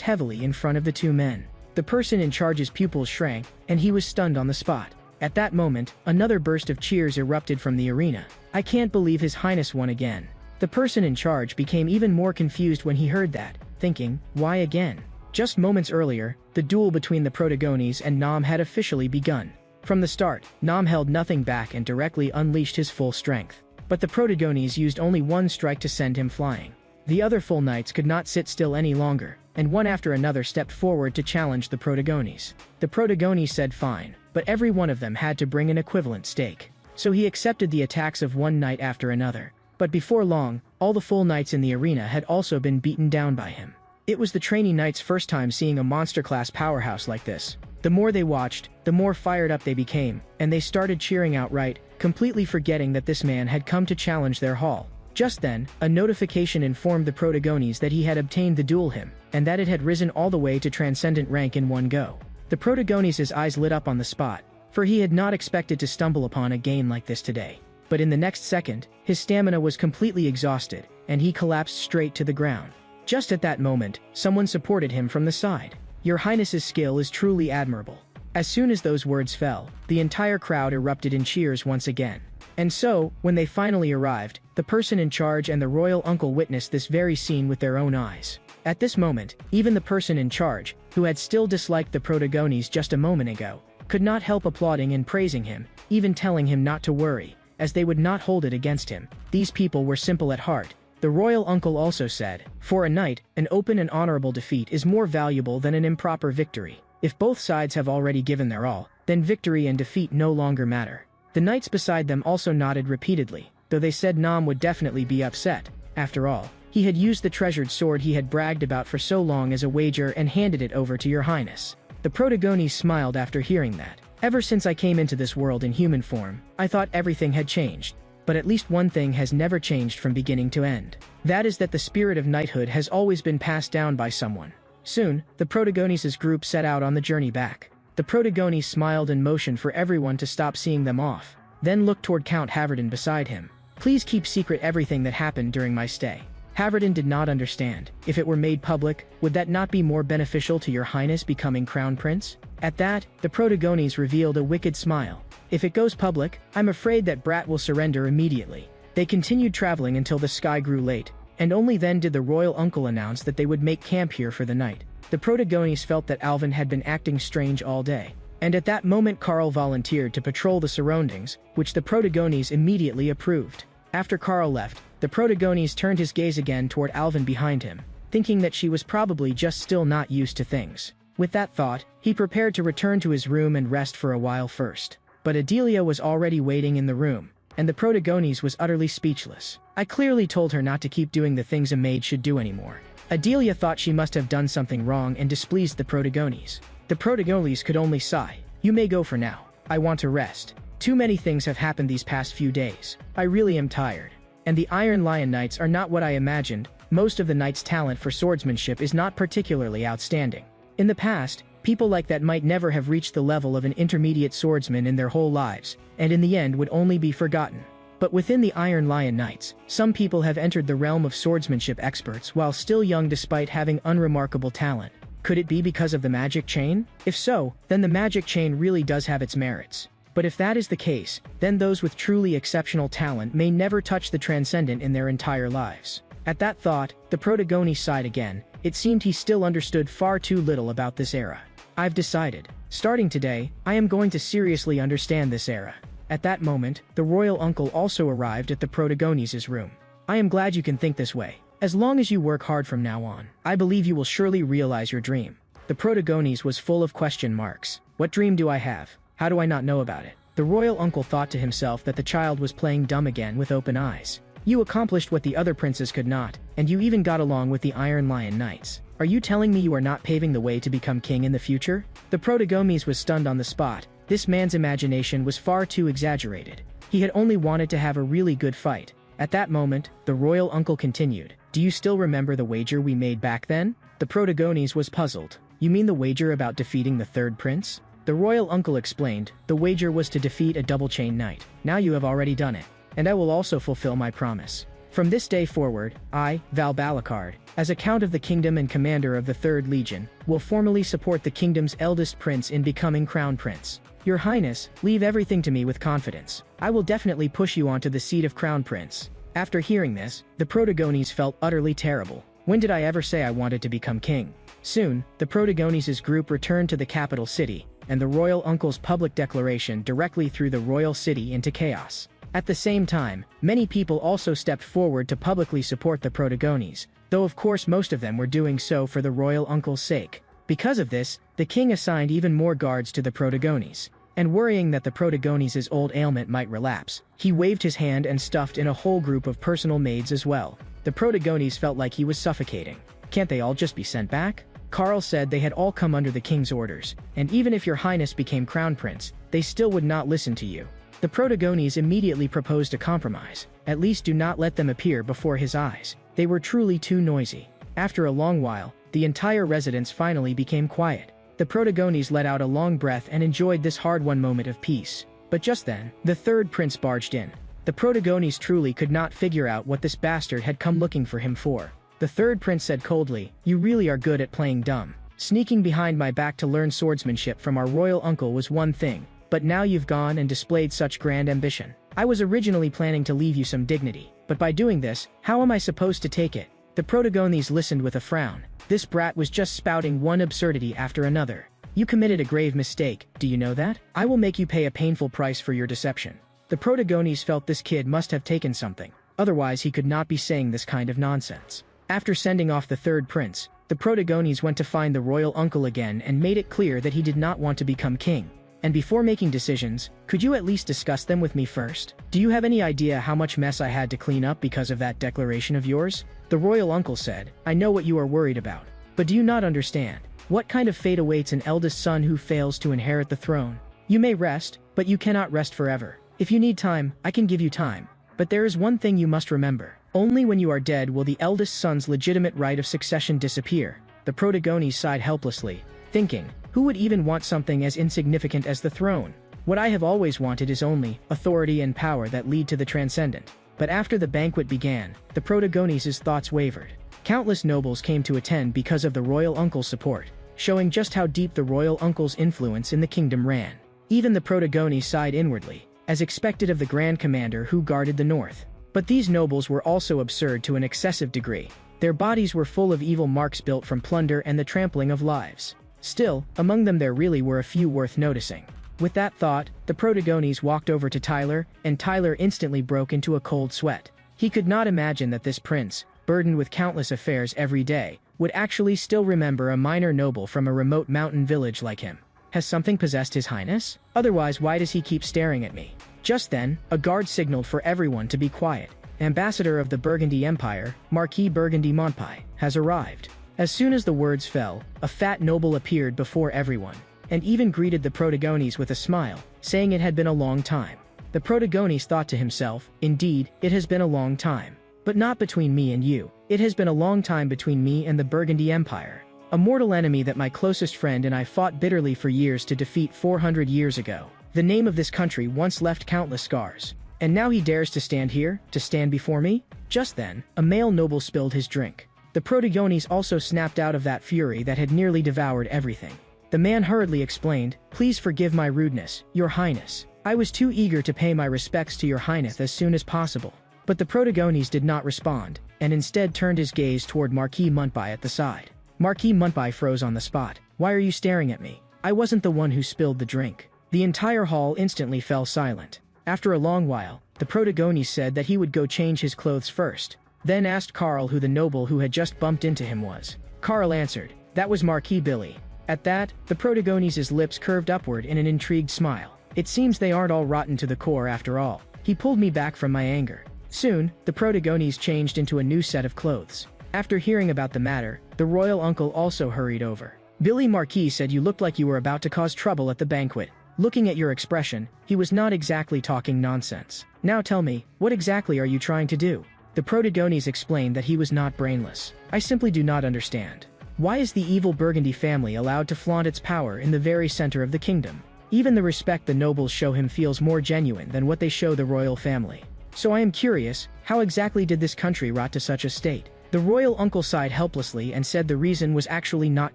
heavily in front of the two men. The person in charge's pupils shrank, and he was stunned on the spot. At that moment, another burst of cheers erupted from the arena. I can't believe His Highness won again. The person in charge became even more confused when he heard that, thinking, why again? Just moments earlier, the duel between the Protagones and Nam had officially begun. From the start, Nam held nothing back and directly unleashed his full strength. But the Protagones used only one strike to send him flying. The other full knights could not sit still any longer, and one after another stepped forward to challenge the Protagones. The Protagones said fine, but every one of them had to bring an equivalent stake. So he accepted the attacks of one knight after another. But before long, all the full knights in the arena had also been beaten down by him. It was the trainee knights' first time seeing a monster-class powerhouse like this. The more they watched, the more fired up they became, and they started cheering outright, completely forgetting that this man had come to challenge their hall. Just then, a notification informed the Protagones that he had obtained the duel hymn, and that it had risen all the way to transcendent rank in one go. The Protagones' eyes lit up on the spot, for he had not expected to stumble upon a gain like this today. But in the next second, his stamina was completely exhausted, and he collapsed straight to the ground. Just at that moment, someone supported him from the side. Your Highness's skill is truly admirable. As soon as those words fell, the entire crowd erupted in cheers once again. And so, when they finally arrived, the person in charge and the royal uncle witnessed this very scene with their own eyes. At this moment, even the person in charge, who had still disliked the Protagones just a moment ago, could not help applauding and praising him, even telling him not to worry, as they would not hold it against him. These people were simple at heart. The royal uncle also said, for a knight, an open and honorable defeat is more valuable than an improper victory. If both sides have already given their all, then victory and defeat no longer matter. The knights beside them also nodded repeatedly, though they said Nam would definitely be upset. After all, he had used the treasured sword he had bragged about for so long as a wager and handed it over to your highness. The Protagones smiled after hearing that. Ever since I came into this world in human form, I thought everything had changed. But at least one thing has never changed from beginning to end. That is that the spirit of knighthood has always been passed down by someone. Soon, the Protagones' group set out on the journey back. The Protagones smiled and motioned for everyone to stop seeing them off, then looked toward Count Havardin beside him. Please keep secret everything that happened during my stay. Havardin did not understand. If it were made public, would that not be more beneficial to your highness becoming crown prince? At that, the Protagones revealed a wicked smile. If it goes public, I'm afraid that Brat will surrender immediately. They continued traveling until the sky grew late, and only then did the royal uncle announce that they would make camp here for the night. The Protagones felt that Alvin had been acting strange all day, and at that moment Carl volunteered to patrol the surroundings, which the Protagones immediately approved. After Carl left, the Protagones turned his gaze again toward Alvin behind him, thinking that she was probably just still not used to things. With that thought, he prepared to return to his room and rest for a while first. But Adelia was already waiting in the room, and the Protagones was utterly speechless. I clearly told her not to keep doing the things a maid should do anymore. Adelia thought she must have done something wrong and displeased the Protagones. The Protagones could only sigh. You may go for now. I want to rest. Too many things have happened these past few days. I really am tired. And the Iron Lion Knights are not what I imagined. Most of the knights' talent for swordsmanship is not particularly outstanding. In the past, people like that might never have reached the level of an intermediate swordsman in their whole lives, and in the end would only be forgotten. But within the Iron Lion Knights, some people have entered the realm of swordsmanship experts while still young despite having unremarkable talent. Could it be because of the magic chain? If so, then the magic chain really does have its merits. But if that is the case, then those with truly exceptional talent may never touch the transcendent in their entire lives. At that thought, the Protagones sighed again. It seemed he still understood far too little about this era. I've decided. Starting today, I am going to seriously understand this era. At that moment, the royal uncle also arrived at the Protagones' room. I am glad you can think this way. As long as you work hard from now on, I believe you will surely realize your dream. The protagonist was full of question marks. What dream do I have? How do I not know about it? The royal uncle thought to himself that the child was playing dumb again with open eyes. You accomplished what the other princes could not, and you even got along with the Iron Lion Knights. Are you telling me you are not paving the way to become king in the future? The protagonist was stunned on the spot. This man's imagination was far too exaggerated. He had only wanted to have a really good fight. At that moment, the royal uncle continued. Do you still remember the wager we made back then? The protagonist was puzzled. You mean the wager about defeating the third prince? The royal uncle explained. The wager was to defeat a double-chain knight. Now you have already done it. And I will also fulfill my promise. From this day forward, I, Val Balakard, as a count of the kingdom and commander of the 3rd Legion, will formally support the kingdom's eldest prince in becoming crown prince. Your Highness, leave everything to me with confidence. I will definitely push you onto the seat of crown prince. After hearing this, the protagonist felt utterly terrible. When did I ever say I wanted to become king? Soon, the protagonist's group returned to the capital city, and the royal uncle's public declaration directly threw the royal city into chaos. At the same time, many people also stepped forward to publicly support the protagonist, though of course most of them were doing so for the royal uncle's sake. Because of this, the king assigned even more guards to the protagonist, and worrying that the protagonist's old ailment might relapse, he waved his hand and stuffed in a whole group of personal maids as well. The protagonist felt like he was suffocating. Can't they all just be sent back? Carl said they had all come under the king's orders, and even if your highness became crown prince, they still would not listen to you. The protagonist immediately proposed a compromise. At least do not let them appear before his eyes. They were truly too noisy. After a long while, the entire residence finally became quiet. The protagonist let out a long breath and enjoyed this hard-won moment of peace. But just then, the 3rd prince barged in. The protagonist truly could not figure out what this bastard had come looking for him for. The 3rd prince said coldly, "You really are good at playing dumb. Sneaking behind my back to learn swordsmanship from our royal uncle was one thing, but now you've gone and displayed such grand ambition. I was originally planning to leave you some dignity, but by doing this, how am I supposed to take it?" The protagonist listened with a frown. This brat was just spouting one absurdity after another. You committed a grave mistake, do you know that? I will make you pay a painful price for your deception. The protagonist felt this kid must have taken something, otherwise he could not be saying this kind of nonsense. After sending off the 3rd prince, the protagonist went to find the royal uncle again and made it clear that he did not want to become king. And before making decisions, could you at least discuss them with me first? Do you have any idea how much mess I had to clean up because of that declaration of yours? The royal uncle said, I know what you are worried about. But do you not understand? What kind of fate awaits an eldest son who fails to inherit the throne? You may rest, but you cannot rest forever. If you need time, I can give you time. But there is one thing you must remember. Only when you are dead will the eldest son's legitimate right of succession disappear. The protagonist sighed helplessly, thinking, who would even want something as insignificant as the throne? What I have always wanted is only authority and power that lead to the transcendent. But after the banquet began, the protagonist's thoughts wavered. Countless nobles came to attend because of the royal uncle's support, showing just how deep the royal uncle's influence in the kingdom ran. Even the protagonist sighed inwardly, as expected of the grand commander who guarded the north. But these nobles were also absurd to an excessive degree. Their bodies were full of evil marks built from plunder and the trampling of lives. Still, among them there really were a few worth noticing. With that thought, the protagonist walked over to Tyler, and Tyler instantly broke into a cold sweat. He could not imagine that this prince, burdened with countless affairs every day, would actually still remember a minor noble from a remote mountain village like him. Has something possessed his highness? Otherwise, why does he keep staring at me? Just then, a guard signaled for everyone to be quiet. Ambassador of the Burgundy Empire, Marquis Burgundy Montpie, has arrived. As soon as the words fell, a fat noble appeared before everyone, and even greeted the protagonist with a smile, saying it had been a long time. The protagonist thought to himself, indeed, it has been a long time. But not between me and you. It has been a long time between me and the Burgundy Empire. A mortal enemy that my closest friend and I fought bitterly for years to defeat 400 years ago. The name of this country once left countless scars. And now he dares to stand here, to stand before me? Just then, a male noble spilled his drink. The protagonist also snapped out of that fury that had nearly devoured everything. The man hurriedly explained, please forgive my rudeness, your highness. I was too eager to pay my respects to your highness as soon as possible. But the protagonist did not respond, and instead turned his gaze toward Marquis Montpie at the side. Marquis Montpie froze on the spot. Why are you staring at me? I wasn't the one who spilled the drink. The entire hall instantly fell silent. After a long while, the protagonist said that he would go change his clothes first, then asked Carl who the noble who had just bumped into him was. Carl answered, that was Marquis Billy. At that, the protagonist's lips curved upward in an intrigued smile. It seems they aren't all rotten to the core after all. He pulled me back from my anger. Soon, the protagonist changed into a new set of clothes. After hearing about the matter, the royal uncle also hurried over. Billy Marquis said you looked like you were about to cause trouble at the banquet. Looking at your expression, he was not exactly talking nonsense. Now tell me, what exactly are you trying to do? The protagonist explained that he was not brainless. I simply do not understand. Why is the evil Burgundy family allowed to flaunt its power in the very center of the kingdom? Even the respect the nobles show him feels more genuine than what they show the royal family. So I am curious, how exactly did this country rot to such a state? The royal uncle sighed helplessly and said the reason was actually not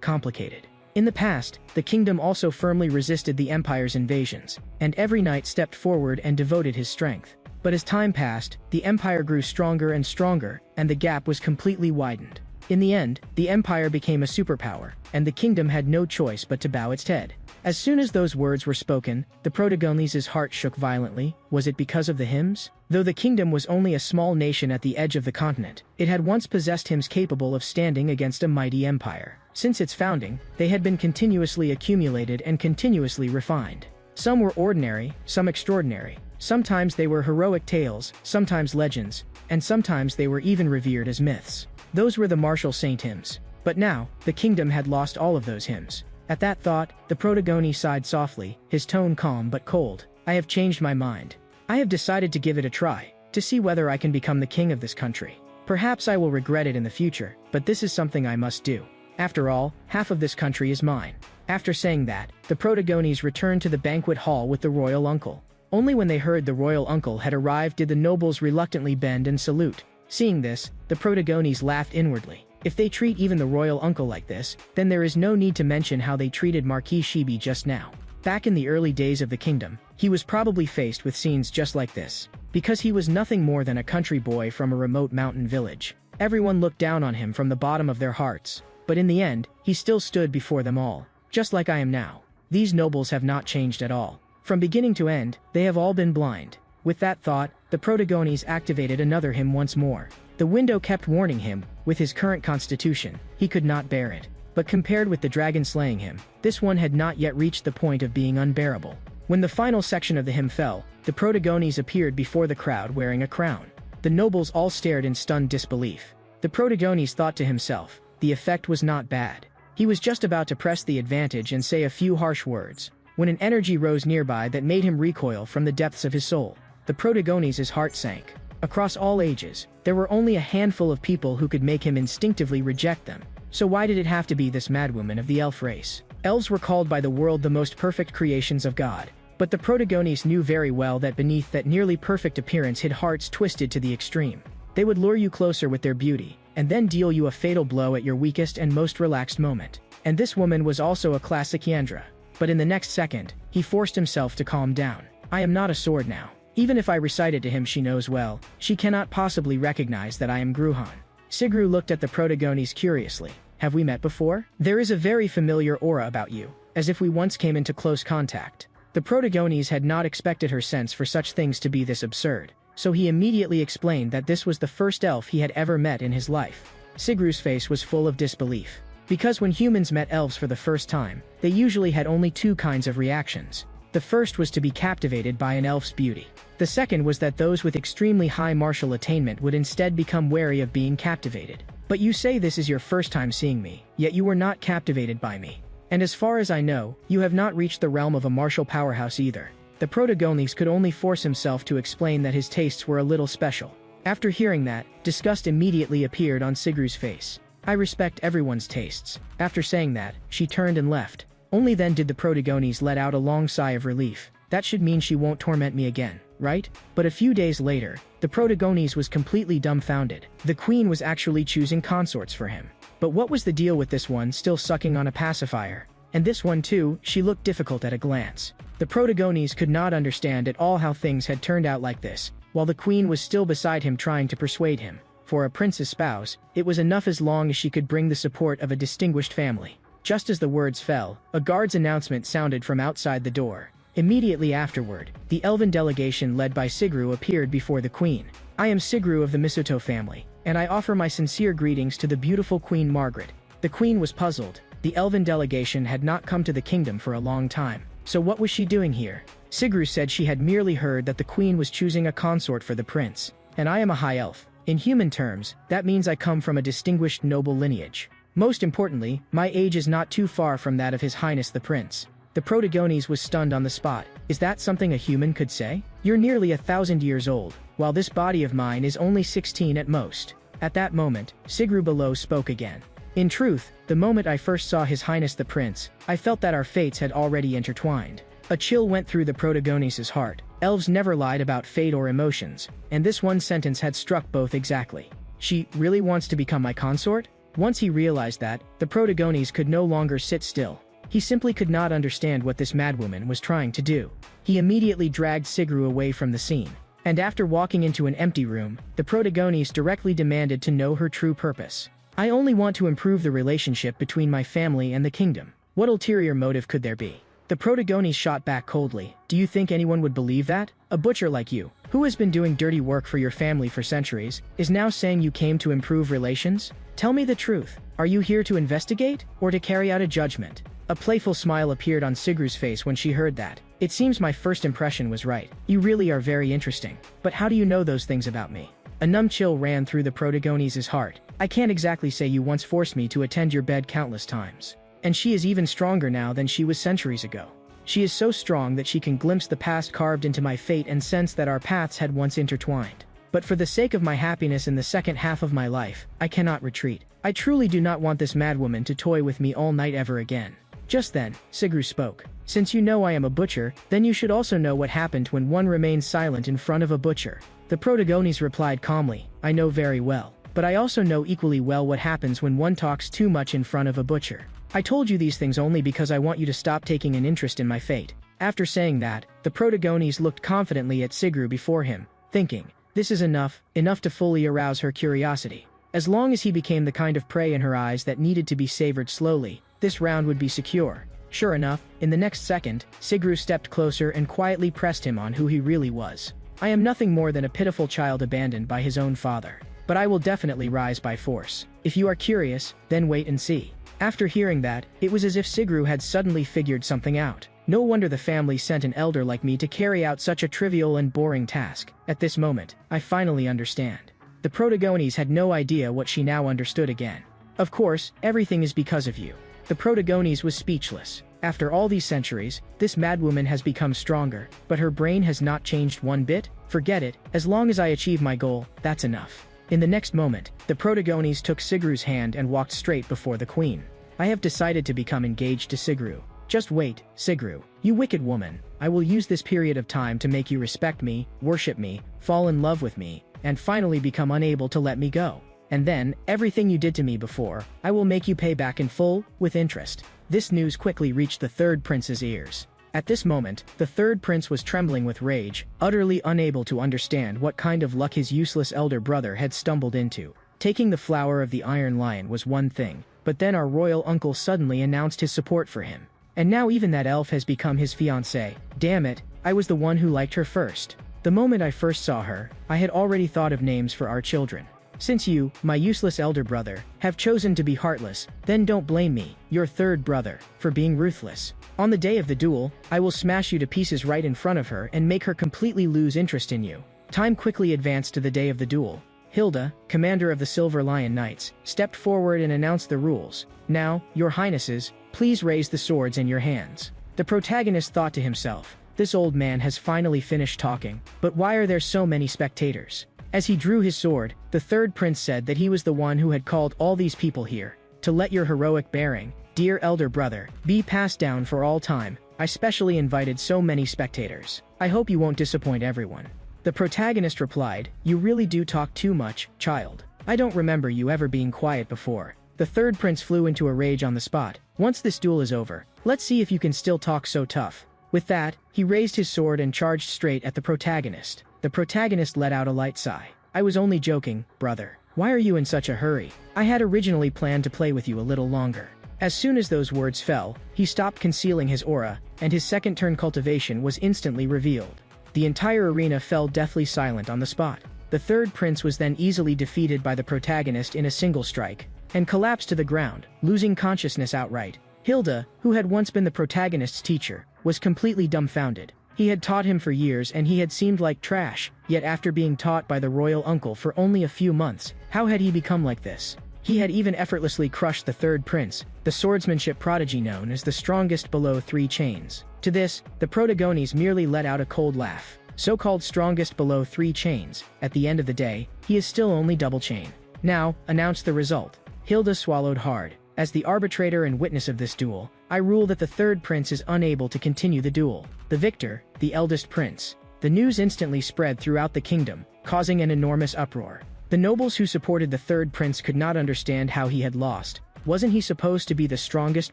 complicated. In the past, the kingdom also firmly resisted the empire's invasions, and every knight stepped forward and devoted his strength. But as time passed, the empire grew stronger and stronger, and the gap was completely widened. In the end, the empire became a superpower, and the kingdom had no choice but to bow its head. As soon as those words were spoken, the protagonist's heart shook violently. Was it because of the hymns? Though the kingdom was only a small nation at the edge of the continent, it had once possessed hymns capable of standing against a mighty empire. Since its founding, they had been continuously accumulated and continuously refined. Some were ordinary, some extraordinary. Sometimes they were heroic tales, sometimes legends, and sometimes they were even revered as myths. Those were the martial saint hymns. But now, the kingdom had lost all of those hymns. At that thought, the protagonist sighed softly, his tone calm but cold. I have changed my mind. I have decided to give it a try, to see whether I can become the king of this country. Perhaps I will regret it in the future, but this is something I must do. After all, half of this country is mine. After saying that, the protagonist returned to the banquet hall with the royal uncle. Only when they heard the royal uncle had arrived did the nobles reluctantly bend and salute. Seeing this, the protagonist laughed inwardly. If they treat even the royal uncle like this, then there is no need to mention how they treated Marquis Shibi just now. Back in the early days of the kingdom, he was probably faced with scenes just like this. Because he was nothing more than a country boy from a remote mountain village. Everyone looked down on him from the bottom of their hearts. But in the end, he still stood before them all. Just like I am now. These nobles have not changed at all. From beginning to end, they have all been blind. With that thought, the protagonist activated another hymn once more. The window kept warning him, with his current constitution, he could not bear it. But compared with the dragon slaying him, this one had not yet reached the point of being unbearable. When the final section of the hymn fell, the protagonist appeared before the crowd wearing a crown. The nobles all stared in stunned disbelief. The protagonist thought to himself, the effect was not bad. He was just about to press the advantage and say a few harsh words, when an energy rose nearby that made him recoil from the depths of his soul. The protagonist's heart sank. Across all ages, there were only a handful of people who could make him instinctively reject them. So why did it have to be this madwoman of the elf race? Elves were called by the world the most perfect creations of God. But the protagonist knew very well that beneath that nearly perfect appearance hid hearts twisted to the extreme. They would lure you closer with their beauty, and then deal you a fatal blow at your weakest and most relaxed moment. And this woman was also a classic Yandra. But in the next second, he forced himself to calm down. I am not a sword now. Even if I recite it to him, she knows well, she cannot possibly recognize that I am Gruhan. Sigru looked at the protagonist curiously. Have we met before? There is a very familiar aura about you, as if we once came into close contact. The protagonist had not expected her sense for such things to be this absurd, so he immediately explained that this was the first elf he had ever met in his life. Sigru's face was full of disbelief. Because when humans met elves for the first time, they usually had only two kinds of reactions. The first was to be captivated by an elf's beauty. The second was that those with extremely high martial attainment would instead become wary of being captivated. But you say this is your first time seeing me, yet you were not captivated by me. And as far as I know, you have not reached the realm of a martial powerhouse either. The protagonist could only force himself to explain that his tastes were a little special. After hearing that, disgust immediately appeared on Sigru's face. I respect everyone's tastes. After saying that, she turned and left. Only then did the protagonist let out a long sigh of relief. That should mean she won't torment me again, right? But a few days later, the protagonist was completely dumbfounded. The queen was actually choosing consorts for him. But what was the deal with this one still sucking on a pacifier? And this one too, she looked difficult at a glance. The protagonist could not understand at all how things had turned out like this, while the queen was still beside him trying to persuade him. For a prince's spouse, it was enough as long as she could bring the support of a distinguished family. Just as the words fell, a guard's announcement sounded from outside the door. Immediately afterward, the elven delegation led by Sigru appeared before the queen. I am Sigru of the Misuto family, and I offer my sincere greetings to the beautiful Queen Margaret. The queen was puzzled. The elven delegation had not come to the kingdom for a long time. So what was she doing here? Sigru said she had merely heard that the queen was choosing a consort for the prince. And I am a high elf. In human terms, that means I come from a distinguished noble lineage. Most importantly, my age is not too far from that of His Highness the Prince. The protagonist was stunned on the spot. Is that something a human could say? You're nearly 1,000 years old, while this body of mine is only 16 at most. At that moment, Sigru below spoke again. In truth, the moment I first saw His Highness the Prince, I felt that our fates had already intertwined. A chill went through the protagonist's heart. Elves never lied about fate or emotions, and this one sentence had struck both exactly. She really wants to become my consort? Once he realized that, the protagonist could no longer sit still. He simply could not understand what this madwoman was trying to do. He immediately dragged Sigru away from the scene. And after walking into an empty room, the protagonist directly demanded to know her true purpose. I only want to improve the relationship between my family and the kingdom. What ulterior motive could there be? The protagonist shot back coldly. Do you think anyone would believe that? A butcher like you, who has been doing dirty work for your family for centuries, is now saying you came to improve relations? Tell me the truth. Are you here to investigate, or to carry out a judgment? A playful smile appeared on Sigru's face when she heard that. It seems my first impression was right. You really are very interesting. But how do you know those things about me? A numb chill ran through the protagonist's heart. I can't exactly say you once forced me to attend your bed countless times. And she is even stronger now than she was centuries ago. She is so strong that she can glimpse the past carved into my fate and sense that our paths had once intertwined. But for the sake of my happiness in the second half of my life, I cannot retreat. I truly do not want this madwoman to toy with me all night ever again. Just then, Sigru spoke. Since you know I am a butcher, then you should also know what happened when one remains silent in front of a butcher. The protagonist replied calmly, I know very well. But I also know equally well what happens when one talks too much in front of a butcher. I told you these things only because I want you to stop taking an interest in my fate. After saying that, the protagonist looked confidently at Sigru before him, thinking, this is enough to fully arouse her curiosity. As long as he became the kind of prey in her eyes that needed to be savored slowly, this round would be secure. Sure enough, in the next second, Sigru stepped closer and quietly pressed him on who he really was. I am nothing more than a pitiful child abandoned by his own father. But I will definitely rise by force. If you are curious, then wait and see. After hearing that, it was as if Sigru had suddenly figured something out. No wonder the family sent an elder like me to carry out such a trivial and boring task. At this moment, I finally understand. The protagonist had no idea what she now understood again. Of course, everything is because of you. The protagonist was speechless. After all these centuries, this madwoman has become stronger, but her brain has not changed one bit. Forget it, as long as I achieve my goal, that's enough. In the next moment, the protagonist took Sigru's hand and walked straight before the queen. I have decided to become engaged to Sigru. Just wait, Sigru, you wicked woman. I will use this period of time to make you respect me, worship me, fall in love with me, and finally become unable to let me go. And then, everything you did to me before, I will make you pay back in full, with interest. This news quickly reached the third prince's ears. At this moment, the third prince was trembling with rage, utterly unable to understand what kind of luck his useless elder brother had stumbled into. Taking the flower of the Iron Lion was one thing, but then our royal uncle suddenly announced his support for him. And now even that elf has become his fiancée. Damn it, I was the one who liked her first. The moment I first saw her, I had already thought of names for our children. Since you, my useless elder brother, have chosen to be heartless, then don't blame me, your third brother, for being ruthless. On the day of the duel, I will smash you to pieces right in front of her and make her completely lose interest in you. Time quickly advanced to the day of the duel. Hilda, commander of the Silver Lion Knights, stepped forward and announced the rules. Now, your highnesses, please raise the swords in your hands. The protagonist thought to himself, this old man has finally finished talking, but why are there so many spectators? As he drew his sword, the third prince said that he was the one who had called all these people here, to let your heroic bearing, dear elder brother, be passed down for all time. I specially invited so many spectators. I hope you won't disappoint everyone. The protagonist replied, you really do talk too much, child. I don't remember you ever being quiet before. The third prince flew into a rage on the spot. Once this duel is over, let's see if you can still talk so tough. With that, he raised his sword and charged straight at the protagonist. The protagonist let out a light sigh. I was only joking, brother. Why are you in such a hurry? I had originally planned to play with you a little longer. As soon as those words fell, he stopped concealing his aura, and his second turn cultivation was instantly revealed. The entire arena fell deathly silent on the spot. The third prince was then easily defeated by the protagonist in a single strike. and collapsed to the ground, losing consciousness outright. Hilda, who had once been the protagonist's teacher, was completely dumbfounded. He had taught him for years and he had seemed like trash, yet after being taught by the royal uncle for only a few months, how had he become like this? He had even effortlessly crushed the third prince, the swordsmanship prodigy known as the strongest below 3 chains. To this, the protagonist merely let out a cold laugh. So-called strongest below 3 chains, at the end of the day, he is still only double chain. Now, announce the result. Hilda swallowed hard. As the arbitrator and witness of this duel, I rule that the third prince is unable to continue the duel. The victor, the eldest prince. The news instantly spread throughout the kingdom, causing an enormous uproar. The nobles who supported the third prince could not understand how he had lost. Wasn't he supposed to be the strongest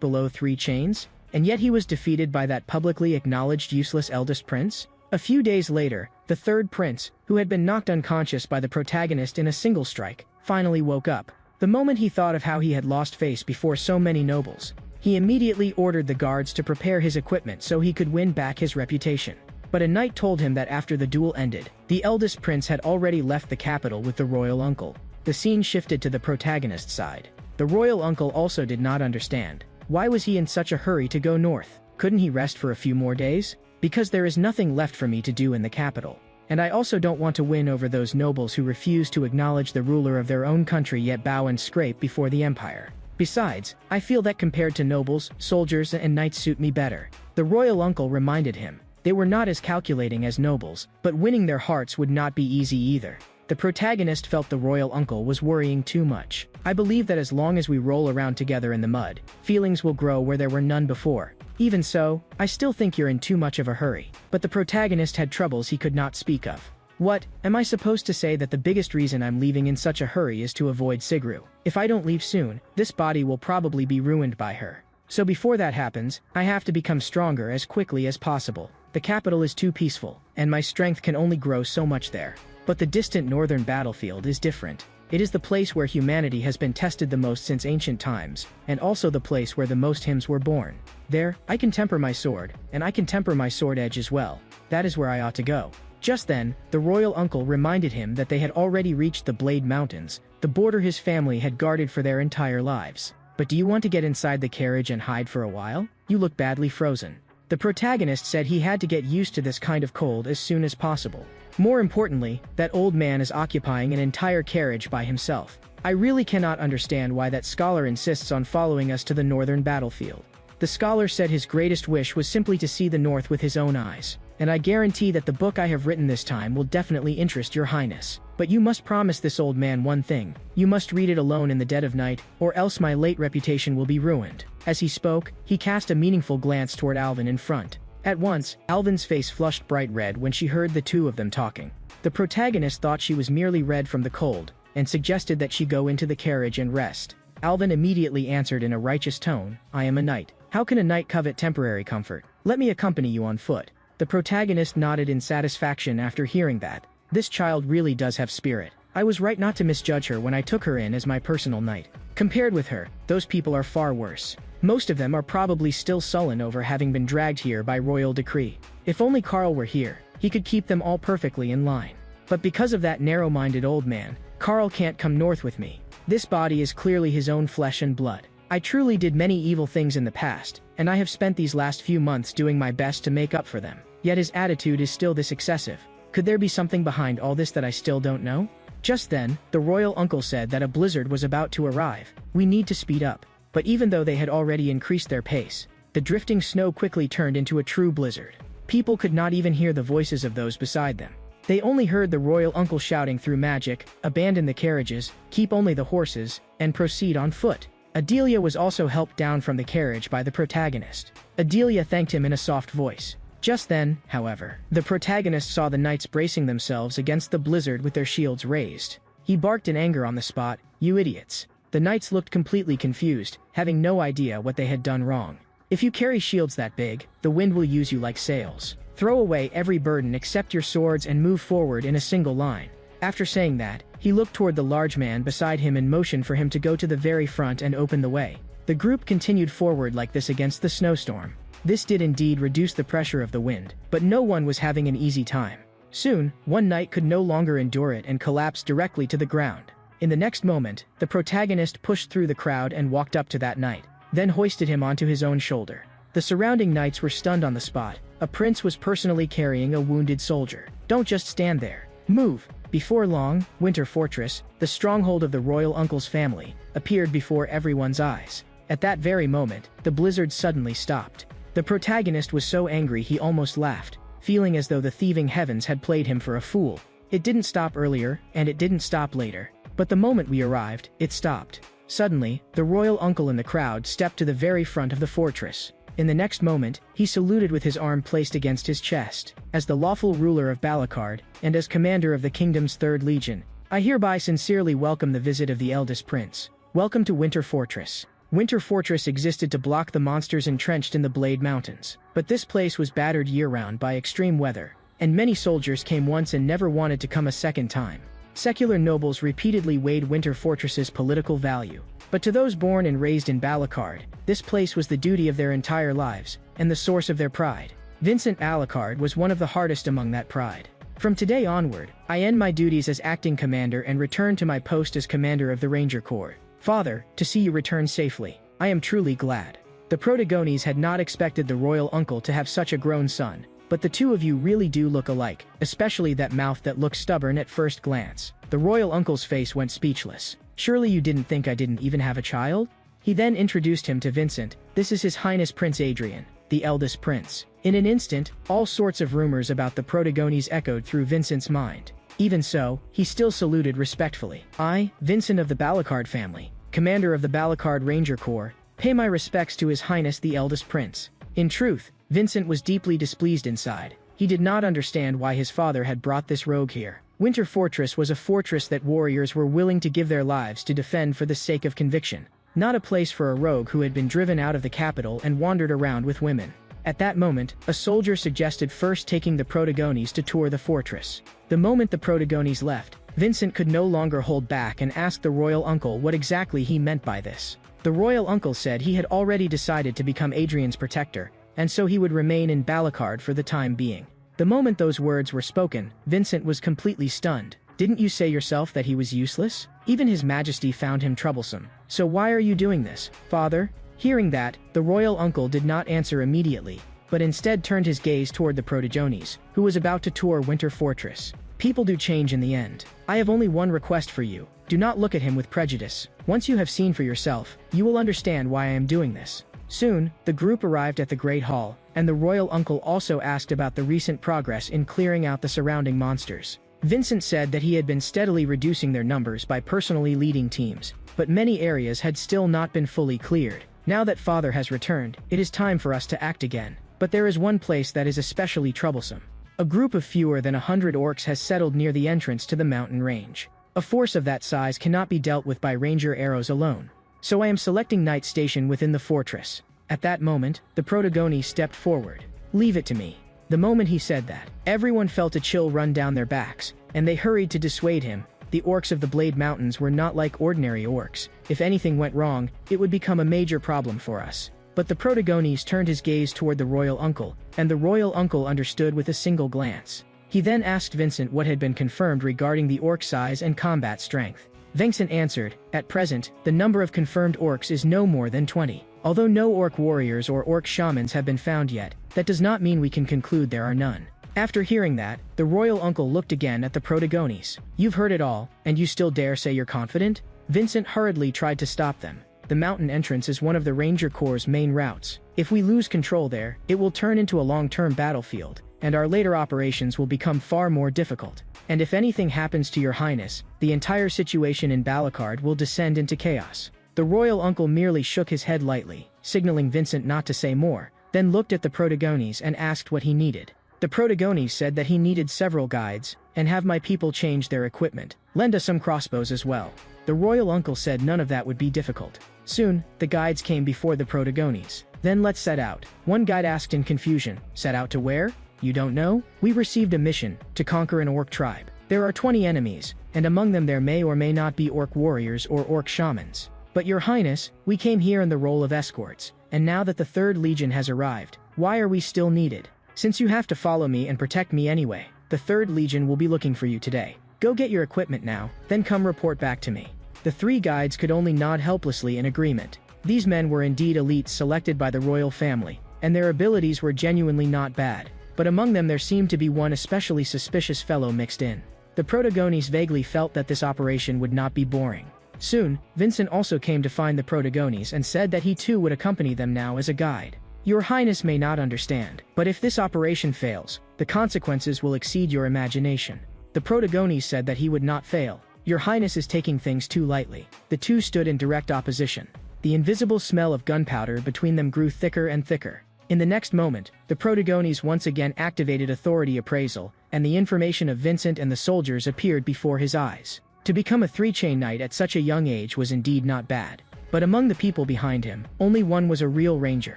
below 3 chains? And yet he was defeated by that publicly acknowledged useless eldest prince? A few days later, the third prince, who had been knocked unconscious by the protagonist in a single strike, finally woke up. The moment he thought of how he had lost face before so many nobles, he immediately ordered the guards to prepare his equipment so he could win back his reputation. But a knight told him that after the duel ended, the eldest prince had already left the capital with the royal uncle. The scene shifted to the protagonist's side. The royal uncle also did not understand. Why was he in such a hurry to go north? Couldn't he rest for a few more days? Because there is nothing left for me to do in the capital. And I also don't want to win over those nobles who refuse to acknowledge the ruler of their own country yet bow and scrape before the empire. Besides, I feel that compared to nobles, soldiers and knights suit me better. The royal uncle reminded him. They were not as calculating as nobles, but winning their hearts would not be easy either. The protagonist felt the royal uncle was worrying too much. I believe that as long as we roll around together in the mud, feelings will grow where there were none before. Even so, I still think you're in too much of a hurry. But the protagonist had troubles he could not speak of. What, am I supposed to say that the biggest reason I'm leaving in such a hurry is to avoid Sigru? If I don't leave soon, this body will probably be ruined by her. So before that happens, I have to become stronger as quickly as possible. The capital is too peaceful, and my strength can only grow so much there. But the distant northern battlefield is different. It is the place where humanity has been tested the most since ancient times, and also the place where the most hymns were born. There, I can temper my sword, and I can temper my sword edge as well. That is where I ought to go. Just then, the royal uncle reminded him that they had already reached the Blade Mountains, the border his family had guarded for their entire lives. But do you want to get inside the carriage and hide for a while? You look badly frozen. The protagonist said he had to get used to this kind of cold as soon as possible. More importantly, that old man is occupying an entire carriage by himself. I really cannot understand why that scholar insists on following us to the northern battlefield. The scholar said his greatest wish was simply to see the north with his own eyes. And I guarantee that the book I have written this time will definitely interest your highness. But you must promise this old man one thing. You must read it alone in the dead of night, or else my late reputation will be ruined. As he spoke, he cast a meaningful glance toward Alvin in front. At once, Alvin's face flushed bright red when she heard the two of them talking. The protagonist thought she was merely red from the cold, and suggested that she go into the carriage and rest. Alvin immediately answered in a righteous tone, I am a knight. How can a knight covet temporary comfort? Let me accompany you on foot. The protagonist nodded in satisfaction after hearing that. This child really does have spirit. I was right not to misjudge her when I took her in as my personal knight. Compared with her, those people are far worse. Most of them are probably still sullen over having been dragged here by royal decree. If only Carl were here, he could keep them all perfectly in line. But because of that narrow-minded old man, Carl can't come north with me. This body is clearly his own flesh and blood. I truly did many evil things in the past, and I have spent these last few months doing my best to make up for them. Yet his attitude is still this excessive. Could there be something behind all this that I still don't know? Just then, the royal uncle said that a blizzard was about to arrive. We need to speed up. But even though they had already increased their pace, the drifting snow quickly turned into a true blizzard. People could not even hear the voices of those beside them. They only heard the royal uncle shouting through magic, abandon the carriages, keep only the horses, and proceed on foot. Adelia was also helped down from the carriage by the protagonist. Adelia thanked him in a soft voice. Just then, however, the protagonist saw the knights bracing themselves against the blizzard with their shields raised. He barked in anger on the spot, you idiots. The knights looked completely confused, having no idea what they had done wrong. If you carry shields that big, the wind will use you like sails. Throw away every burden except your swords and move forward in a single line. After saying that, he looked toward the large man beside him and motioned for him to go to the very front and open the way. The group continued forward like this against the snowstorm. This did indeed reduce the pressure of the wind, but no one was having an easy time. Soon, one knight could no longer endure it and collapsed directly to the ground. In the next moment, the protagonist pushed through the crowd and walked up to that knight, then hoisted him onto his own shoulder. The surrounding knights were stunned on the spot. A prince was personally carrying a wounded soldier. Don't just stand there. Move! Before long, Winter Fortress, the stronghold of the royal uncle's family, appeared before everyone's eyes. At that very moment, the blizzard suddenly stopped. The protagonist was so angry he almost laughed, feeling as though the thieving heavens had played him for a fool. It didn't stop earlier, and it didn't stop later. But the moment we arrived, it stopped. Suddenly, the royal uncle in the crowd stepped to the very front of the fortress. In the next moment, he saluted with his arm placed against his chest. As the lawful ruler of Balakard, and as commander of the kingdom's 3rd Legion, I hereby sincerely welcome the visit of the eldest prince. Welcome to Winter Fortress. Winter Fortress existed to block the monsters entrenched in the Blade Mountains. But this place was battered year-round by extreme weather, and many soldiers came once and never wanted to come a second time. Secular nobles repeatedly weighed Winter Fortress's political value. But to those born and raised in Balakard, this place was the duty of their entire lives, and the source of their pride. Vincent Balakard was one of the hardest among that pride. From today onward, I end my duties as acting commander and return to my post as commander of the Ranger Corps. Father, to see you return safely. I am truly glad. The Protagones had not expected the royal uncle to have such a grown son, but the two of you really do look alike, especially that mouth that looks stubborn at first glance. The royal uncle's face went speechless. Surely you didn't think I didn't even have a child? He then introduced him to Vincent. This is His Highness Prince Adrian, the eldest prince. In an instant, all sorts of rumors about the Protagones echoed through Vincent's mind. Even so, he still saluted respectfully. I, Vincent of the Balakard family, commander of the Balakard Ranger Corps, pay my respects to His Highness the eldest prince. In truth, Vincent was deeply displeased inside. He did not understand why his father had brought this rogue here. Winter Fortress was a fortress that warriors were willing to give their lives to defend for the sake of conviction, not a place for a rogue who had been driven out of the capital and wandered around with women. At that moment, a soldier suggested first taking the Protagones to tour the fortress. The moment the Protagones left, Vincent could no longer hold back and asked the royal uncle what exactly he meant by this. The royal uncle said he had already decided to become Adrian's protector, and so he would remain in Balakard for the time being. The moment those words were spoken, Vincent was completely stunned. Didn't you say yourself that he was useless? Even His Majesty found him troublesome. So why are you doing this, father? Hearing that, the royal uncle did not answer immediately, but instead turned his gaze toward the Protagones, who was about to tour Winter Fortress. People do change in the end. I have only one request for you. Do not look at him with prejudice. Once you have seen for yourself, you will understand why I am doing this. Soon, the group arrived at the Great Hall, and the royal uncle also asked about the recent progress in clearing out the surrounding monsters. Vincent said that he had been steadily reducing their numbers by personally leading teams, but many areas had still not been fully cleared. Now that father has returned, it is time for us to act again. But there is one place that is especially troublesome. A group of fewer than 100 orcs has settled near the entrance to the mountain range. A force of that size cannot be dealt with by ranger arrows alone. So I am selecting night station within the fortress. At that moment, the Protagone stepped forward. Leave it to me. The moment he said that, everyone felt a chill run down their backs, and they hurried to dissuade him. The orcs of the Blade Mountains were not like ordinary orcs. If anything went wrong, it would become a major problem for us. But the Protagones turned his gaze toward the royal uncle, and the royal uncle understood with a single glance. He then asked Vincent what had been confirmed regarding the orc size and combat strength. Vincent answered, at present, the number of confirmed orcs is no more than 20. Although no orc warriors or orc shamans have been found yet, that does not mean we can conclude there are none. After hearing that, the royal uncle looked again at the Protagones. You've heard it all, and you still dare say you're confident? Vincent hurriedly tried to stop them. The mountain entrance is one of the Ranger Corps' main routes. If we lose control there, it will turn into a long-term battlefield, and our later operations will become far more difficult. And if anything happens to your highness, the entire situation in Balakard will descend into chaos. The royal uncle merely shook his head lightly, signaling Vincent not to say more, then looked at the Protagones and asked what he needed. The Protagones said that he needed several guides, and have my people change their equipment. Lend us some crossbows as well. The royal uncle said none of that would be difficult. Soon, the guides came before the Protagones. Then let's set out. One guide asked in confusion, set out to where? You don't know? We received a mission, to conquer an orc tribe. There are 20 enemies, and among them there may or may not be orc warriors or orc shamans. But your highness, we came here in the role of escorts, and now that the 3rd Legion has arrived, why are we still needed? Since you have to follow me and protect me anyway, the 3rd Legion will be looking for you today. Go get your equipment now, then come report back to me. The three guides could only nod helplessly in agreement. These men were indeed elites selected by the royal family, and their abilities were genuinely not bad. But among them there seemed to be one especially suspicious fellow mixed in. The Protagonistes vaguely felt that this operation would not be boring. Soon, Vincent also came to find the Protagonistes and said that he too would accompany them now as a guide. Your Highness may not understand, but if this operation fails, the consequences will exceed your imagination. The Protagonistes said that he would not fail. Your Highness is taking things too lightly. The two stood in direct opposition. The invisible smell of gunpowder between them grew thicker and thicker. In the next moment, the Protagonistes once again activated authority appraisal, and the information of Vincent and the soldiers appeared before his eyes. To become a three-chain knight at such a young age was indeed not bad. But among the people behind him, only one was a real ranger.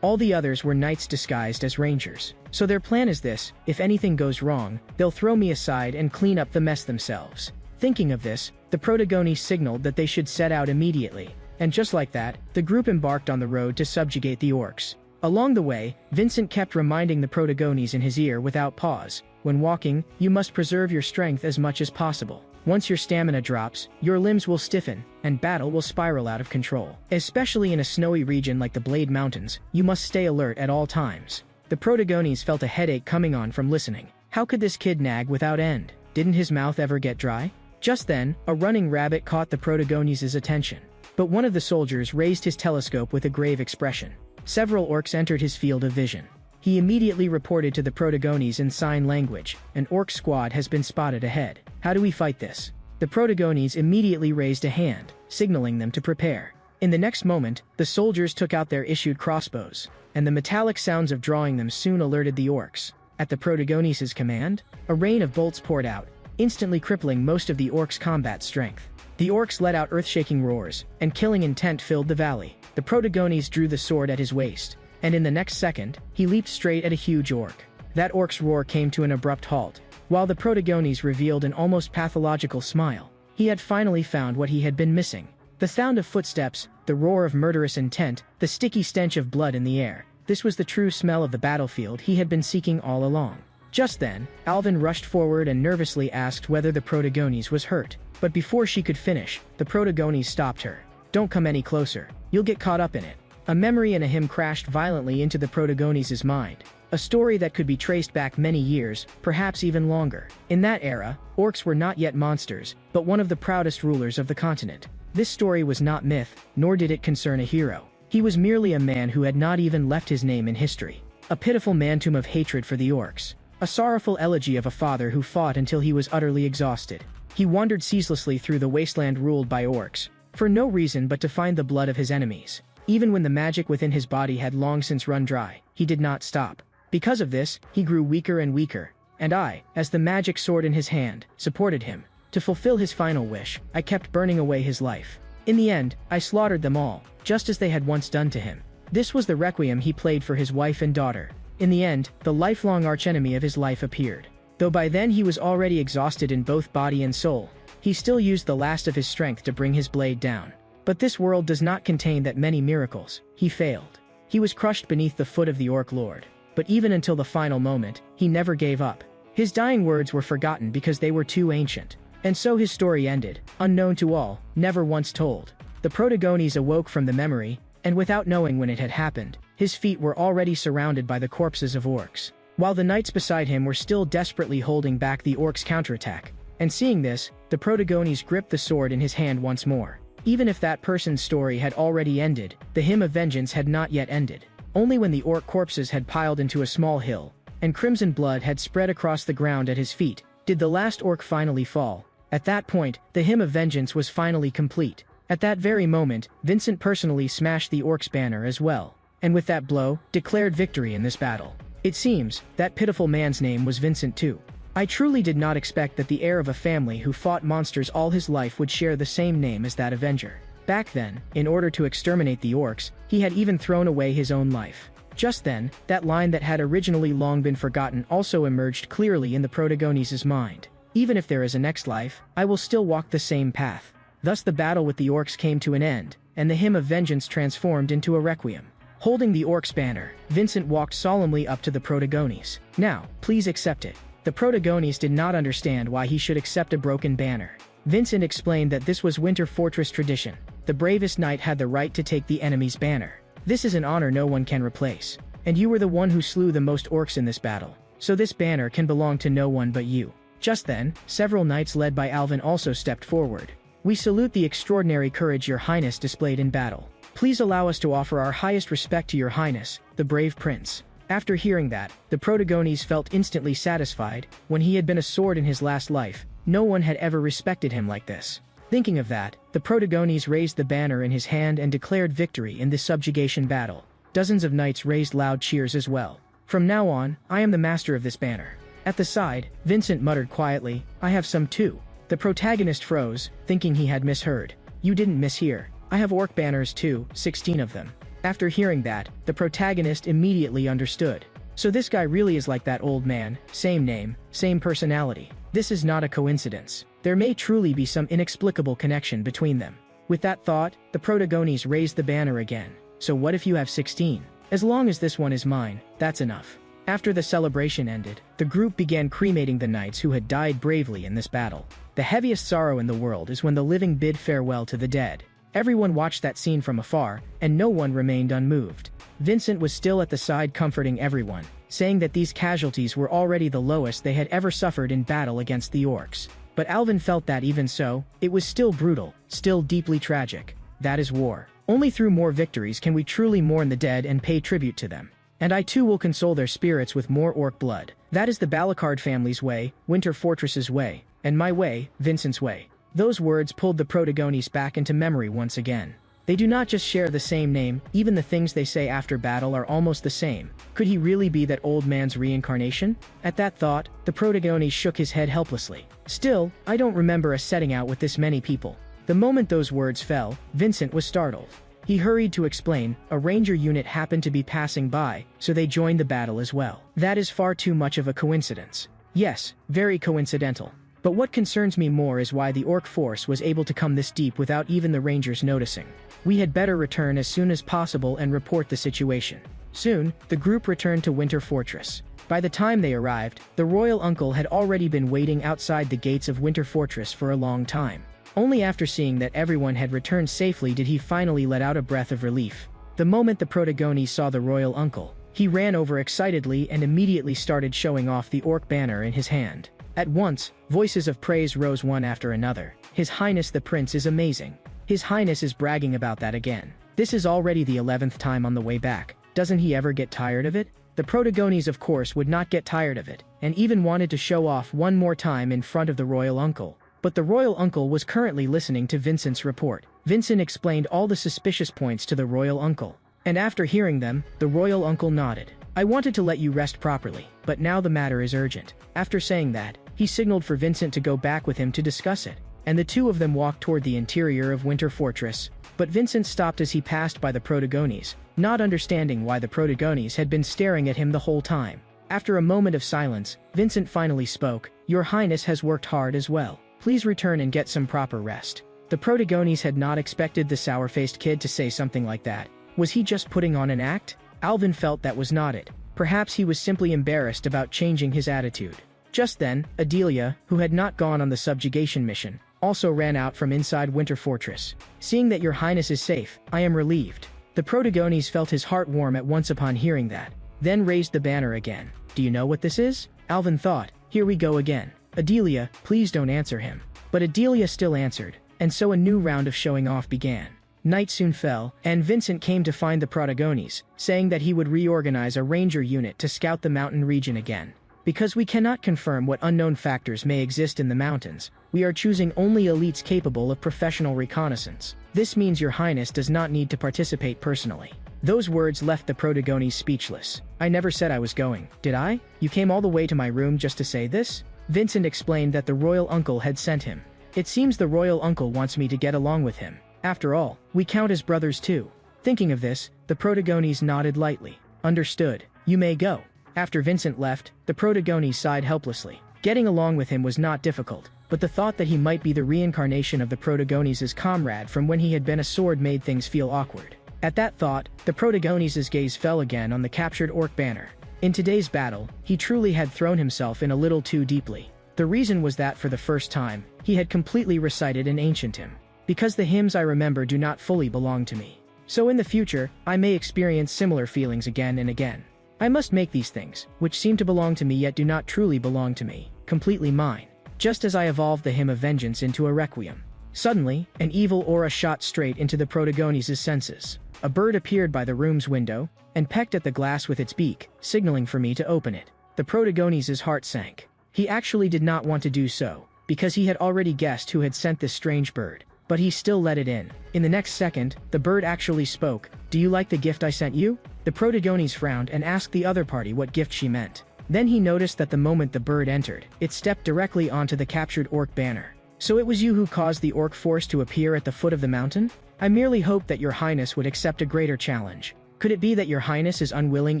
All the others were knights disguised as rangers. So their plan is this: if anything goes wrong, they'll throw me aside and clean up the mess themselves. Thinking of this, the Protagonistes signaled that they should set out immediately. And just like that, the group embarked on the road to subjugate the orcs. Along the way, Vincent kept reminding the Protagonistes in his ear without pause. When walking, you must preserve your strength as much as possible. Once your stamina drops, your limbs will stiffen, and battle will spiral out of control. Especially in a snowy region like the Blade Mountains, you must stay alert at all times. The Protagonistes felt a headache coming on from listening. How could this kid nag without end? Didn't his mouth ever get dry? Just then, a running rabbit caught the Protagonistes' attention. But one of the soldiers raised his telescope with a grave expression. Several orcs entered his field of vision. He immediately reported to the Protagonistes in sign language. An orc squad has been spotted ahead. How do we fight this? The Protagonistes immediately raised a hand, signaling them to prepare. In the next moment, the soldiers took out their issued crossbows, and the metallic sounds of drawing them soon alerted the orcs. At the Protagonistes' command, a rain of bolts poured out, instantly crippling most of the orcs' combat strength. The orcs let out earth-shaking roars, and killing intent filled the valley. The Protagonistes drew the sword at his waist, and in the next second, he leaped straight at a huge orc. That orc's roar came to an abrupt halt, while the Protagonistes revealed an almost pathological smile. He had finally found what he had been missing. The sound of footsteps, the roar of murderous intent, the sticky stench of blood in the air. This was the true smell of the battlefield he had been seeking all along. Just then, Alvin rushed forward and nervously asked whether the Protagoniste was hurt. But before she could finish, the Protagoniste stopped her. Don't come any closer. You'll get caught up in it. A memory and a hymn crashed violently into the Protagonistes' mind. A story that could be traced back many years, perhaps even longer. In that era, orcs were not yet monsters, but one of the proudest rulers of the continent. This story was not myth, nor did it concern a hero. He was merely a man who had not even left his name in history. A pitiful man-tomb of hatred for the orcs. A sorrowful elegy of a father who fought until he was utterly exhausted. He wandered ceaselessly through the wasteland ruled by orcs, for no reason but to find the blood of his enemies. Even when the magic within his body had long since run dry, he did not stop. Because of this, he grew weaker and weaker, and I, as the magic sword in his hand, supported him. To fulfill his final wish, I kept burning away his life. In the end, I slaughtered them all, just as they had once done to him. This was the requiem he played for his wife and daughter. In the end, the lifelong archenemy of his life appeared. Though by then he was already exhausted in both body and soul, he still used the last of his strength to bring his blade down. But this world does not contain that many miracles. He failed. He was crushed beneath the foot of the Orc Lord. But even until the final moment, he never gave up. His dying words were forgotten because they were too ancient. And so his story ended, unknown to all, never once told. The Protagonistes awoke from the memory, and without knowing when it had happened, his feet were already surrounded by the corpses of orcs. While the knights beside him were still desperately holding back the orcs' counterattack. And seeing this, the Protagonistes gripped the sword in his hand once more. Even if that person's story had already ended, the hymn of vengeance had not yet ended. Only when the orc corpses had piled into a small hill, and crimson blood had spread across the ground at his feet, did the last orc finally fall. At that point, the hymn of vengeance was finally complete. At that very moment, Vincent personally smashed the orc's banner as well, and with that blow, declared victory in this battle. It seems, that pitiful man's name was Vincent too. I truly did not expect that the heir of a family who fought monsters all his life would share the same name as that Avenger. Back then, in order to exterminate the orcs, he had even thrown away his own life. Just then, that line that had originally long been forgotten also emerged clearly in the Protagonistes' mind. Even if there is a next life, I will still walk the same path. Thus the battle with the orcs came to an end, and the hymn of vengeance transformed into a requiem. Holding the orc's banner, Vincent walked solemnly up to the Protagonistes. Now, please accept it. The protagonist did not understand why he should accept a broken banner. Vincent explained that this was Winter Fortress tradition. The bravest knight had the right to take the enemy's banner. This is an honor no one can replace. And you were the one who slew the most orcs in this battle. So this banner can belong to no one but you. Just then, several knights led by Alvin also stepped forward. We salute the extraordinary courage your highness displayed in battle. Please allow us to offer our highest respect to your highness, the brave prince. After hearing that, the protagonist felt instantly satisfied. When he had been a sword in his last life, no one had ever respected him like this. Thinking of that, the protagonist raised the banner in his hand and declared victory in the subjugation battle. Dozens of knights raised loud cheers as well. From now on, I am the master of this banner. At the side, Vincent muttered quietly, I have some too. The protagonist froze, thinking he had misheard. You didn't mishear. I have orc banners too, 16 of them. After hearing that, the protagonist immediately understood. So this guy really is like that old man, same name, same personality. This is not a coincidence. There may truly be some inexplicable connection between them. With that thought, the protagonist raised the banner again. So what if you have 16? As long as this one is mine, that's enough. After the celebration ended, the group began cremating the knights who had died bravely in this battle. The heaviest sorrow in the world is when the living bid farewell to the dead. Everyone watched that scene from afar, and no one remained unmoved. Vincent was still at the side comforting everyone, saying that these casualties were already the lowest they had ever suffered in battle against the orcs. But Alvin felt that even so, it was still brutal, still deeply tragic. That is war. Only through more victories can we truly mourn the dead and pay tribute to them. And I too will console their spirits with more orc blood. That is the Balacard family's way, Winter Fortress's way, and my way, Vincent's way. Those words pulled the protagonist back into memory once again. They do not just share the same name, even the things they say after battle are almost the same. Could he really be that old man's reincarnation? At that thought, the protagonist shook his head helplessly. Still, I don't remember us setting out with this many people. The moment those words fell, Vincent was startled. He hurried to explain, a ranger unit happened to be passing by, so they joined the battle as well. That is far too much of a coincidence. Yes, very coincidental. But what concerns me more is why the orc force was able to come this deep without even the rangers noticing. We had better return as soon as possible and report the situation. Soon, the group returned to Winter Fortress. By the time they arrived, the royal uncle had already been waiting outside the gates of Winter Fortress for a long time. Only after seeing that everyone had returned safely did he finally let out a breath of relief. The moment the protagonist saw the royal uncle, he ran over excitedly and immediately started showing off the orc banner in his hand. At once, voices of praise rose one after another. His Highness the Prince is amazing. His Highness is bragging about that again. This is already the 11th time on the way back. Doesn't he ever get tired of it? The protagonist of course would not get tired of it, and even wanted to show off one more time in front of the royal uncle. But the royal uncle was currently listening to Vincent's report. Vincent explained all the suspicious points to the royal uncle. And after hearing them, the royal uncle nodded. I wanted to let you rest properly, but now the matter is urgent. After saying that, he signaled for Vincent to go back with him to discuss it, and the two of them walked toward the interior of Winter Fortress. But Vincent stopped as he passed by the protagonist, not understanding why the protagonist had been staring at him the whole time. After a moment of silence, Vincent finally spoke, Your Highness has worked hard as well. Please return and get some proper rest. The protagonist had not expected the sour-faced kid to say something like that. Was he just putting on an act? Alvin felt that was not it. Perhaps he was simply embarrassed about changing his attitude. Just then, Adelia, who had not gone on the subjugation mission, also ran out from inside Winter Fortress. Seeing that your highness is safe, I am relieved. The protagonist felt his heart warm at once upon hearing that, then raised the banner again. Do you know what this is? Alvin thought, here we go again. Adelia, please don't answer him. But Adelia still answered, and so a new round of showing off began. Night soon fell, and Vincent came to find the protagonist, saying that he would reorganize a ranger unit to scout the mountain region again. Because we cannot confirm what unknown factors may exist in the mountains, we are choosing only elites capable of professional reconnaissance. This means your highness does not need to participate personally. Those words left the protagonist speechless. I never said I was going, did I? You came all the way to my room just to say this? Vincent explained that the royal uncle had sent him. It seems the royal uncle wants me to get along with him. After all, we count as brothers too. Thinking of this, the protagonist nodded lightly. Understood. You may go. After Vincent left, the protagonist sighed helplessly. Getting along with him was not difficult, but the thought that he might be the reincarnation of the protagonist's comrade from when he had been a sword made things feel awkward. At that thought, the protagonist's gaze fell again on the captured orc banner. In today's battle, he truly had thrown himself in a little too deeply. The reason was that for the first time, he had completely recited an ancient hymn. Because the hymns I remember do not fully belong to me. So in the future, I may experience similar feelings again and again. I must make these things, which seem to belong to me yet do not truly belong to me, completely mine. Just as I evolved the hymn of vengeance into a requiem. Suddenly, an evil aura shot straight into the protagonist's senses. A bird appeared by the room's window, and pecked at the glass with its beak, signaling for me to open it. The protagonist's heart sank. He actually did not want to do so, because he had already guessed who had sent this strange bird. But he still let it in. In the next second, the bird actually spoke. "Do you like the gift I sent you?" The protagonist frowned and asked the other party what gift she meant. Then he noticed that the moment the bird entered, it stepped directly onto the captured orc banner. "So it was you who caused the orc force to appear at the foot of the mountain? I merely hoped that your highness would accept a greater challenge. Could it be that your highness is unwilling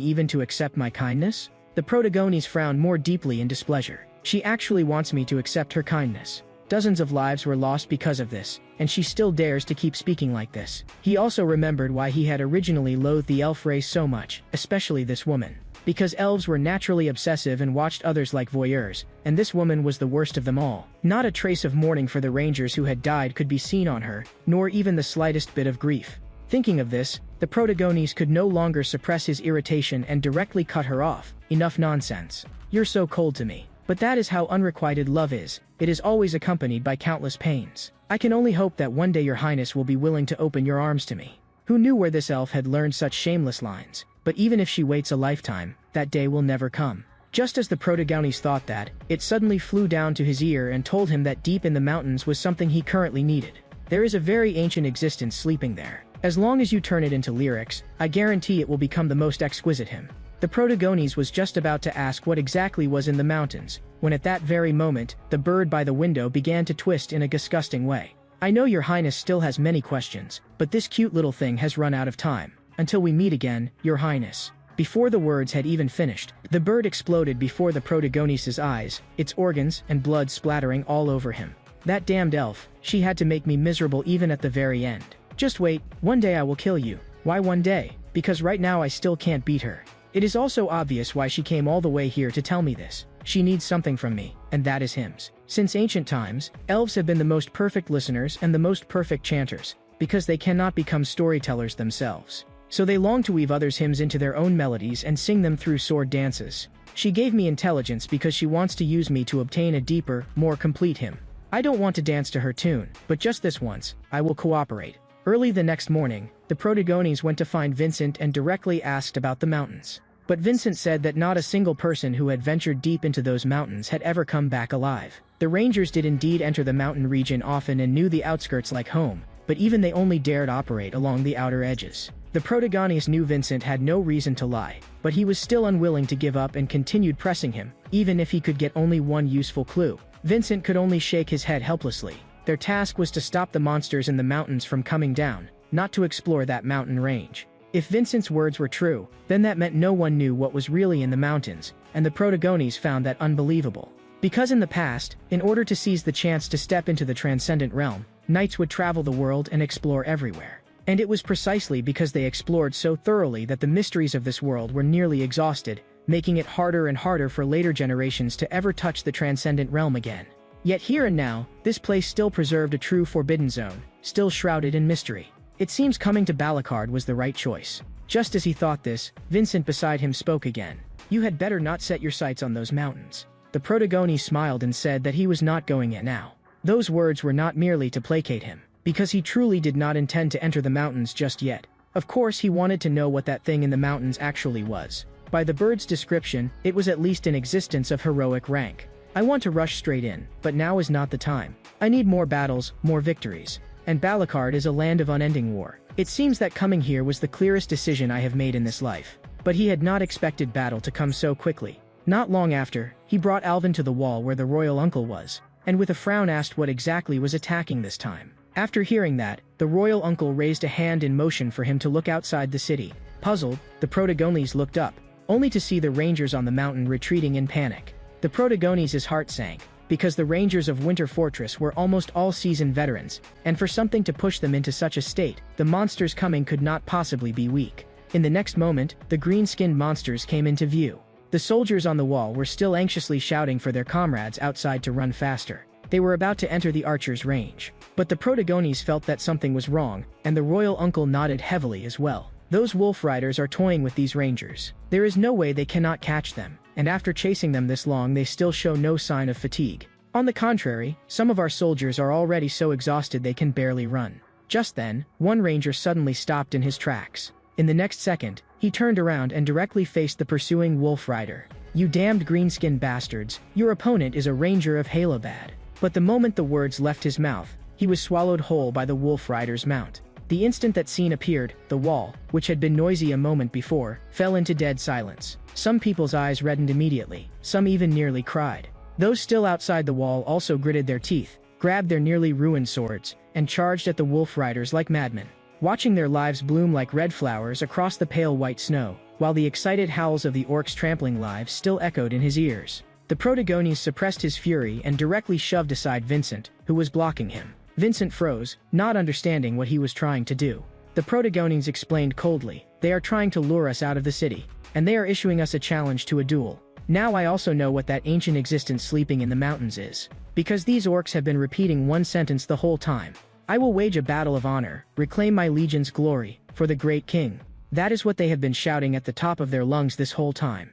even to accept my kindness?" The protagonist frowned more deeply in displeasure. She actually wants me to accept her kindness. Dozens of lives were lost because of this, and she still dares to keep speaking like this. He also remembered why he had originally loathed the elf race so much, especially this woman. Because elves were naturally obsessive and watched others like voyeurs, and this woman was the worst of them all. Not a trace of mourning for the rangers who had died could be seen on her, nor even the slightest bit of grief. Thinking of this, the protagonist could no longer suppress his irritation and directly cut her off. "Enough nonsense. You're so cold to me. But that is how unrequited love is. It is always accompanied by countless pains. I can only hope that one day your highness will be willing to open your arms to me." Who knew where this elf had learned such shameless lines? But even if she waits a lifetime, that day will never come. Just as the protagonist thought that, it suddenly flew down to his ear and told him that deep in the mountains was something he currently needed. There is a very ancient existence sleeping there. As long as you turn it into lyrics, I guarantee it will become the most exquisite hymn. The protagonist was just about to ask what exactly was in the mountains, when at that very moment, the bird by the window began to twist in a disgusting way. "I know your highness still has many questions, but this cute little thing has run out of time. Until we meet again, your highness." Before the words had even finished, the bird exploded before the protagonist's eyes, its organs and blood splattering all over him. That damned elf, she had to make me miserable even at the very end. "Just wait, one day I will kill you." Why one day? Because right now I still can't beat her. It is also obvious why she came all the way here to tell me this. She needs something from me, and that is hymns. Since ancient times, elves have been the most perfect listeners and the most perfect chanters, because they cannot become storytellers themselves. So they long to weave others' hymns into their own melodies and sing them through sword dances. She gave me intelligence because she wants to use me to obtain a deeper, more complete hymn. I don't want to dance to her tune, but just this once, I will cooperate. Early the next morning, the protagonist went to find Vincent and directly asked about the mountains. But Vincent said that not a single person who had ventured deep into those mountains had ever come back alive. The rangers did indeed enter the mountain region often and knew the outskirts like home, but even they only dared operate along the outer edges. The protagonist knew Vincent had no reason to lie, but he was still unwilling to give up and continued pressing him, even if he could get only one useful clue. Vincent could only shake his head helplessly. Their task was to stop the monsters in the mountains from coming down, not to explore that mountain range. If Vincent's words were true, then that meant no one knew what was really in the mountains, and the protagonist found that unbelievable. Because in the past, in order to seize the chance to step into the transcendent realm, knights would travel the world and explore everywhere. And it was precisely because they explored so thoroughly that the mysteries of this world were nearly exhausted, making it harder and harder for later generations to ever touch the transcendent realm again. Yet here and now, this place still preserved a true forbidden zone, still shrouded in mystery. It seems coming to Balakard was the right choice. Just as he thought this, Vincent beside him spoke again. "You had better not set your sights on those mountains." The protagonist smiled and said that he was not going yet now. Those words were not merely to placate him, because he truly did not intend to enter the mountains just yet. Of course he wanted to know what that thing in the mountains actually was. By the bird's description, it was at least an existence of heroic rank. "I want to rush straight in, but now is not the time. I need more battles, more victories. And Balakard is a land of unending war. It seems that coming here was the clearest decision I have made in this life." But he had not expected battle to come so quickly. Not long after, he brought Alvin to the wall where the royal uncle was, and with a frown asked what exactly was attacking this time. After hearing that, the royal uncle raised a hand in motion for him to look outside the city. Puzzled, the protagonist looked up, only to see the rangers on the mountain retreating in panic. The protagonist's heart sank, because the rangers of Winter Fortress were almost all seasoned veterans, and for something to push them into such a state, the monsters coming could not possibly be weak. In the next moment, the green-skinned monsters came into view. The soldiers on the wall were still anxiously shouting for their comrades outside to run faster. They were about to enter the archer's range. But the Protagones felt that something was wrong, and the royal uncle nodded heavily as well. Those wolf riders are toying with these rangers. There is no way they cannot catch them, and after chasing them this long they still show no sign of fatigue. On the contrary, some of our soldiers are already so exhausted they can barely run. Just then, one ranger suddenly stopped in his tracks. In the next second, he turned around and directly faced the pursuing wolf rider. "You damned green-skinned bastards, your opponent is a ranger of Halabad." But the moment the words left his mouth, he was swallowed whole by the wolf rider's mount. The instant that scene appeared, the wall, which had been noisy a moment before, fell into dead silence. Some people's eyes reddened immediately, some even nearly cried. Those still outside the wall also gritted their teeth, grabbed their nearly ruined swords, and charged at the wolf riders like madmen, watching their lives bloom like red flowers across the pale white snow, while the excited howls of the orcs' trampling lives still echoed in his ears. The Protagones suppressed his fury and directly shoved aside Vincent, who was blocking him. Vincent froze, not understanding what he was trying to do. The Protagones explained coldly, "They are trying to lure us out of the city, and they are issuing us a challenge to a duel. Now I also know what that ancient existence sleeping in the mountains is. Because these orcs have been repeating one sentence the whole time. I will wage a battle of honor, reclaim my legion's glory, for the great king." That is what they have been shouting at the top of their lungs this whole time.